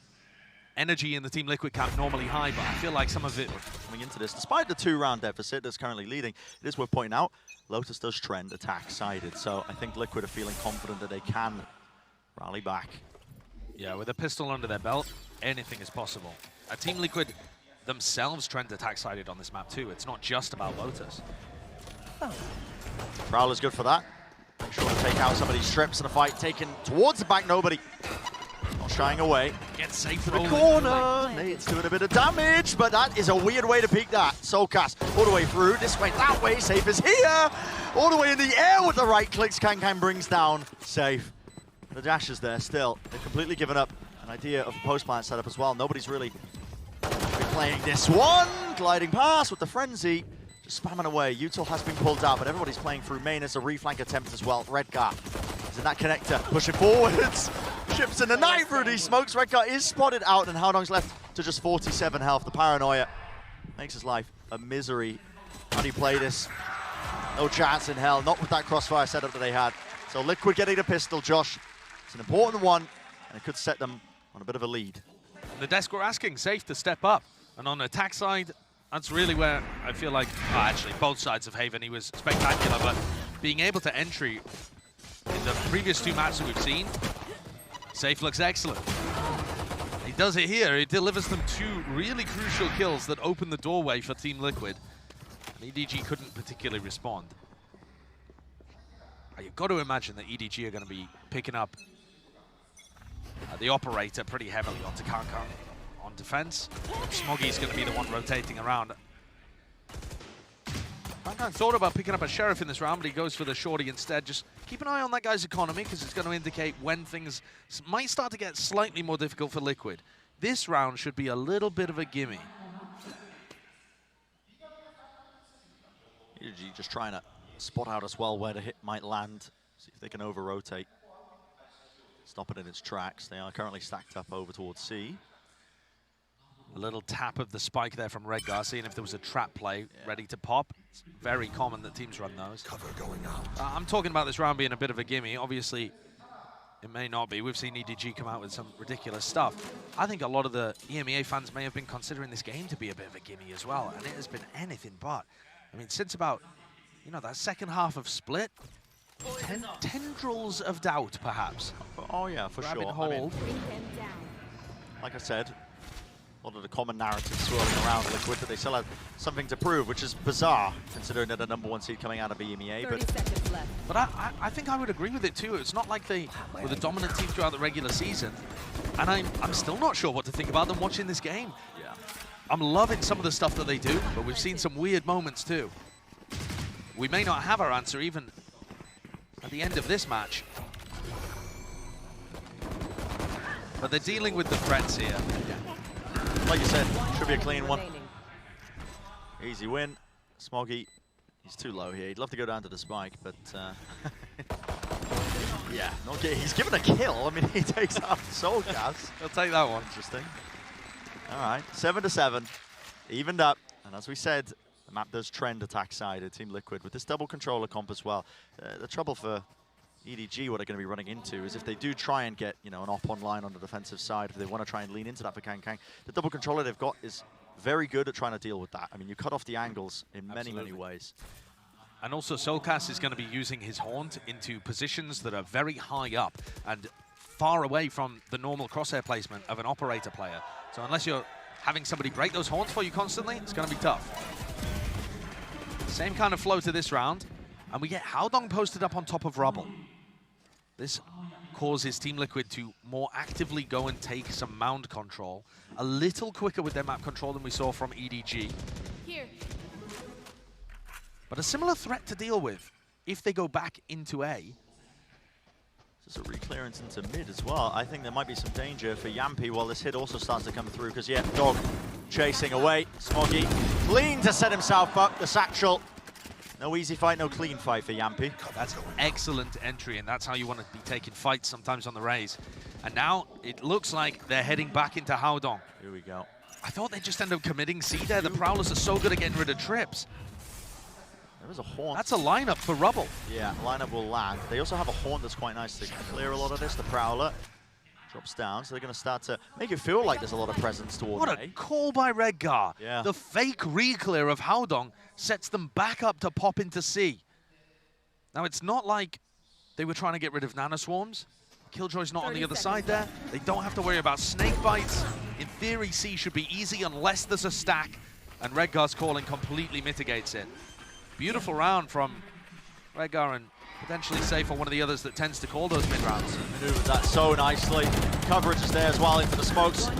Energy in the Team Liquid camp normally high, but I feel like some of it... Coming into this, despite the 2-round deficit that's currently leading, it is worth pointing out, Lotus does trend attack-sided, so I think Liquid are feeling confident that they can rally back. Yeah, with a pistol under their belt, anything is possible. Team Liquid themselves trend attack-sided on this map too. It's not just about Lotus. Prowler's good for that. Make sure to take out some of these strips in a fight, taken towards the back, nobody. Not shying away. Get safe To the rolling. corner. Nate's doing a bit of damage, but that is a weird way to peek that. Soulcast all the way through, this way, that way. Safe is here. All the way in the air with the right clicks. Kang brings down Safe. The dash is there still. They've completely given up an idea of a post-plant setup as well. Nobody's really playing this one. Gliding past with the frenzy. Just spamming away. Util has been pulled out, but everybody's playing through main as a reflank attempt as well. Redgar is in that connector, pushing forwards. Ships in the night through these smokes. Redgar is spotted out, and Haodong's left to just 47 health. The paranoia makes his life a misery. How do you play this? No chance in hell, not with that crossfire setup that they had. So Liquid getting a pistol, Josh. It's an important one, and it could set them on a bit of a lead. The desk were asking Safe to step up, and on the attack side, that's really where I feel like, actually, both sides of Haven, he was spectacular, but being able to entry in the previous 2 matches that we've seen, Safe looks excellent. He does it here. He delivers them 2 really crucial kills that open the doorway for Team Liquid. And EDG couldn't particularly respond. You've got to imagine that EDG are going to be picking up the operator pretty heavily onto Kang on defense. Smoggy's going to be the one rotating around. Kang thought about picking up a Sheriff in this round, but he goes for the Shorty instead. Just keep an eye on that guy's economy, because it's going to indicate when things might start to get slightly more difficult for Liquid. This round should be a little bit of a gimme. EDG just trying to spot out as well where the hit might land, see if they can over-rotate. Stop it in its tracks. They are currently stacked up over towards C. A little tap of the spike there from Redgar, seeing if there was a trap play ready to pop. It's very common that teams run those. Cover going out. I'm talking about this round being a bit of a gimme. Obviously, it may not be. We've seen EDG come out with some ridiculous stuff. I think a lot of the EMEA fans may have been considering this game to be a bit of a gimme as well, and it has been anything but. I mean, since about, that second half of Split, tendrils of doubt, perhaps. Oh yeah, for Grabbing sure. hold. I mean, like I said, a lot of the common narratives swirling around Liquid that they still have something to prove, which is bizarre, considering they're the #1 seed coming out of EMEA. 30 seconds left. But I think I would agree with it too. It's not like they were the dominant team throughout the regular season. And I'm still not sure what to think about them watching this game. Yeah. I'm loving some of the stuff that they do, but we've seen some weird moments too. We may not have our answer even at the end of this match. But they're dealing with the threats here. Like you said, should be a clean one. Remaining. Easy win. Smoggy, he's too low here. He'd love to go down to the spike, but yeah, not get, he's given a kill. I mean, he takes out Soul Gas. He'll take that one. Interesting. All right, 7-7, evened up. And as we said, the map does trend attack side at Team Liquid with this double controller comp as well. The trouble for EDG, what they're going to be running into is if they do try and get, an op online on the defensive side, if they want to try and lean into that for Kang, the double controller they've got is very good at trying to deal with that. I mean, you cut off the angles in many ways. And also, Soulcast is going to be using his Haunt into positions that are very high up and far away from the normal crosshair placement of an operator player. So unless you're having somebody break those Haunts for you constantly, it's going to be tough. Same kind of flow to this round. And we get Haodong posted up on top of Rubble. This causes Team Liquid to more actively go and take some mound control. A little quicker with their map control than we saw from EDG. Here. But a similar threat to deal with if they go back into A. Just a reclearance into mid as well. I think there might be some danger for Yampy while this hit also starts to come through, because yeah, Dog chasing away. Smoggy clean to set himself up, the satchel. No easy fight, no clean fight for Yampy. God, that's an excellent entry, and that's how you want to be taking fights sometimes on the Rays. And now it looks like they're heading back into Haodong. Here we go. I thought they'd just end up committing C there. The Prowlers are so good at getting rid of trips. There is a Haunt. That's a lineup for Rubble. Yeah, lineup will land. They also have a Haunt that's quite nice to clear a lot of this. The Prowler drops down, so they're going to start to make it feel like there's a lot of presence towards What a call by Redgar. Yeah. The fake re-clear of Haodong sets them back up to pop into C. Now, it's not like they were trying to get rid of Nano Swarms. Killjoy's not on the other side there. They don't have to worry about snake bites. In theory, C should be easy unless there's a stack, and Redgar's calling completely mitigates it. Beautiful round from Redgar, and potentially safe on one of the others that tends to call those mid-rounds. Maneuvered that so nicely. Coverage is there as well into the smokes.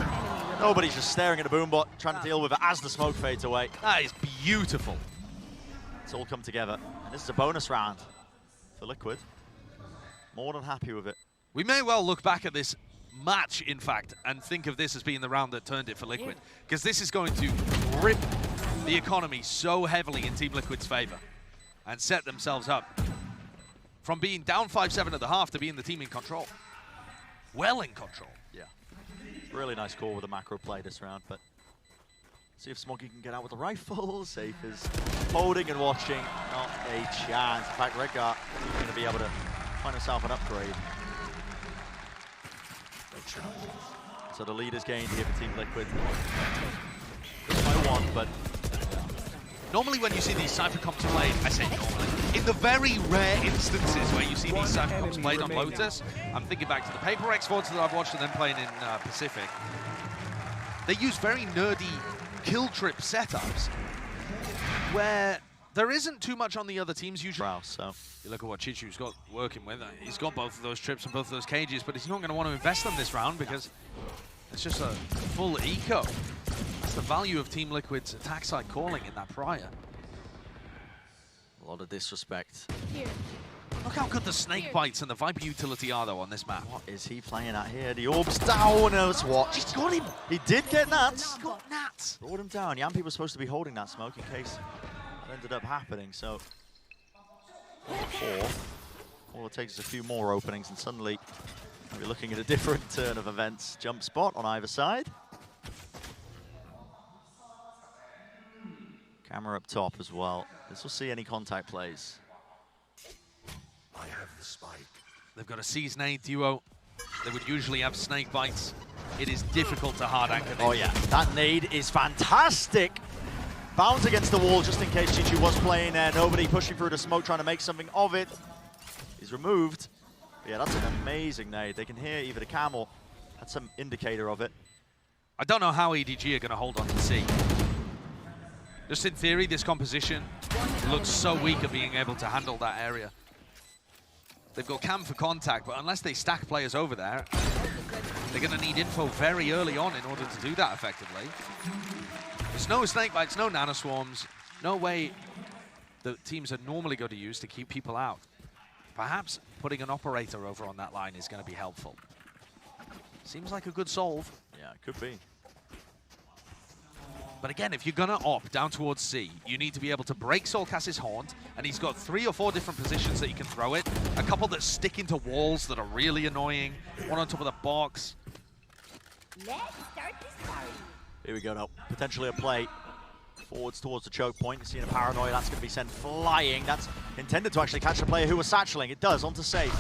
Nobody's just staring at a boombot, trying to deal with it as the smoke fades away. That is beautiful. It's all come together. And this is a bonus round for Liquid. More than happy with it. We may well look back at this match, in fact, and think of this as being the round that turned it for Liquid. Because this is going to rip the economy so heavily in Team Liquid's favor and set themselves up from being down 5-7 at the half to being the team in control. Well in control. Yeah. Really nice call with a macro play this round, but see if Smoggy can get out with the rifle. Safe is holding and watching. Not a chance. In fact, Redgar is going to be able to find himself an upgrade. So the lead is gained here for Team Liquid. Just by one, but Normally when you see these Cypher comps played, I say normally, in the very rare instances where you see these Cypher comps played on Lotus, I'm thinking back to the Paper Exports that I've watched and then playing in Pacific. They use very nerdy kill trip setups where there isn't too much on the other teams usually. so You look at what Chichu's got working with. He's got both of those trips and both of those cages, but he's not going to want to invest them this round because it's just a full eco. That's the value of Team Liquid's attack side calling in that prior. a lot of disrespect. Here. Look how good the snake bites and the Viper utility are though on this map. What is he playing at here? The orb's down, let's watch. He's got him! He did get Nats. He's got Nats! Brought him down. Yampy was supposed to be holding that smoke in case it ended up happening, so 4. All it takes is a few more openings and suddenly we're looking at a different turn of events. Jump spot on either side. Camera up top as well. This will see any contact plays. I have the spike. They've got a Season 8 duo. They would usually have snake bites. It is difficult to hard anchor this. Oh yeah, that nade is fantastic. Bounce against the wall just in case Chichu was playing there. Nobody pushing through the smoke, trying to make something of it. He's removed. But yeah, that's an amazing nade. They can hear either the cam or that's some indicator of it. I don't know how EDG are going to hold on to C. Just in theory, this composition looks so weak at being able to handle that area. They've got cam for contact, but unless they stack players over there, they're going to need info very early on in order to do that effectively. There's no snake bites, no nano swarms, no way the teams are normally going to use to keep people out. Perhaps putting an operator over on that line is going to be helpful. Seems like a good solve. Yeah, it could be. But again, if you're gonna op down towards C, you need to be able to break Soulcast's haunt, and he's got 3 or 4 different positions that you can throw it. A couple that stick into walls that are really annoying. One on top of the box. Let's start this party. Here we go now. Potentially a play. Forwards towards the choke point. You're seeing a paranoia. That's going to be sent flying. That's intended to actually catch the player who was satcheling. It does, onto safe.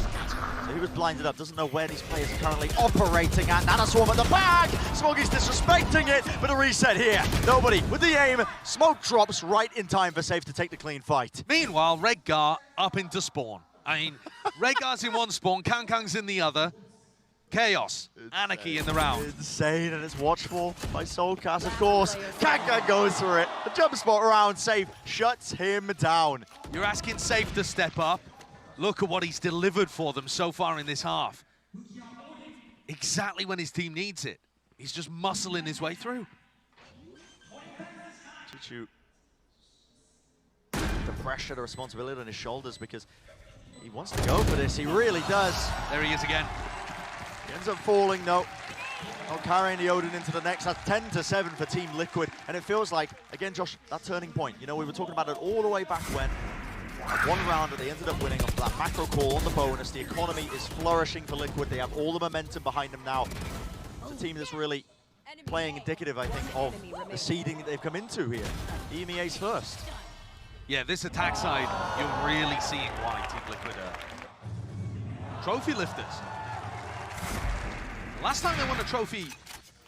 So he was blinded up. Doesn't know where these players are currently operating at. Nana Swarm at the back. Smoggy's disrespecting it, but a reset here. Nobody with the aim. Smoke drops right in time for Safe to take the clean fight. Meanwhile, Redgar up into spawn. I mean, Redgar's in one spawn, Kangkang's in the other. Chaos, anarchy in the round. Insane, and it's watchful by Soulcast, of course. Kangkang goes for it. The jump spot around Safe shuts him down. You're asking Safe to step up. Look at what he's delivered for them so far in this half. Exactly when his team needs it. He's just muscling his way through. Chichu, the pressure, the responsibility on his shoulders because he wants to go for this. He really does. There he is again. He ends up falling, no. Not carrying the Odin into the next. That's 10-7 for Team Liquid. And it feels like, again, Josh, that turning point. You know, we were talking about it all the way back when. One round that they ended up winning off that macro call on the bonus. The economy is flourishing for Liquid. They have all the momentum behind them now. It's a team that's really playing indicative, I think, of the seeding that they've come into here. EMEA's first. Yeah, this attack side, you're really seeing why Team Liquid are trophy lifters. Last time they won a trophy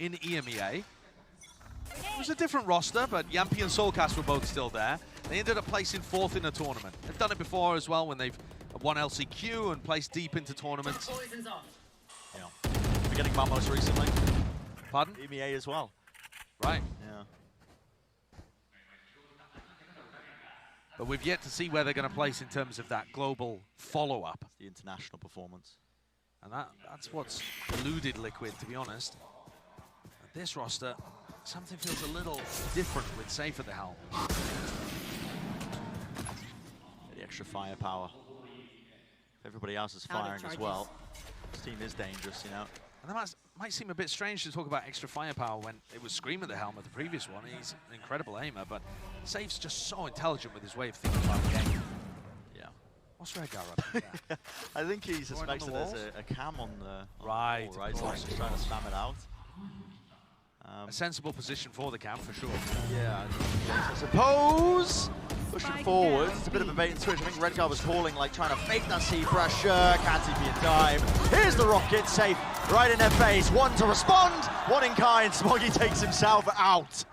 in EMEA, it was a different roster, but Yampi and Soulcast were both still there. They ended up placing 4th in a tournament. They've done it before as well when they've won LCQ and placed deep into tournaments. Yeah. Forgetting about most recently. Pardon? EMEA as well. Right. Yeah. But we've yet to see where they're going to place in terms of that global follow-up. The international performance. And that's what's eluded Liquid, to be honest. At this roster, something feels a little different with Safe at the helm. The extra firepower. Everybody else is firing as well. This team is dangerous, you know. And that might seem a bit strange to talk about extra firepower when it was Scream at the helm at the previous one. He's an incredible aimer, but Safe's just so intelligent with his way of thinking about the game. Yeah. What's Redgar up to there? I think he suspects that there's a cam on the right, wall, right? So he's just trying to spam it out. A sensible position for the cam, for sure. Yeah, I suppose. Pushing forward, it's a bit of a bait and switch. I think Redgar was calling, like trying to fake that sea pressure. Can't TP in time. Here's the rocket, Safe right in their face. One to respond, one in kind. Smoggy takes himself out.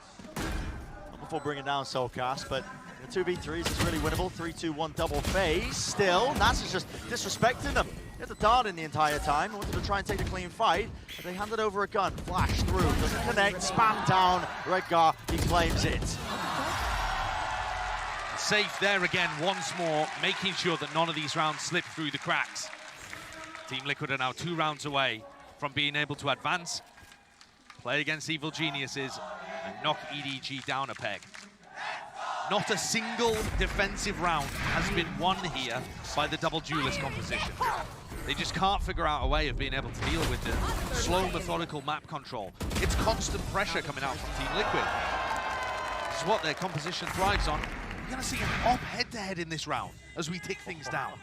Not before bringing down Soulcast, but the 2v3s is really winnable. 3-2-1 double phase. Still, Nats is just disrespecting them. He had the dart in the entire time. Wanted to try and take a clean fight, but they handed over a gun. Flash through, doesn't connect. Spam down. Redgar, he claims it. Safe there again once more, making sure that none of these rounds slip through the cracks. Team Liquid are now 2 rounds away from being able to advance, play against Evil Geniuses, and knock EDG down a peg. Not a single defensive round has been won here by the double duelist composition. They just can't figure out a way of being able to deal with the slow, methodical map control. It's constant pressure coming out from Team Liquid. This is what their composition thrives on. We're going to see an op head-to-head in this round as we tick things down.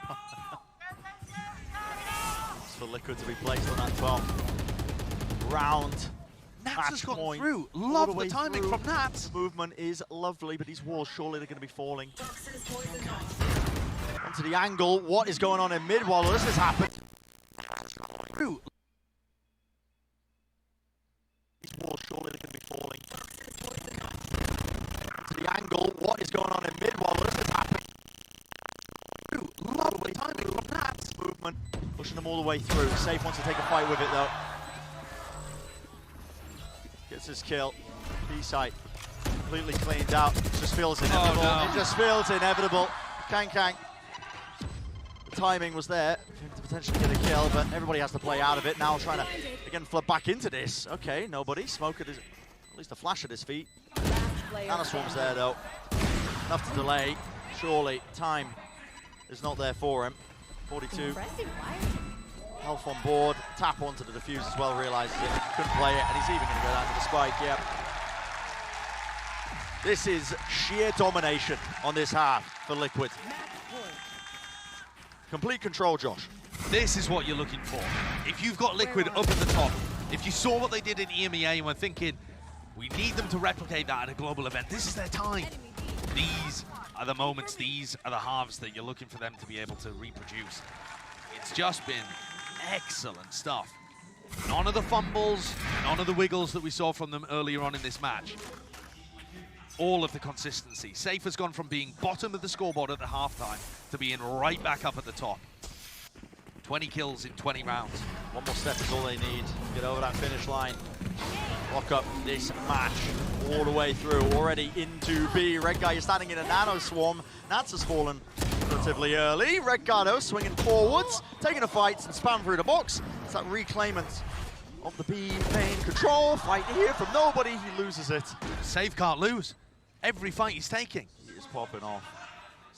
It's for Liquid to be placed on that 12th round. Nats has gone through. Love the timing from Nats. The movement is lovely, but these walls, surely they're going to be falling. Onto the angle. What is going on in mid while this has happened? Through. These walls, surely they're going to be falling. Onto the angle. What is going on in mid while this has happened? Love the timing from Nats. Movement, pushing them all the way through. Safe wants to take a fight with it though. Gets his kill. B-site completely cleaned out. It just feels inevitable. Oh, no. It just feels inevitable. Kangkang. The timing was there for him to potentially get a kill, but everybody has to play out of it. Now trying to, again, flood back into this. Okay, nobody. Smoke at his, at least a flash at his feet. Nana Swarm's there though. Enough to delay. Surely time is not there for him. 42. Health on board, tap onto the defuse as well, realizes it, couldn't play it, and he's even going to go down to the spike, yep. This is sheer domination on this half for Liquid. Complete control, Josh. This is what you're looking for. If you've got Liquid up at the top, if you saw what they did in EMEA and were thinking, we need them to replicate that at a global event, this is their time. These are the moments, these are the halves that you're looking for them to be able to reproduce. It's just been excellent stuff. None of the fumbles, none of the wiggles that we saw from them earlier on in this match. All of the consistency. Safe has gone from being bottom of the scoreboard at the halftime to being right back up at the top. 20 kills in 20 rounds. One more step is all they need to get over that finish line. Lock up this match all the way through, already into B. Red Guy is standing in a nano swarm. Nats has fallen relatively early. Red Guy though swinging forwards, taking a fight and spam through the box. It's that reclaimant of the B main control. Fight here from nobody, he loses it. Safe can't lose. Every fight he's taking. He is popping off.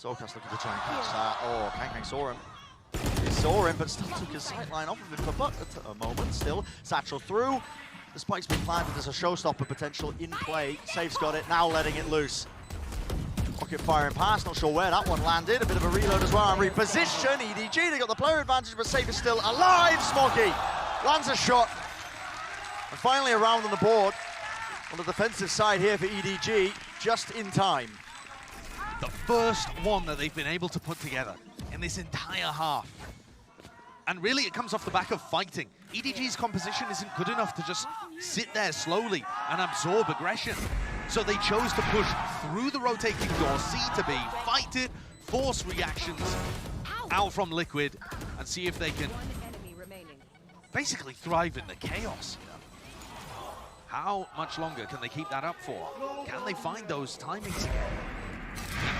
Soulcast looking to try and catch that. Oh, Kang saw him. He saw him, but still took his sightline off of him for but a moment. Still, Satchel through. The spike's been planted. There's a showstopper potential in play. Safe's got it, now letting it loose. Rocket firing past, not sure where that one landed. A bit of a reload as well and reposition. EDG, they got the player advantage, but Safe is still alive. Smokey lands a shot. And finally a round on the board. On the defensive side here for EDG, just in time. The first one that they've been able to put together in this entire half. And really it comes off the back of fighting. EDG's composition isn't good enough to just sit there slowly and absorb aggression. So they chose to push through the rotating door, C to B, fight it, force reactions out from Liquid, and see if they can basically thrive in the chaos. How much longer can they keep that up for? Can they find those timings again?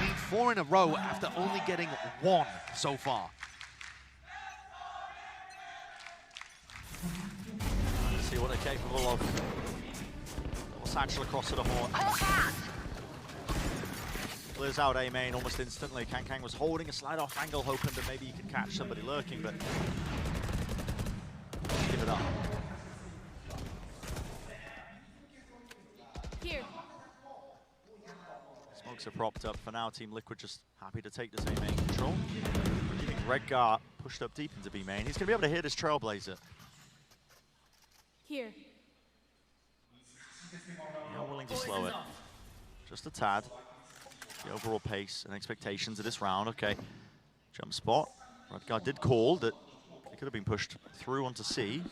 They need 4 in a row after only getting 1 so far. Let's see what they're capable of. Satchel across to the horn. Clears out A main almost instantly. Kang was holding a slide off angle, hoping that maybe he could catch somebody lurking, but give it up. Here. Smokes are propped up for now. Team Liquid just happy to take this A main control. Keeping Redgar pushed up deep into B main. He's going to be able to hit his Trailblazer. Here. Not willing to slow it. Just a tad. The overall pace and expectations of this round. Okay. Jump spot. Redgar did call that he could have been pushed through onto C.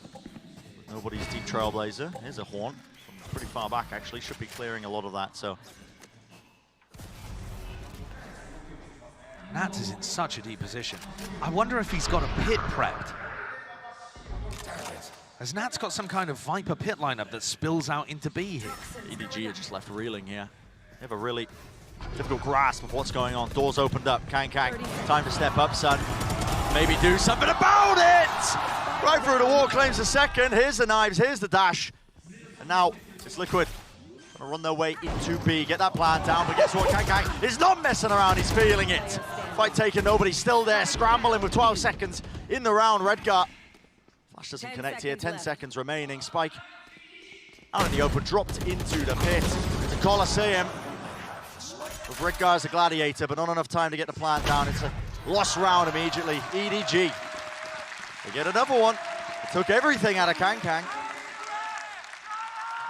Nobody's deep Trailblazer. Here's a horn from pretty far back, actually. Should be clearing a lot of that, so. Nats is in such a deep position. I wonder if he's got a pit prepped. Has Nats got some kind of Viper pit lineup that spills out into B here? EDG are just left reeling here. They have a really difficult grasp of what's going on. Doors opened up. Kang, time to step up, son. Maybe do something about it! Right through the wall, claims a second. Here's the knives, here's the dash. And now it's Liquid. Gonna run their way into B, get that plan down, but guess what? Kang is not messing around, he's feeling it. Fight taken, nobody's still there, scrambling with 12 seconds in the round. Redgar. Flash doesn't connect here, 10 seconds remaining. Spike out in the open, dropped into the pit. It's a Colosseum. With Redgar as a gladiator, but not enough time to get the plan down. It's a lost round immediately. EDG. They get another one. It took everything out of Kang.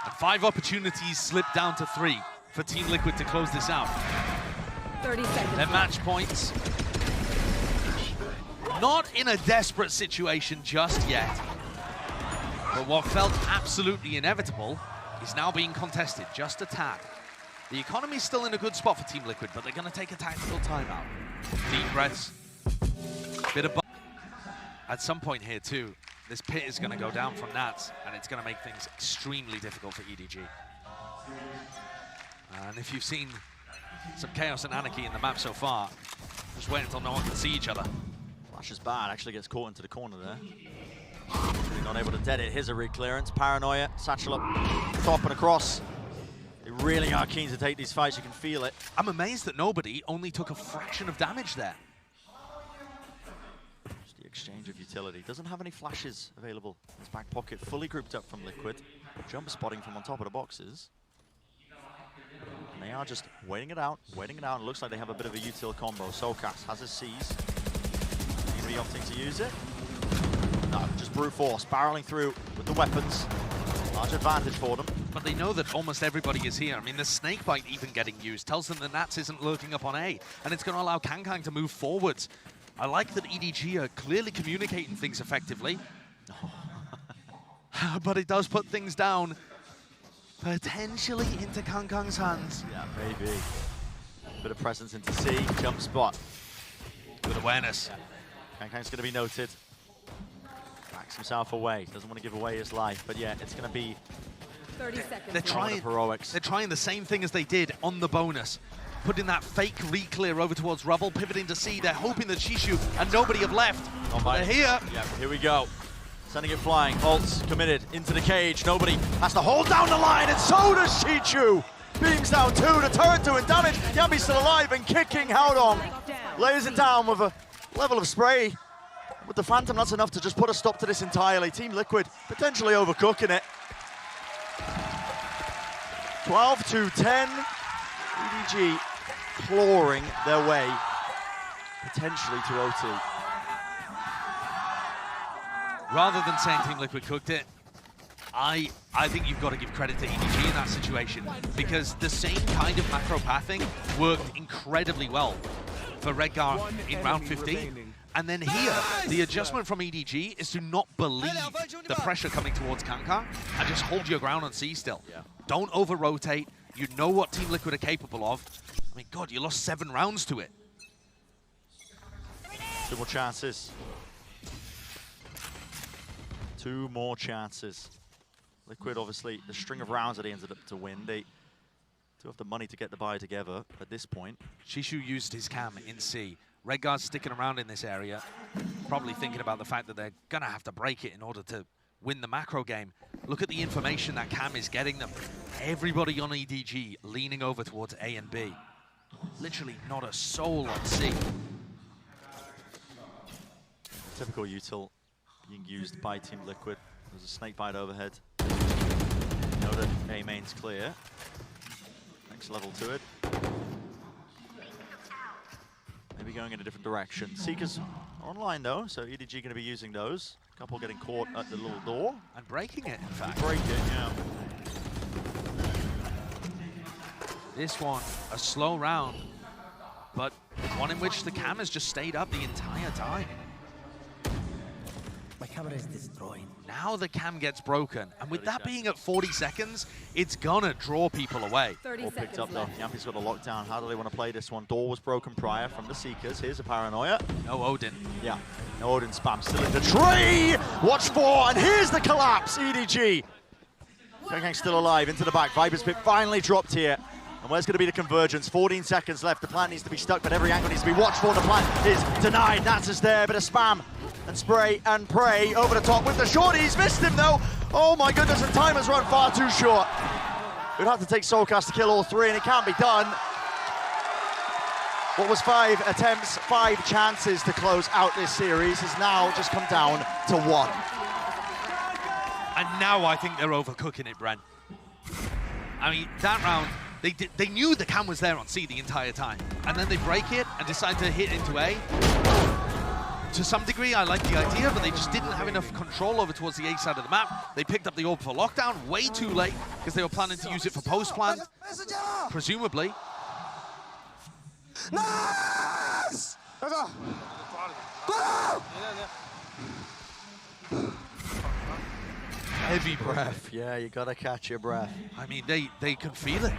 And 5 opportunities slipped down to 3 for Team Liquid to close this out. 30 seconds. Their match points. Not in a desperate situation just yet. But what felt absolutely inevitable is now being contested just a tad. The economy's still in a good spot for Team Liquid, but they're going to take a tactical timeout. Deep breaths. Bit of at some point here too, this pit is going to go down from Nats, and it's going to make things extremely difficult for EDG. And if you've seen some chaos and anarchy in the map so far, just wait until no one can see each other. Flash is bad, actually gets caught into the corner there. Really not able to dead it. Here's a re-clearance. Paranoia, Satchel up, top and across. They really are keen to take these fights, you can feel it. I'm amazed that nobody only took a fraction of damage there. Just the exchange of utility. Doesn't have any flashes available in his back pocket. Fully grouped up from Liquid. Jump spotting from on top of the boxes. And they are just waiting it out. It looks like they have a bit of a util combo. Sokas has his C's. Anybody opting to use it? No, just brute force, barreling through with the weapons. Large advantage for them. But they know that almost everybody is here. I mean, the snake bite even getting used tells them that Nats isn't lurking up on A, and it's going to allow Kang to move forwards. I like that EDG are clearly communicating things effectively. But it does put things down, potentially into Kang's hands. Yeah, maybe. Bit of presence into C, jump spot. Good awareness. Kang's going to be noted. Backs himself away, doesn't want to give away his life, but yeah, it's going to be 30 seconds. They're trying the same thing as they did on the bonus. Putting that fake re-clear over towards Rubble, pivoting to C. They're hoping that Shishu and nobody have left. They're here. Yeah, here we go. Sending it flying. Ult's committed into the cage. Nobody has to hold down the line, and so does Shichu. Beams down 2, the turret doing damage. Yami's still alive and kicking Haodong. Lays it down with a level of spray. With the Phantom, that's enough to just put a stop to this entirely. Team Liquid potentially overcooking it. 12 to 10. EDG clawing their way potentially to OT. Rather than saying Team Liquid cooked it, I think you've got to give credit to EDG in that situation, because the same kind of macro pathing worked incredibly well for Redgar in round 15. And then here, the adjustment from EDG is to not believe the pressure coming towards Kanka and just hold your ground on C still. Yeah. Don't over-rotate. You know what Team Liquid are capable of. I mean, God, you lost 7 rounds to it. 2 more chances. 2 more chances. Liquid, obviously, the string of rounds that they ended up to win, they do have the money to get the buy together at this point. Shishu used his cam in C. Redguard's sticking around in this area, probably thinking about the fact that they're going to have to break it in order to win the macro game. Look at the information that Cam is getting them. Everybody on EDG leaning over towards A and B. Literally not a soul on C. Typical util being used by Team Liquid. There's a snake bite overhead. You know that A main's clear. Next level to it. Maybe going in a different direction. Seekers online though, so EDG going to be using those. A couple getting caught at the little door. And breaking it, in fact. Break it, yeah. This one, a slow round, but one in which the cam has just stayed up the entire time. My camera is destroyed. Now the cam gets broken, and with that being at 40 seconds, it's gonna draw people away. 30 All seconds picked up though. left. Yampi's got a lockdown. How do they want to play this one? Door was broken prior from the Seekers. Here's a Paranoia. No Odin. Yeah, no Odin spam. Still in the tree! Watch for, and here's the collapse, EDG. Kang's still alive, into the back. Viper's Pit finally dropped here. And where's going to be the convergence? 14 seconds left. The plant needs to be stuck, but every angle needs to be watched for. The plant is denied. Nats is there, bit of spam and spray and pray over the top with the shorties. Missed him though. Oh my goodness, and time has run far too short. We'd have to take Soulcast to kill all 3, and it can't be done. What was 5 attempts, 5 chances to close out this series has now just come down to 1. And now I think they're overcooking it, Brent. I mean, that round, they knew the cam was there on C the entire time. And then they break it and decide to hit into A. To some degree, I like the idea, but they just didn't have enough control over towards the A side of the map. They picked up the orb for lockdown way too late because they were planning to use it for post-plant, presumably. Nice! Heavy breath. Yeah, you gotta catch your breath. I mean, they can feel it.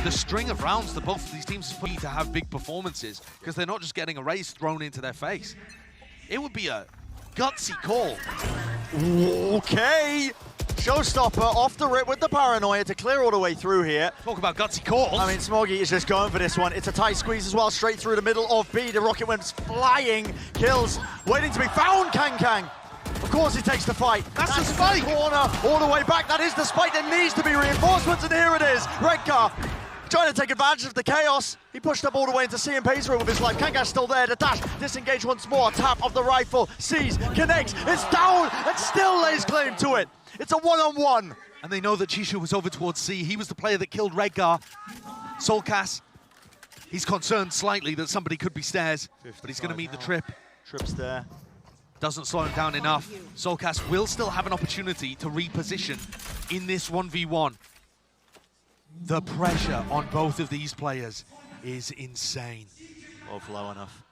The string of rounds that both of these teams need to have big performances because they're not just getting a race thrown into their face. It would be a gutsy call. Okay. Showstopper off the rip with the Paranoia to clear all the way through here. Talk about gutsy calls. I mean, Smoggy is just going for this one. It's a tight squeeze as well, straight through the middle of B. The rocket went flying. Kills, waiting to be found, Kang. Of course he takes the fight. That's the spike. Corner, all the way back. That is the spike. There needs to be reinforcements, and here it is. Redgar trying to take advantage of the chaos. He pushed up all the way into C and pays for it with his life. Kanga's still there, the dash, disengage once more, tap of the rifle, sees, connects, it's down, and still lays claim to it. It's a one-on-one. And they know that Chishu was over towards C. He was the player that killed Redgar. Solkas, he's concerned slightly that somebody could be stairs, but he's going to meet the trip. Trip's there. Doesn't slow him down enough. Solkas will still have an opportunity to reposition in this 1v1. The pressure on both of these players is insane. Both low enough.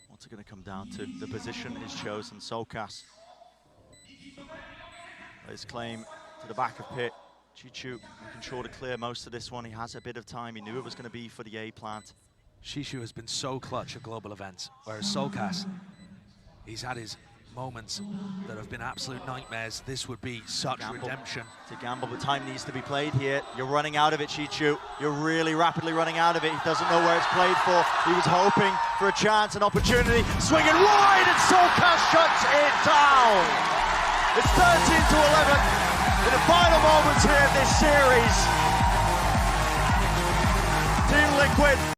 What's it going to come down to? The position is chosen. Solkas. His claim to the back of pit. Chichu making sure to clear most of this one. He has a bit of time. He knew it was going to be for the A plant. Shishu has been so clutch at global events, whereas Solkas, he's had his moments that have been absolute nightmares. This would be such redemption. To gamble, but time needs to be played here. You're running out of it, Chichu. You're really rapidly running out of it. He doesn't know where it's played for. He was hoping for a chance, an opportunity. Swinging wide, and Solkas shuts it down. It's 13-11 in the final moments here of this series. Team Liquid